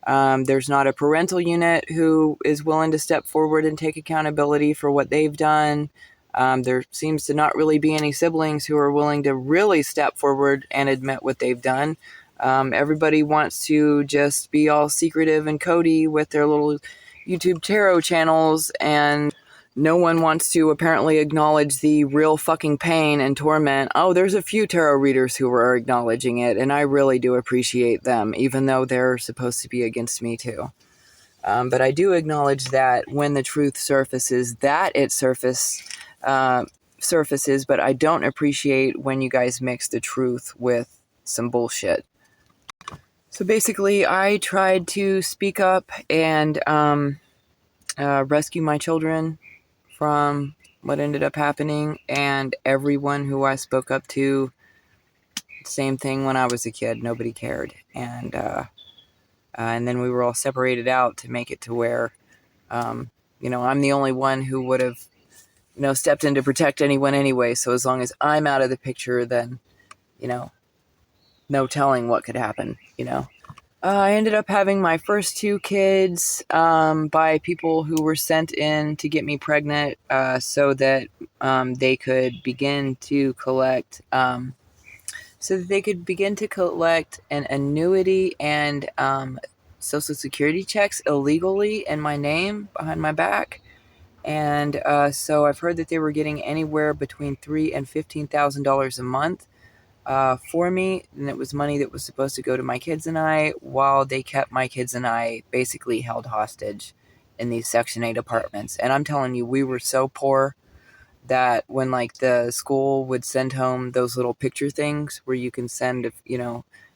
There's not a parental unit who is willing to step forward and take accountability for what they've done. There seems to not really be any siblings who are willing to really step forward and admit what they've done. Everybody wants to just be all secretive and cody with their little YouTube tarot channels, and no one wants to apparently acknowledge the real fucking pain and torment. Oh, there's a few tarot readers who are acknowledging it, and I really do appreciate them, even though they're supposed to be against me too. But I do acknowledge that when the truth surfaces, that it surfaces, but I don't appreciate when you guys mix the truth with some bullshit. So basically, I tried to speak up and rescue my children from what ended up happening, and everyone who I spoke up to, same thing when I was a kid, nobody cared. And then we were all separated out to make it to where, I'm the only one who would have, stepped in to protect anyone anyway. So as long as I'm out of the picture, then, no telling what could happen, I ended up having my first two kids by people who were sent in to get me pregnant so that they could begin to collect an annuity and Social Security checks illegally in my name behind my back. And so I've heard that they were getting anywhere between $3,000 and $15,000 a month for me, and it was money that was supposed to go to my kids and I, while they kept my kids and I basically held hostage in these Section 8 apartments. And I'm telling you, we were so poor that when the school would send home those little picture things where you can send,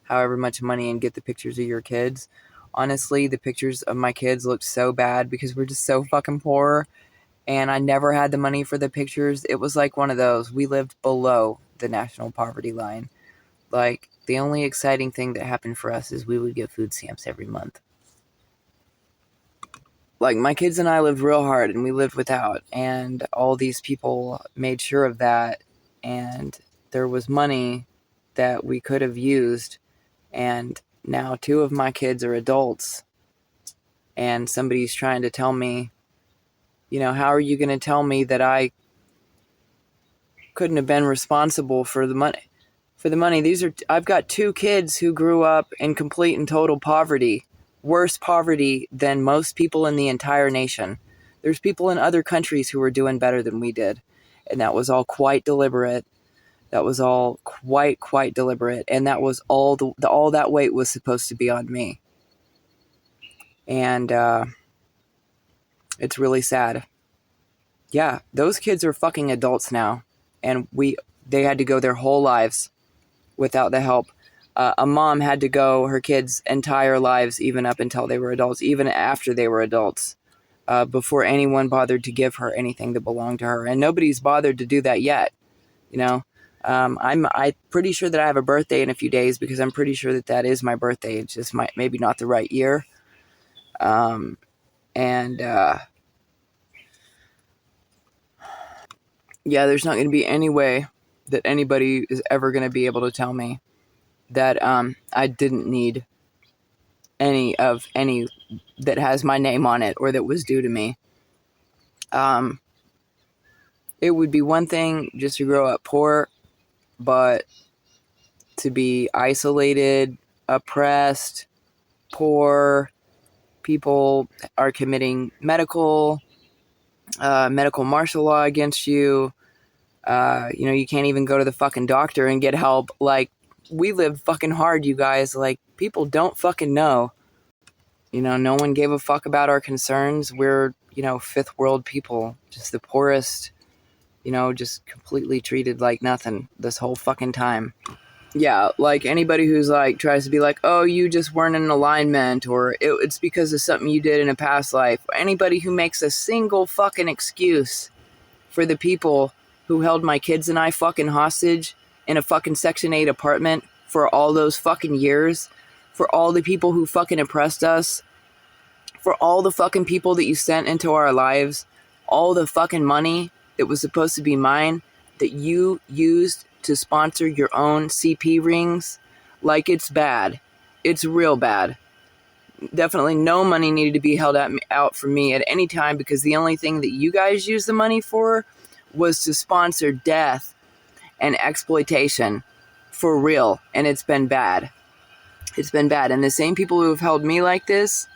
however much money and get the pictures of your kids, honestly, the pictures of my kids looked so bad because we're just so fucking poor. And I never had the money for the pictures. It was like one of those. We lived below the national poverty line. The only exciting thing that happened for us is we would get food stamps every month. My kids and I lived real hard, and we lived without. And all these people made sure of that. And there was money that we could have used. And now 2 of my kids are adults. And somebody's trying to tell me, how are you going to tell me that I couldn't have been responsible for the money? I've got 2 kids who grew up in complete and total poverty, worse poverty than most people in the entire nation. There's people in other countries who are doing better than we did. And that was all quite deliberate. That was all quite deliberate. And that was all that weight was supposed to be on me. And, it's really sad. Yeah, those kids are fucking adults now. And they had to go their whole lives without the help. A mom had to go her kids' entire lives, even up until they were adults, even after they were adults, before anyone bothered to give her anything that belonged to her. And nobody's bothered to do that yet. I'm pretty sure that I have a birthday in a few days, because I'm pretty sure that is my birthday. It's just maybe not the right year. Yeah, there's not going to be any way that anybody is ever going to be able to tell me that I didn't need any that has my name on it or that was due to me. It would be one thing just to grow up poor, but to be isolated, oppressed, poor, people are committing medical martial law against you. You can't even go to the fucking doctor and get help. We lived fucking hard, you guys. People don't fucking know. No one gave a fuck about our concerns. We're, fifth world people, just the poorest, just completely treated like nothing this whole fucking time. Yeah, like anybody who's like tries to be like, oh, you just weren't in alignment, or it's because of something you did in a past life. Anybody who makes a single fucking excuse for the people who held my kids and I fucking hostage in a fucking Section 8 apartment for all those fucking years, for all the people who fucking oppressed us, for all the fucking people that you sent into our lives, all the fucking money that was supposed to be mine that you used to sponsor your own CP rings. Like, it's bad. It's real bad. Definitely no money needed to be held out for me at any time, because the only thing that you guys used the money for was to sponsor death and exploitation for real. And it's been bad. It's been bad. And the same people who have held me like this,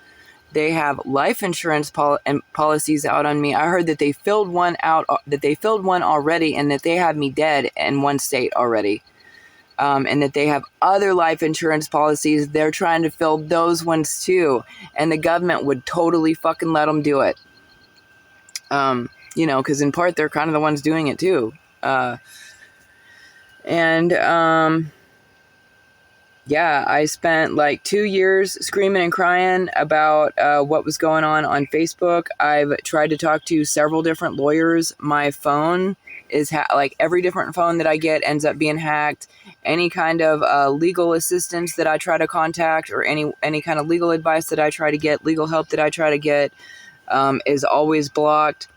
they have life insurance policies out on me. I heard that they filled one already, and that they have me dead in one state already. And that they have other life insurance policies. They're trying to fill those ones too. And the government would totally fucking let them do it. Because in part, they're kind of the ones doing it too. Yeah, I spent like 2 years screaming and crying about what was going on Facebook. I've tried to talk to several different lawyers. My phone is like every different phone that I get ends up being hacked. Any kind of legal assistance that I try to contact, or any kind of legal advice that I try to get, legal help that I try to get, is always blocked.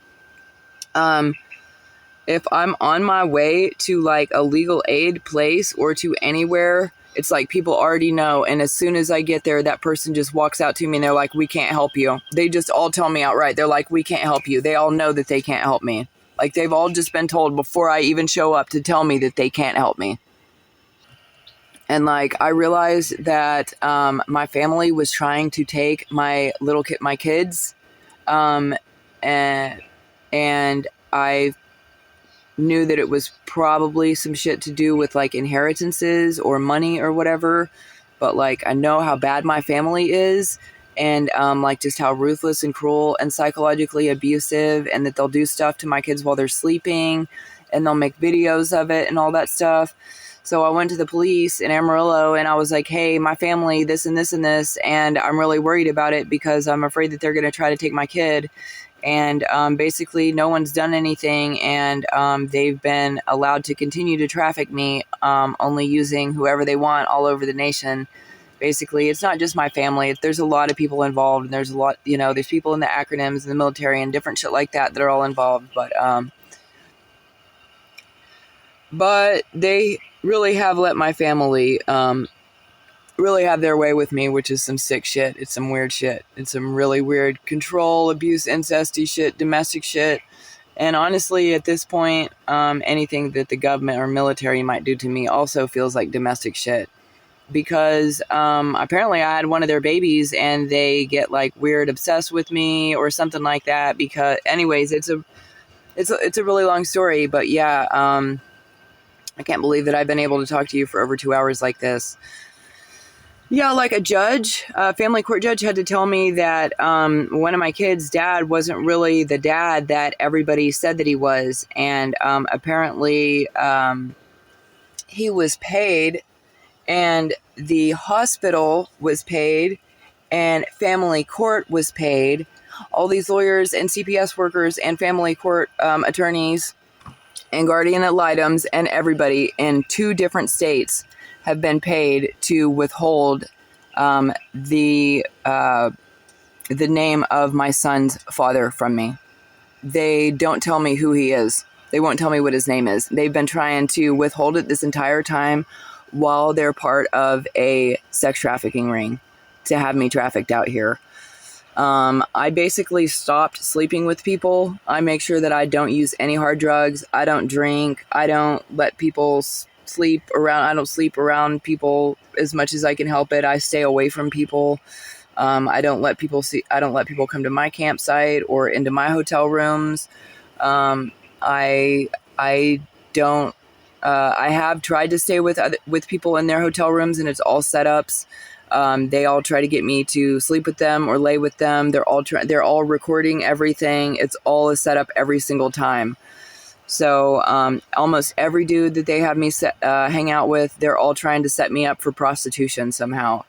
If I'm on my way to like a legal aid place or to anywhere, it's like people already know. And as soon as I get there, that person just walks out to me and they're like, we can't help you. They just all tell me outright. They're like, we can't help you. They all know that they can't help me. Like, they've all just been told before I even show up to tell me that they can't help me. And like, I realized that my family was trying to take my kids. And I knew that it was probably some shit to do with like inheritances or money or whatever. But like, I know how bad my family is, and like just how ruthless and cruel and psychologically abusive, and that they'll do stuff to my kids while they're sleeping, and they'll make videos of it and all that stuff. So I went to the police in Amarillo and I was like, hey, my family, this and this and this, and I'm really worried about it because I'm afraid that they're going to try to take my kid. And basically no one's done anything, and they've been allowed to continue to traffic me, only using whoever they want all over the nation. Basically, it's not just my family. There's a lot of people involved, and there's a lot, there's people in the acronyms and the military and different shit like that are all involved. But they really have let my family really have their way with me, which is some sick shit. It's some weird shit. It's some really weird control, abuse, incesty shit, domestic shit. And honestly, at this point, anything that the government or military might do to me also feels like domestic shit. Because apparently I had one of their babies and they get like weird obsessed with me or something like that. Because anyways, it's a really long story. But yeah, I can't believe that I've been able to talk to you for over 2 hours like this. Yeah, like a family court judge had to tell me that one of my kids' dad wasn't really the dad that everybody said that he was. And apparently he was paid, and the hospital was paid, and family court was paid. All these lawyers and CPS workers and family court attorneys and guardian ad litems and everybody in 2 different states have been paid to withhold the name of my son's father from me. They don't tell me who he is. They won't tell me what his name is. They've been trying to withhold it this entire time while they're part of a sex trafficking ring to have me trafficked out here. I basically stopped sleeping with people. I make sure that I don't use any hard drugs. I don't drink. I don't let people sleep around. I don't sleep around people as much as I can help it. I stay away from people. I don't let people come to my campsite or into my hotel rooms. I don't. I have tried to stay with people in their hotel rooms, and it's all setups. They all try to get me to sleep with them or lay with them. They're all recording everything. It's all a setup every single time. So almost every dude that they have me hang out with, they're all trying to set me up for prostitution somehow.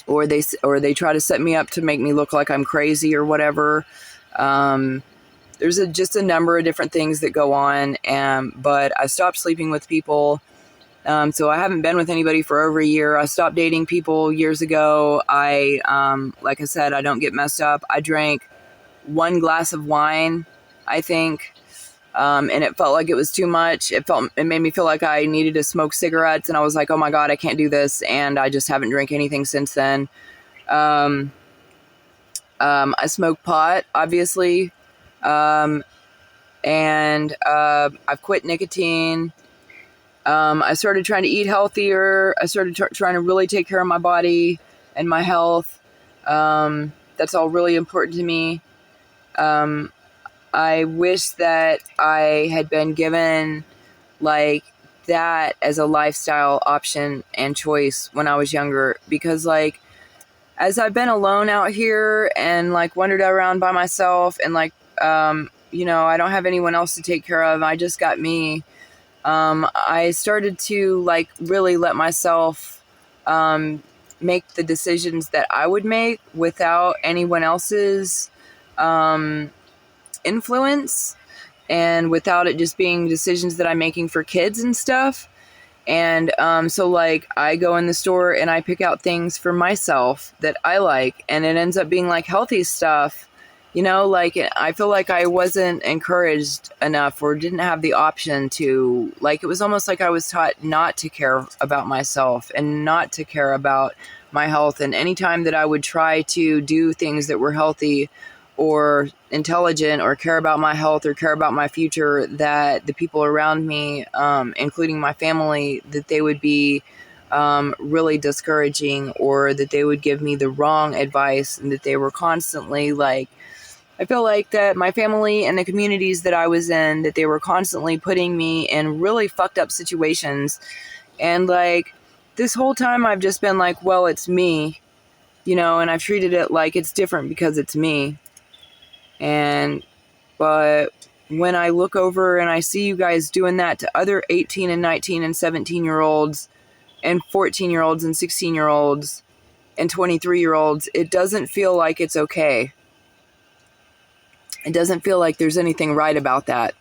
Or they try to set me up to make me look like I'm crazy or whatever. There's just a number of different things that go on. But I stopped sleeping with people. So I haven't been with anybody for over a year. I stopped dating people years ago. Like I said, I don't get messed up. I drank 1 glass of wine, I think. And it felt like it was too much. It made me feel like I needed to smoke cigarettes, and I was like, oh my God, I can't do this. And I just haven't drank anything since then. I smoke pot, obviously. And I've quit nicotine. I started trying to eat healthier. I started trying to really take care of my body and my health. That's all really important to me. I wish that I had been given like that as a lifestyle option and choice when I was younger, because like as I've been alone out here and like wandered around by myself and like I don't have anyone else to take care of. I just got me. I started to like really let myself make the decisions that I would make without anyone else's influence, and without it just being decisions that I'm making for kids and stuff. And so like I go in the store and I pick out things for myself that I like, and it ends up being like healthy stuff, like I feel like I wasn't encouraged enough or didn't have the option to, like, it was almost like I was taught not to care about myself and not to care about my health. And anytime that I would try to do things that were healthy or intelligent or care about my health or care about my future, that the people around me, including my family, that they would be really discouraging, or that they would give me the wrong advice, and that they were constantly like, I feel like that my family and the communities that I was in, that they were constantly putting me in really fucked up situations. And like this whole time I've just been like, well, it's me, and I've treated it like it's different because it's me. But when I look over and I see you guys doing that to other 18 and 19 and 17-year-olds and 14-year-olds and 16-year-olds and 23-year-olds, it doesn't feel like it's okay. It doesn't feel like there's anything right about that.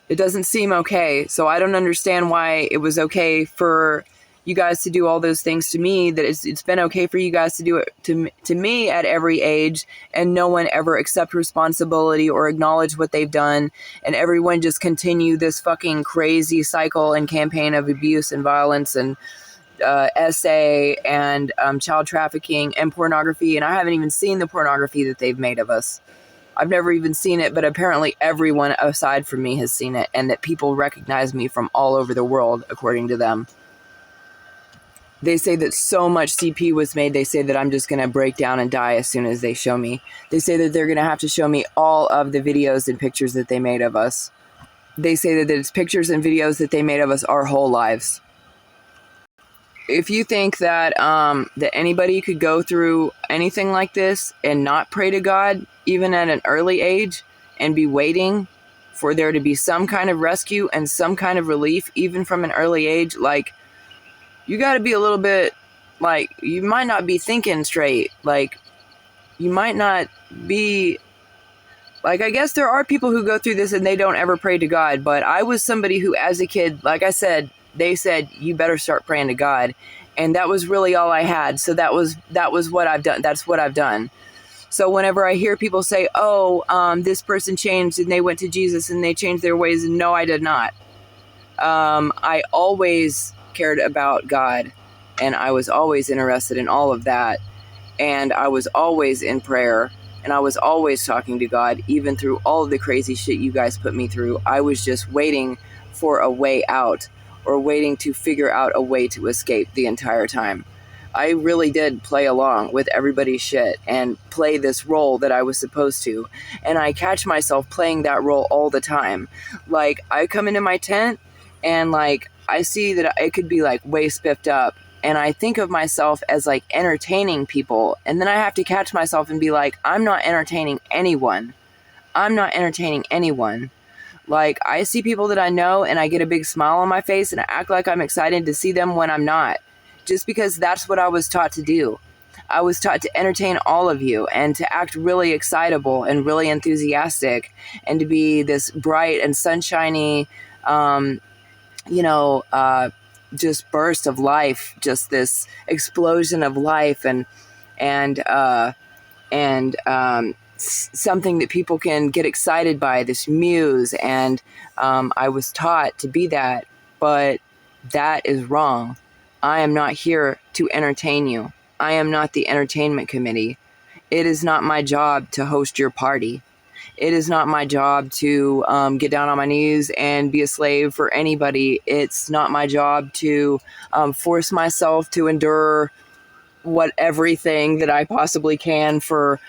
It doesn't seem okay. So I don't understand why it was okay for you guys to do all those things to me, that it's been okay for you guys to do it to me at every age, and no one ever accept responsibility or acknowledge what they've done, and everyone just continue this fucking crazy cycle and campaign of abuse and violence and SA and child trafficking and pornography. And I haven't even seen the pornography that they've made of us. I've never even seen it, but apparently everyone aside from me has seen it, and that people recognize me from all over the world, according to them. They say that so much CP was made, they say that I'm just going to break down and die as soon as they show me. They say that they're going to have to show me all of the videos and pictures that they made of us. They say that it's pictures and videos that they made of us our whole lives. If you think that that anybody could go through anything like this and not pray to God, even at an early age, and be waiting for there to be some kind of rescue and some kind of relief, even from an early age, like, you got to be a little bit, like, you might not be thinking straight. Like, you might not be, like, I guess there are people who go through this and they don't ever pray to God. But I was somebody who, as a kid, like I said, they said, you better start praying to God. And that was really all I had. So that was what I've done. That's what I've done. So whenever I hear people say, oh, this person changed and they went to Jesus and they changed their ways. No, I did not. I always cared about God, and I was always interested in all of that, and I was always in prayer, and I was always talking to God, even through all of the crazy shit you guys put me through. I was just waiting for a way out, or waiting to figure out a way to escape the entire time. I really did play along with everybody's shit and play this role that I was supposed to, and I catch myself playing that role all the time. Like, I come into my tent and like I see that it could be like way spiffed up, and I think of myself as like entertaining people, and then I have to catch myself and be like, I'm not entertaining anyone. I'm not entertaining anyone. Like, I see people that I know and I get a big smile on my face and I act like I'm excited to see them when I'm not. Just because that's what I was taught to do. I was taught to entertain all of you and to act really excitable and really enthusiastic and to be this bright and sunshiny, you know, just burst of life, just this explosion of life and something that people can get excited by, this muse. And I was taught to be that, but that is wrong. I am not here to entertain you. I am not the entertainment committee. It is not my job to host your party. It is not my job to get down on my knees and be a slave for anybody. It's not my job to force myself to endure everything that I possibly can for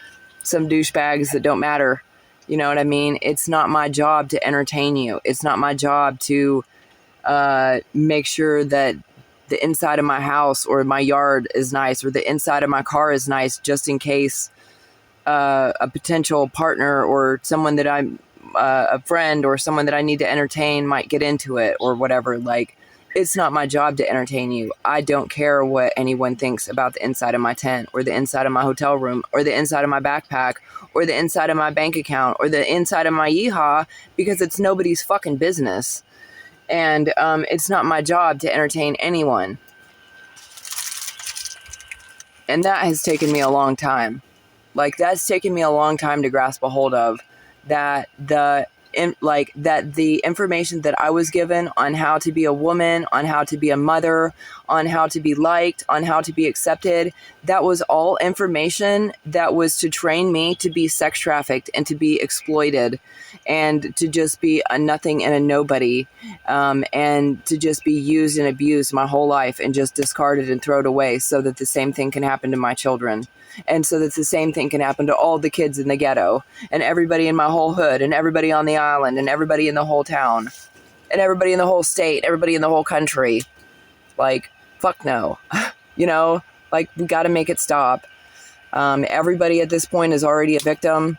some douchebags that don't matter. You know what I mean? It's not my job to entertain you. It's not my job to make sure that the inside of my house or my yard is nice or the inside of my car is nice just in case a potential partner or someone that I'm a friend or someone that I need to entertain might get into it or whatever. Like, it's not my job to entertain you. I don't care what anyone thinks about the inside of my tent or the inside of my hotel room or the inside of my backpack or the inside of my bank account or the inside of my yeehaw, because it's nobody's fucking business. And it's not my job to entertain anyone. And that has taken me a long time. Like, that's taken me a long time to grasp a hold of, that the information that I was given on how to be a woman, on how to be a mother, on how to be liked, on how to be accepted, that was all information that was to train me to be sex trafficked and to be exploited and to just be a nothing and a nobody, and to just be used and abused my whole life and just discarded and thrown away so that the same thing can happen to my children. And so that the same thing can happen to all the kids in the ghetto and everybody in my whole hood and everybody on the island and everybody in the whole town and everybody in the whole state, everybody in the whole country. Like, fuck no. You know, like, we got to make it stop. Everybody at this point is already a victim.